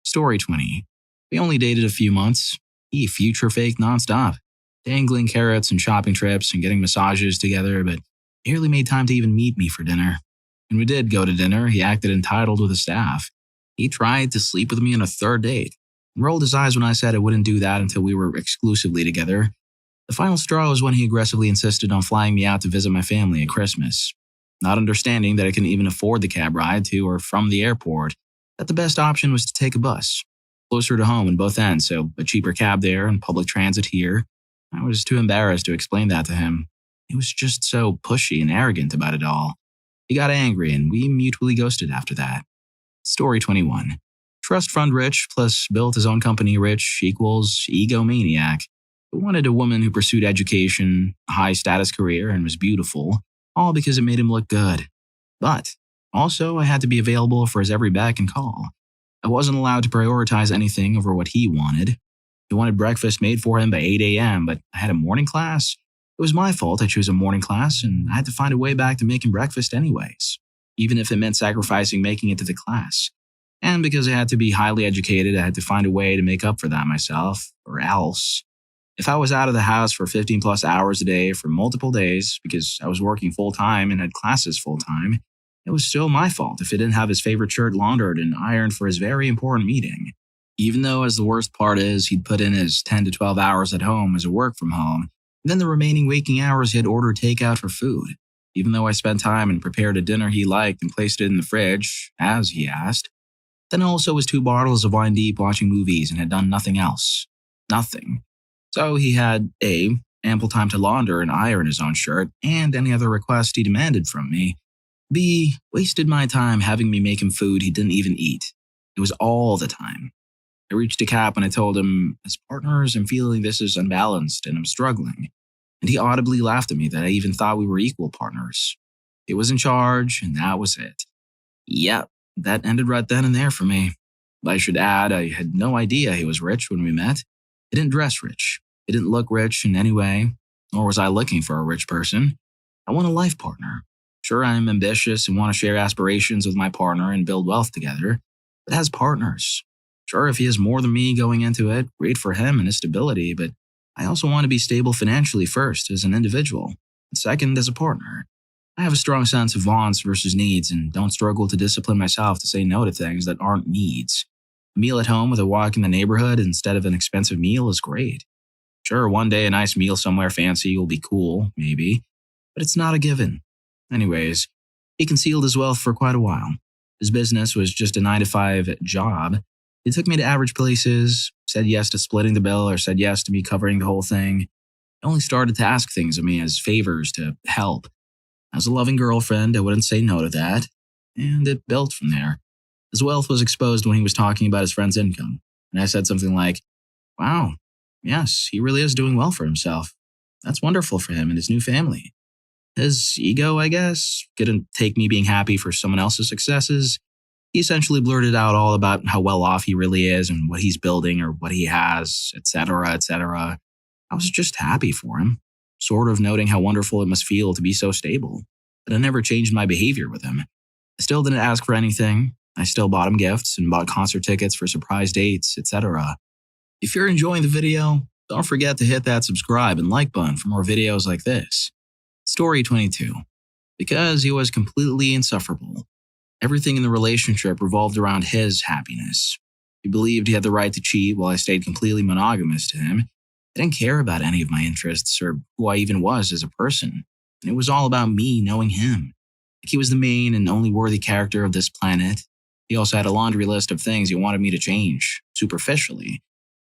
Story 20. We only dated a few months. He future faked nonstop, dangling carrots and shopping trips and getting massages together, but barely made time to even meet me for dinner. When we did go to dinner, he acted entitled with the staff. He tried to sleep with me on a third date, and rolled his eyes when I said I wouldn't do that until we were exclusively together. The final straw was when he aggressively insisted on flying me out to visit my family at Christmas. Not understanding that I couldn't even afford the cab ride to or from the airport, that the best option was to take a bus, closer to home in both ends, so a cheaper cab there and public transit here. I was too embarrassed to explain that to him. He was just so pushy and arrogant about it all. He got angry and we mutually ghosted after that. Story 21. Trust fund rich plus built his own company rich equals egomaniac. He wanted a woman who pursued education, a high status career, and was beautiful, all because it made him look good. But also, I had to be available for his every beck and call. I wasn't allowed to prioritize anything over what he wanted. He wanted breakfast made for him by 8 a.m., but I had a morning class. It was my fault I chose a morning class, and I had to find a way back to making breakfast anyways, even if it meant sacrificing making it to the class. And because I had to be highly educated, I had to find a way to make up for that myself, or else. If I was out of the house for 15 plus hours a day for multiple days because I was working full time and had classes full time, it was still my fault if he didn't have his favorite shirt laundered and ironed for his very important meeting. Even though, as the worst part is, he'd put in his 10 to 12 hours at home as a work from home, then the remaining waking hours he had ordered takeout for food. Even though I spent time and prepared a dinner he liked and placed it in the fridge, as he asked, then also was 2 bottles of wine deep watching movies and had done nothing else. Nothing. So he had A, ample time to launder and iron his own shirt and any other request he demanded from me. B, wasted my time having me make him food he didn't even eat. It was all the time. I reached a cap when I told him, as partners, I'm feeling this is unbalanced and I'm struggling. And he audibly laughed at me that I even thought we were equal partners. He was in charge, and that was it. Yep, that ended right then and there for me. I should add, I had no idea he was rich when we met. He didn't dress rich. He didn't look rich in any way, nor was I looking for a rich person. I want a life partner. Sure, I'm ambitious and want to share aspirations with my partner and build wealth together, but as partners. Sure, if he has more than me going into it, great for him and his stability, but I also want to be stable financially first as an individual, and second as a partner. I have a strong sense of wants versus needs and don't struggle to discipline myself to say no to things that aren't needs. A meal at home with a walk in the neighborhood instead of an expensive meal is great. Sure, one day a nice meal somewhere fancy will be cool, maybe, but it's not a given. Anyways, he concealed his wealth for quite a while. His business was just a 9-to-5 job. He took me to average places, said yes to splitting the bill or said yes to me covering the whole thing. He only started to ask things of me as favors to help. As a loving girlfriend, I wouldn't say no to that, and it built from there. His wealth was exposed when he was talking about his friend's income, and I said something like, wow, yes, he really is doing well for himself. That's wonderful for him and his new family. His ego, I guess, couldn't take me being happy for someone else's successes. He essentially blurted out all about how well off he really is and what he's building or what he has, etc., etc. I was just happy for him, sort of noting how wonderful it must feel to be so stable. But I never changed my behavior with him. I still didn't ask for anything. I still bought him gifts and bought concert tickets for surprise dates, etc. If you're enjoying the video, don't forget to hit that subscribe and like button for more videos like this. Story 22. Because he was completely insufferable. Everything in the relationship revolved around his happiness. He believed he had the right to cheat while I stayed completely monogamous to him. I didn't care about any of my interests or who I even was as a person. And it was all about me knowing him. Like he was the main and only worthy character of this planet. He also had a laundry list of things he wanted me to change, superficially.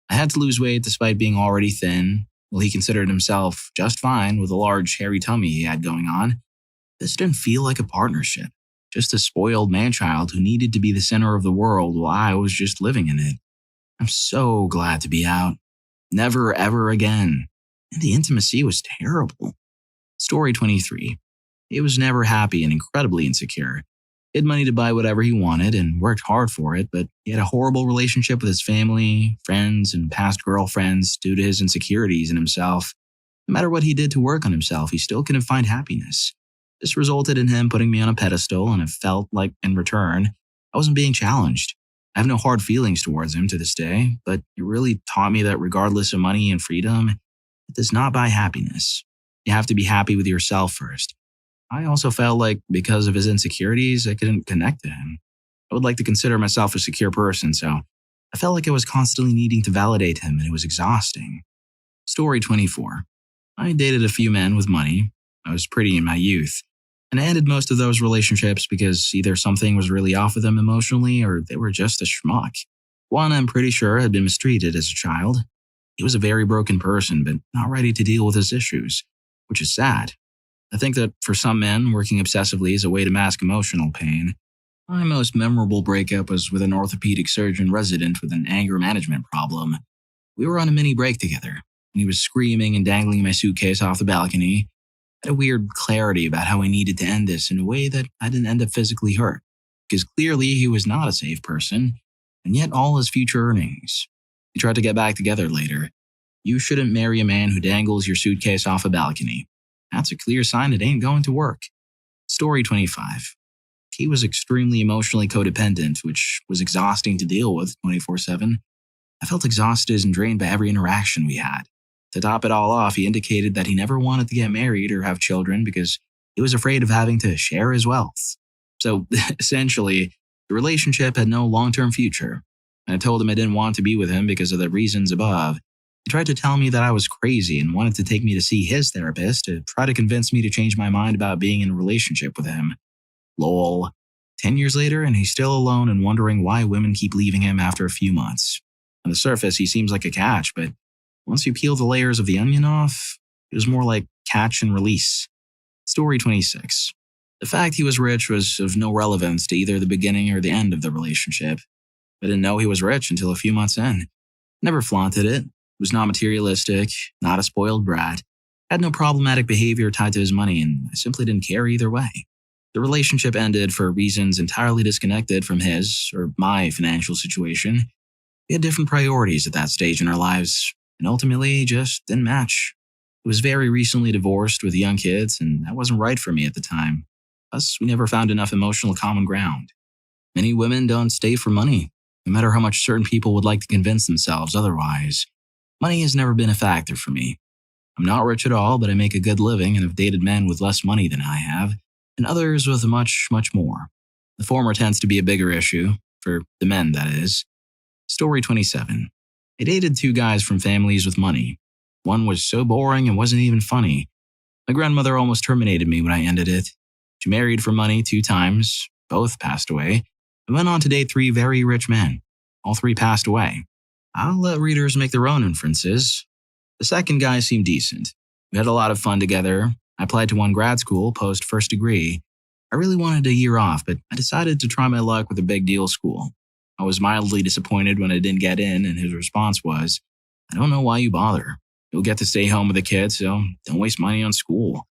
I had to lose weight despite being already thin, while he considered himself just fine with a large hairy tummy he had going on. This didn't feel like a partnership. Just a spoiled man-child who needed to be the center of the world while I was just living in it. I'm so glad to be out. Never, ever again. And the intimacy was terrible. Story 23. He was never happy and incredibly insecure. He had money to buy whatever he wanted and worked hard for it, but he had a horrible relationship with his family, friends, and past girlfriends due to his insecurities in himself. No matter what he did to work on himself, he still couldn't find happiness. This resulted in him putting me on a pedestal, and it felt like, in return, I wasn't being challenged. I have no hard feelings towards him to this day, but it really taught me that regardless of money and freedom, it does not buy happiness. You have to be happy with yourself first. I also felt like because of his insecurities, I couldn't connect to him. I would like to consider myself a secure person, so I felt like I was constantly needing to validate him, and it was exhausting. Story 24. I dated a few men with money. I was pretty in my youth. And I ended most of those relationships because either something was really off with them emotionally or they were just a schmuck. One I'm pretty sure had been mistreated as a child. He was a very broken person, but not ready to deal with his issues, which is sad. I think that for some men, working obsessively is a way to mask emotional pain. My most memorable breakup was with an orthopedic surgeon resident with an anger management problem. We were on a mini break together, and he was screaming and dangling my suitcase off the balcony. I had a weird clarity about how I needed to end this in a way that I didn't end up physically hurt, because clearly he was not a safe person, and yet all his future earnings. We tried to get back together later. You shouldn't marry a man who dangles your suitcase off a balcony. That's a clear sign it ain't going to work. Story 25. He was extremely emotionally codependent, which was exhausting to deal with 24/7. I felt exhausted and drained by every interaction we had. To top it all off, he indicated that he never wanted to get married or have children because he was afraid of having to share his wealth. So, essentially, the relationship had no long-term future. I told him I didn't want to be with him because of the reasons above. He tried to tell me that I was crazy and wanted to take me to see his therapist to try to convince me to change my mind about being in a relationship with him. Lol. 10 years later, and he's still alone and wondering why women keep leaving him after a few months. On the surface, he seems like a catch, but once you peel the layers of the onion off, it was more like catch and release. Story 26. The fact he was rich was of no relevance to either the beginning or the end of the relationship. I didn't know he was rich until a few months in. Never flaunted it. Was not materialistic, not a spoiled brat. Had no problematic behavior tied to his money, and I simply didn't care either way. The relationship ended for reasons entirely disconnected from his or my financial situation. We had different priorities at that stage in our lives, and ultimately just didn't match. I was very recently divorced with young kids, and that wasn't right for me at the time. Plus, we never found enough emotional common ground. Many women don't stay for money, no matter how much certain people would like to convince themselves otherwise. Money has never been a factor for me. I'm not rich at all, but I make a good living and have dated men with less money than I have, and others with much, much more. The former tends to be a bigger issue, for the men, that is. Story 27. I dated two guys from families with money. One was so boring and wasn't even funny. My grandmother almost terminated me when I ended it. She married for money 2 times, both passed away, and went on to date 3 very rich men. All 3 passed away. I'll let readers make their own inferences. The second guy seemed decent. We had a lot of fun together. I applied to one grad school post first degree. I really wanted a year off, but I decided to try my luck with a big deal school. I was mildly disappointed when I didn't get in, and his response was, "I don't know why you bother. You'll get to stay home with the kids, so don't waste money on school."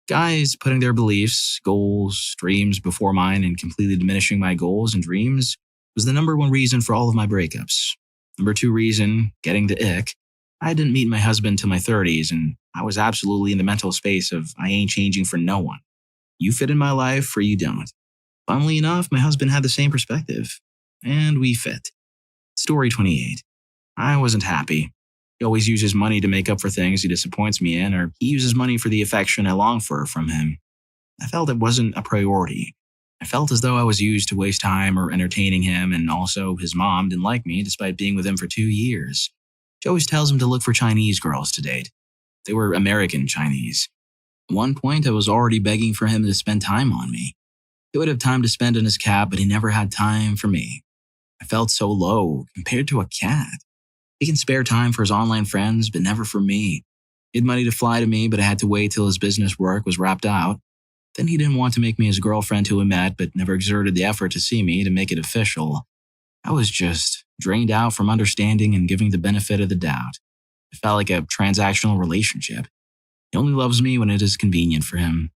Guys putting their beliefs, goals, dreams before mine and completely diminishing my goals and dreams was the number 1 reason for all of my breakups. Number 2 reason, getting the ick. I didn't meet my husband till my 30s, and I was absolutely in the mental space of I ain't changing for no one. You fit in my life or you don't. Funnily enough, my husband had the same perspective, and we fit. Story 28. I wasn't happy. He always uses money to make up for things he disappoints me in, or he uses money for the affection I long for from him. I felt it wasn't a priority. I felt as though I was used to waste time or entertaining him, and also his mom didn't like me despite being with him for 2 years. She always tells him to look for Chinese girls to date. They were American Chinese. At one point, I was already begging for him to spend time on me. He would have time to spend in his cab, but he never had time for me. I felt so low compared to a cat. He can spare time for his online friends, but never for me. He had money to fly to me, but I had to wait till his business work was wrapped out. Then he didn't want to make me his girlfriend who we met, but never exerted the effort to see me to make it official. I was just drained out from understanding and giving the benefit of the doubt. It felt like a transactional relationship. He only loves me when it is convenient for him.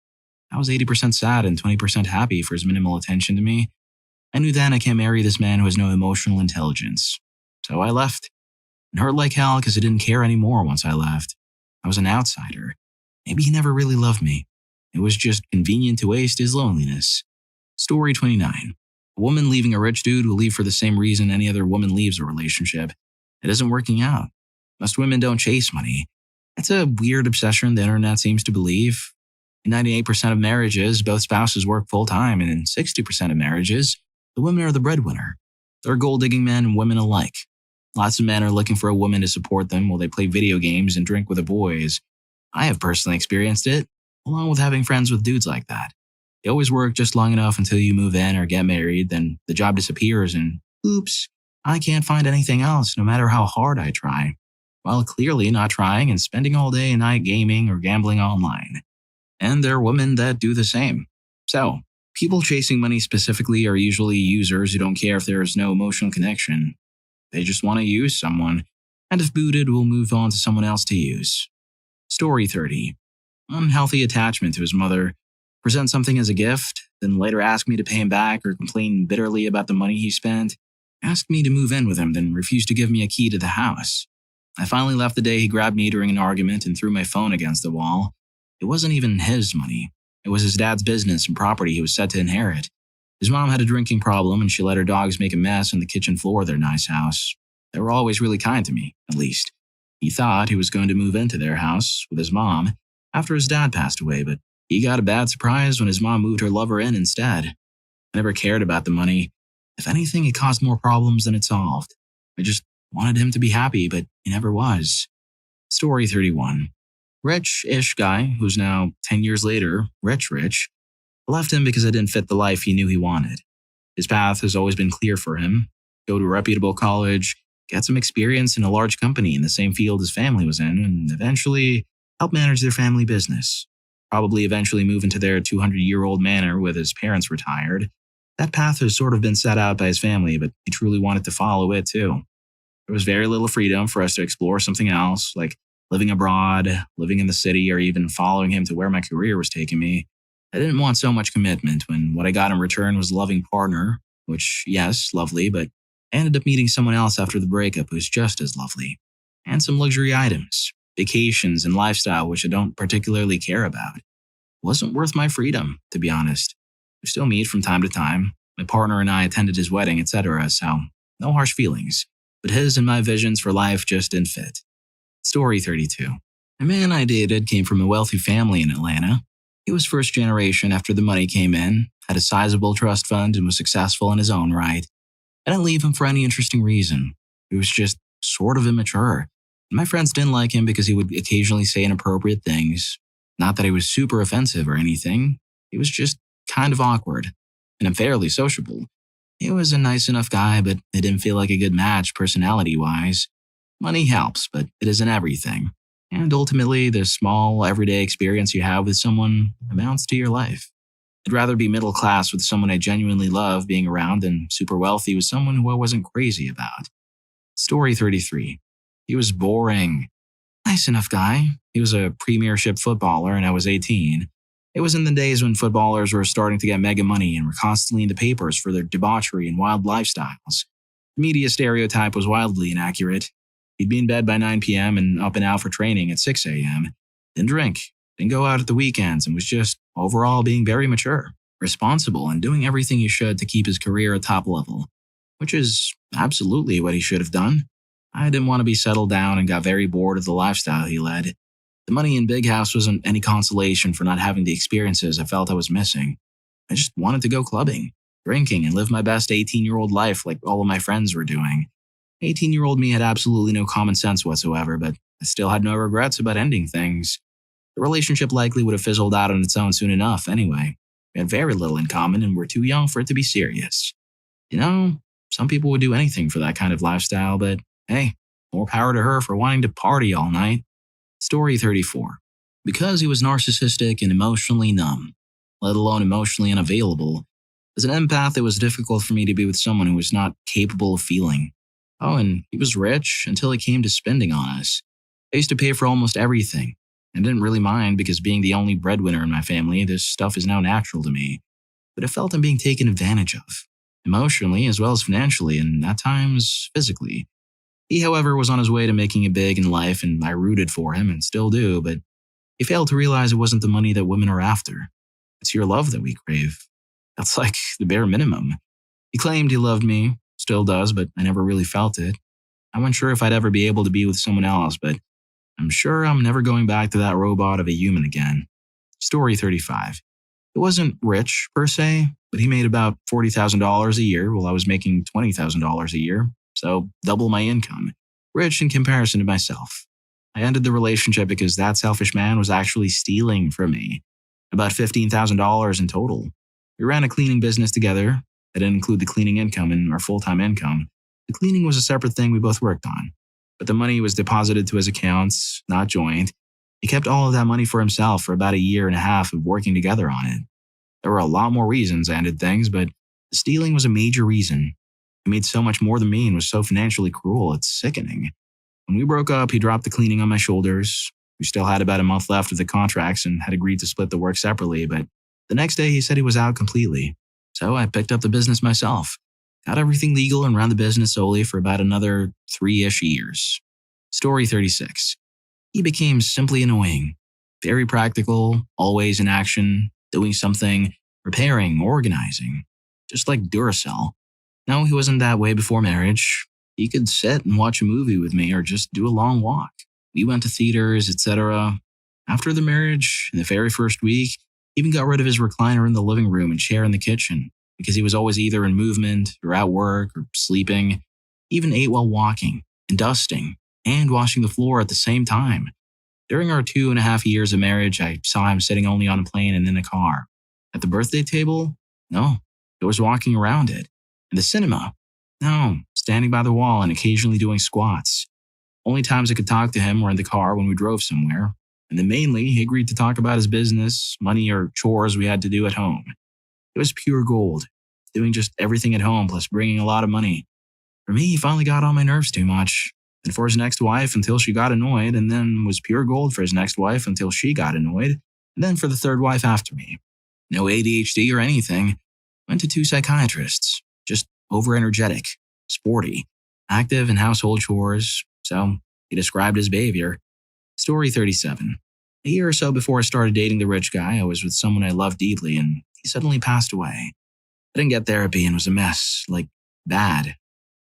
I was 80% sad and 20% happy for his minimal attention to me. I knew then I can't marry this man who has no emotional intelligence. So I left. It hurt like hell because I didn't care anymore once I left. I was an outsider. Maybe he never really loved me. It was just convenient to waste his loneliness. Story 29. A woman leaving a rich dude will leave for the same reason any other woman leaves a relationship. It isn't working out. Most women don't chase money. That's a weird obsession the internet seems to believe. In 98% of marriages, both spouses work full-time, and in 60% of marriages, the women are the breadwinner. There are gold-digging men and women alike. Lots of men are looking for a woman to support them while they play video games and drink with the boys. I have personally experienced it, along with having friends with dudes like that. They always work just long enough until you move in or get married, then the job disappears and, oops, I can't find anything else no matter how hard I try. While clearly not trying and spending all day and night gaming or gambling online. And there are women that do the same. So, People chasing money specifically are usually users who don't care if there is no emotional connection. They just want to use someone, and if booted, will move on to someone else to use. Story 30. Unhealthy attachment to his mother. Present something as a gift, then later ask me to pay him back or complain bitterly about the money he spent. Asked me to move in with him, then refused to give me a key to the house. I finally left the day he grabbed me during an argument and threw my phone against the wall. It wasn't even his money. It was his dad's business and property he was set to inherit. His mom had a drinking problem and she let her dogs make a mess on the kitchen floor of their nice house. They were always really kind to me, at least. He thought he was going to move into their house with his mom after his dad passed away, but he got a bad surprise when his mom moved her lover in instead. I never cared about the money. If anything, it caused more problems than it solved. I just wanted him to be happy, but he never was. Story 31. Rich-ish guy, who's now 10 years later, rich. I left him because I didn't fit the life he knew he wanted. His path has always been clear for him. Go to a reputable college, get some experience in a large company in the same field his family was in, and eventually help manage their family business. Probably eventually move into their 200-year-old manor with his parents retired. That path has sort of been set out by his family, but he truly wanted to follow it too. There was very little freedom for us to explore something else, like living abroad, living in the city, or even following him to where my career was taking me. I didn't want so much commitment when what I got in return was a loving partner, which, yes, lovely, but I ended up meeting someone else after the breakup who's just as lovely. And some luxury items, vacations, and lifestyle which I don't particularly care about. It wasn't worth my freedom, to be honest. We still meet from time to time. My partner and I attended his wedding, etc., so no harsh feelings. But his and my visions for life just didn't fit. Story 32. A man I dated came from a wealthy family in Atlanta. He was first generation after the money came in, had a sizable trust fund, and was successful in his own right. I didn't leave him for any interesting reason. He was just sort of immature. My friends didn't like him because he would occasionally say inappropriate things. Not that he was super offensive or anything. He was just kind of awkward and unfairly sociable. He was a nice enough guy, but it didn't feel like a good match personality-wise. Money helps, but it isn't everything. And ultimately, the small, everyday experience you have with someone amounts to your life. I'd rather be middle class with someone I genuinely love being around than super wealthy with someone who I wasn't crazy about. Story 33. He was boring. Nice enough guy. He was a premiership footballer and I was 18. It was in the days when footballers were starting to get mega money and were constantly in the papers for their debauchery and wild lifestyles. The media stereotype was wildly inaccurate. He'd be in bed by 9 p.m. and up and out for training at 6 a.m. Didn't drink, didn't go out at the weekends, and was just overall being very mature, responsible, and doing everything he should to keep his career at top level, which is absolutely what he should have done. I didn't want to be settled down and got very bored of the lifestyle he led. The money in Big House wasn't any consolation for not having the experiences I felt I was missing. I just wanted to go clubbing, drinking, and live my best 18-year-old life like all of my friends were doing. 18-year-old me had absolutely no common sense whatsoever, but I still had no regrets about ending things. The relationship likely would have fizzled out on its own soon enough anyway. We had very little in common and were too young for it to be serious. You know, some people would do anything for that kind of lifestyle, but hey, more power to her for wanting to party all night. Story 34. Because he was narcissistic and emotionally numb, let alone emotionally unavailable, as an empath it was difficult for me to be with someone who was not capable of feeling. Oh, and he was rich until he came to spending on us. I used to pay for almost everything. I didn't really mind because being the only breadwinner in my family, this stuff is now natural to me. But I felt I'm being taken advantage of, emotionally as well as financially, and at times physically. He, however, was on his way to making it big in life, and I rooted for him and still do, but he failed to realize it wasn't the money that women are after. It's your love that we crave. That's like the bare minimum. He claimed he loved me, still does, but I never really felt it. I wasn't sure if I'd ever be able to be with someone else, but I'm sure I'm never going back to that robot of a human again. Story 35. He wasn't rich, per se, but he made about $40,000 a year while I was making $20,000 a year, so double my income. Rich in comparison to myself. I ended the relationship because that selfish man was actually stealing from me. About $15,000 in total. We ran a cleaning business together. That didn't include the cleaning income and our full-time income. The cleaning was a separate thing we both worked on. But the money was deposited to his accounts, not joint. He kept all of that money for himself for about a year and a half of working together on it. There were a lot more reasons I ended things, but the stealing was a major reason. He made so much more than me and was so financially cruel, it's sickening. When we broke up, he dropped the cleaning on my shoulders. We still had about a month left of the contracts and had agreed to split the work separately, but the next day he said he was out completely. So I picked up the business myself. Got everything legal and ran the business solely for about another 3-ish years. Story 36. He became simply annoying. Very practical, always in action, doing something, repairing, organizing. Just like Duracell. No, he wasn't that way before marriage. He could sit and watch a movie with me or just do a long walk. We went to theaters, etc. After the marriage, in the very first week, he even got rid of his recliner in the living room and chair in the kitchen because he was always either in movement or at work or sleeping. He even ate while walking and dusting and washing the floor at the same time. During our 2.5 years of marriage, I saw him sitting only on a plane and in a car. At the birthday table? No, he was walking around it. In the cinema? No, standing by the wall and occasionally doing squats. Only times I could talk to him were in the car when we drove somewhere. And then mainly, he agreed to talk about his business, money, or chores we had to do at home. It was pure gold, doing just everything at home plus bringing a lot of money. For me, he finally got on my nerves too much. And for his next wife until she got annoyed, and then was pure gold for his next wife until she got annoyed, and then for the third wife after me. No ADHD or anything. Went to 2 psychiatrists. Just over-energetic, sporty, active in household chores, so he described his behavior. Story 37. A year or so before I started dating the rich guy, I was with someone I loved deeply, and he suddenly passed away. I didn't get therapy and was a mess, like bad.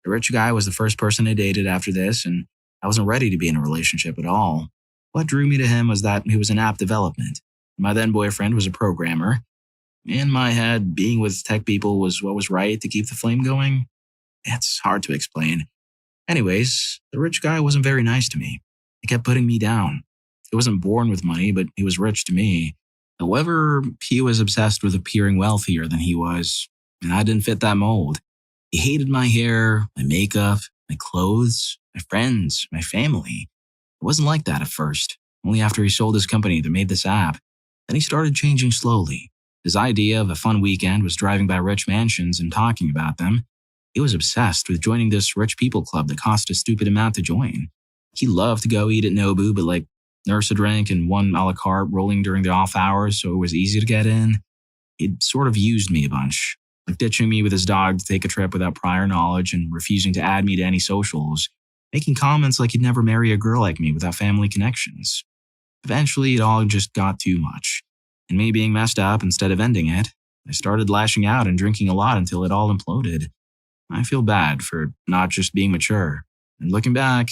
The rich guy was the first person I dated after this, and I wasn't ready to be in a relationship at all. What drew me to him was that he was in app development. My then boyfriend was a programmer. In my head, being with tech people was what was right to keep the flame going. It's hard to explain. Anyways, the rich guy wasn't very nice to me. He kept putting me down. He wasn't born with money, but he was rich to me. However, he was obsessed with appearing wealthier than he was, and I didn't fit that mold. He hated my hair, my makeup, my clothes, my friends, my family. It wasn't like that at first, only after he sold his company that made this app. Then he started changing slowly. His idea of a fun weekend was driving by rich mansions and talking about them. He was obsessed with joining this rich people club that cost a stupid amount to join. He loved to go eat at Nobu, but nurse a drink and one a la carte rolling during the off hours so it was easy to get in. He'd sort of used me a bunch, like ditching me with his dog to take a trip without prior knowledge and refusing to add me to any socials, making comments like he'd never marry a girl like me without family connections. Eventually, it all just got too much. And me being messed up instead of ending it, I started lashing out and drinking a lot until it all imploded. I feel bad for not just being mature. And looking back,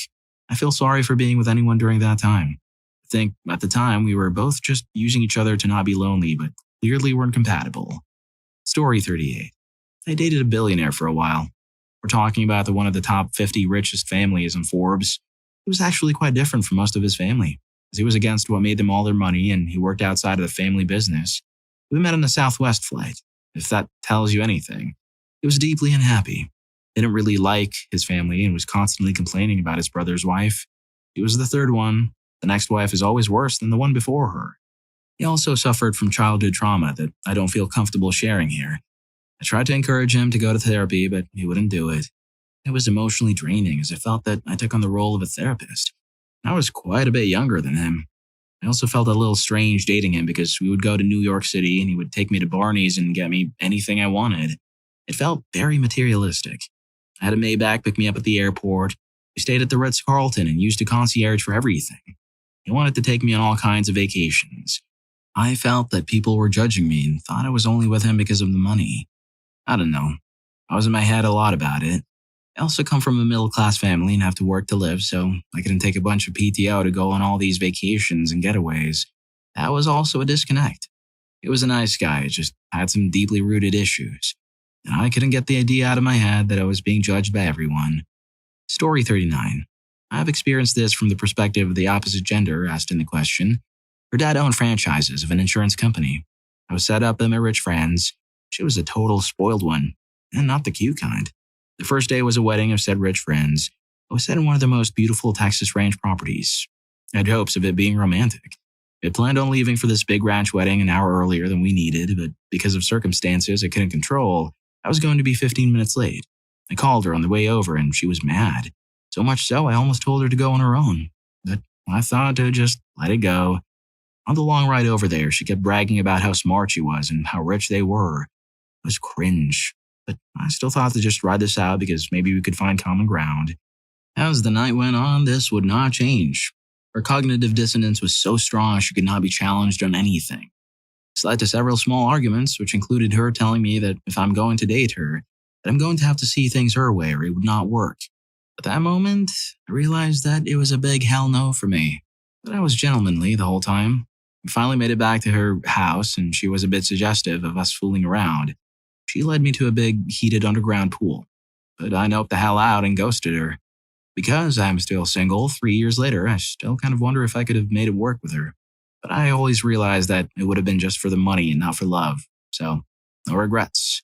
I feel sorry for being with anyone during that time. I think at the time we were both just using each other to not be lonely, but clearly weren't compatible. Story 38. I dated a billionaire for a while. We're talking about one of the top 50 richest families in Forbes. It was actually quite different from most of his family, as he was against what made them all their money and he worked outside of the family business. We met on a Southwest flight, if that tells you anything. He was deeply unhappy. Didn't really like his family and was constantly complaining about his brother's wife. He was the third one. The next wife is always worse than the one before her. He also suffered from childhood trauma that I don't feel comfortable sharing here. I tried to encourage him to go to therapy, but he wouldn't do it. It was emotionally draining as I felt that I took on the role of a therapist. I was quite a bit younger than him. I also felt a little strange dating him because we would go to New York City and he would take me to Barney's and get me anything I wanted. It felt very materialistic. I had a Maybach pick me up at the airport. We stayed at the Ritz-Carlton and used a concierge for everything. He wanted to take me on all kinds of vacations. I felt that people were judging me and thought I was only with him because of the money. I don't know. I was in my head a lot about it. I also come from a middle-class family and have to work to live, so I couldn't take a bunch of PTO to go on all these vacations and getaways. That was also a disconnect. He was a nice guy, just had some deeply rooted issues. And I couldn't get the idea out of my head that I was being judged by everyone. Story 39. I've experienced this from the perspective of the opposite gender asked in the question. Her dad owned franchises of an insurance company. I was set up by my rich friends. She was a total spoiled one, and not the cute kind. The first day was a wedding of said rich friends. I was set in one of the most beautiful Texas ranch properties. I had hopes of it being romantic. We had planned on leaving for this big ranch wedding an hour earlier than we needed, but because of circumstances I couldn't control, I was going to be 15 minutes late. I called her on the way over and she was mad. So much so, I almost told her to go on her own. But I thought to just let it go. On the long ride over there, she kept bragging about how smart she was and how rich they were. It was cringe. But I still thought to just ride this out because maybe we could find common ground. As the night went on, this would not change. Her cognitive dissonance was so strong she could not be challenged on anything. This led to several small arguments, which included her telling me that if I'm going to date her, that I'm going to have to see things her way or it would not work. At that moment, I realized that it was a big hell no for me. But I was gentlemanly the whole time. We finally made it back to her house and she was a bit suggestive of us fooling around. She led me to a big, heated underground pool. But I noped the hell out and ghosted her. Because I'm still single 3 years later, I still kind of wonder if I could have made it work with her. But I always realized that it would have been just for the money and not for love. So, no regrets.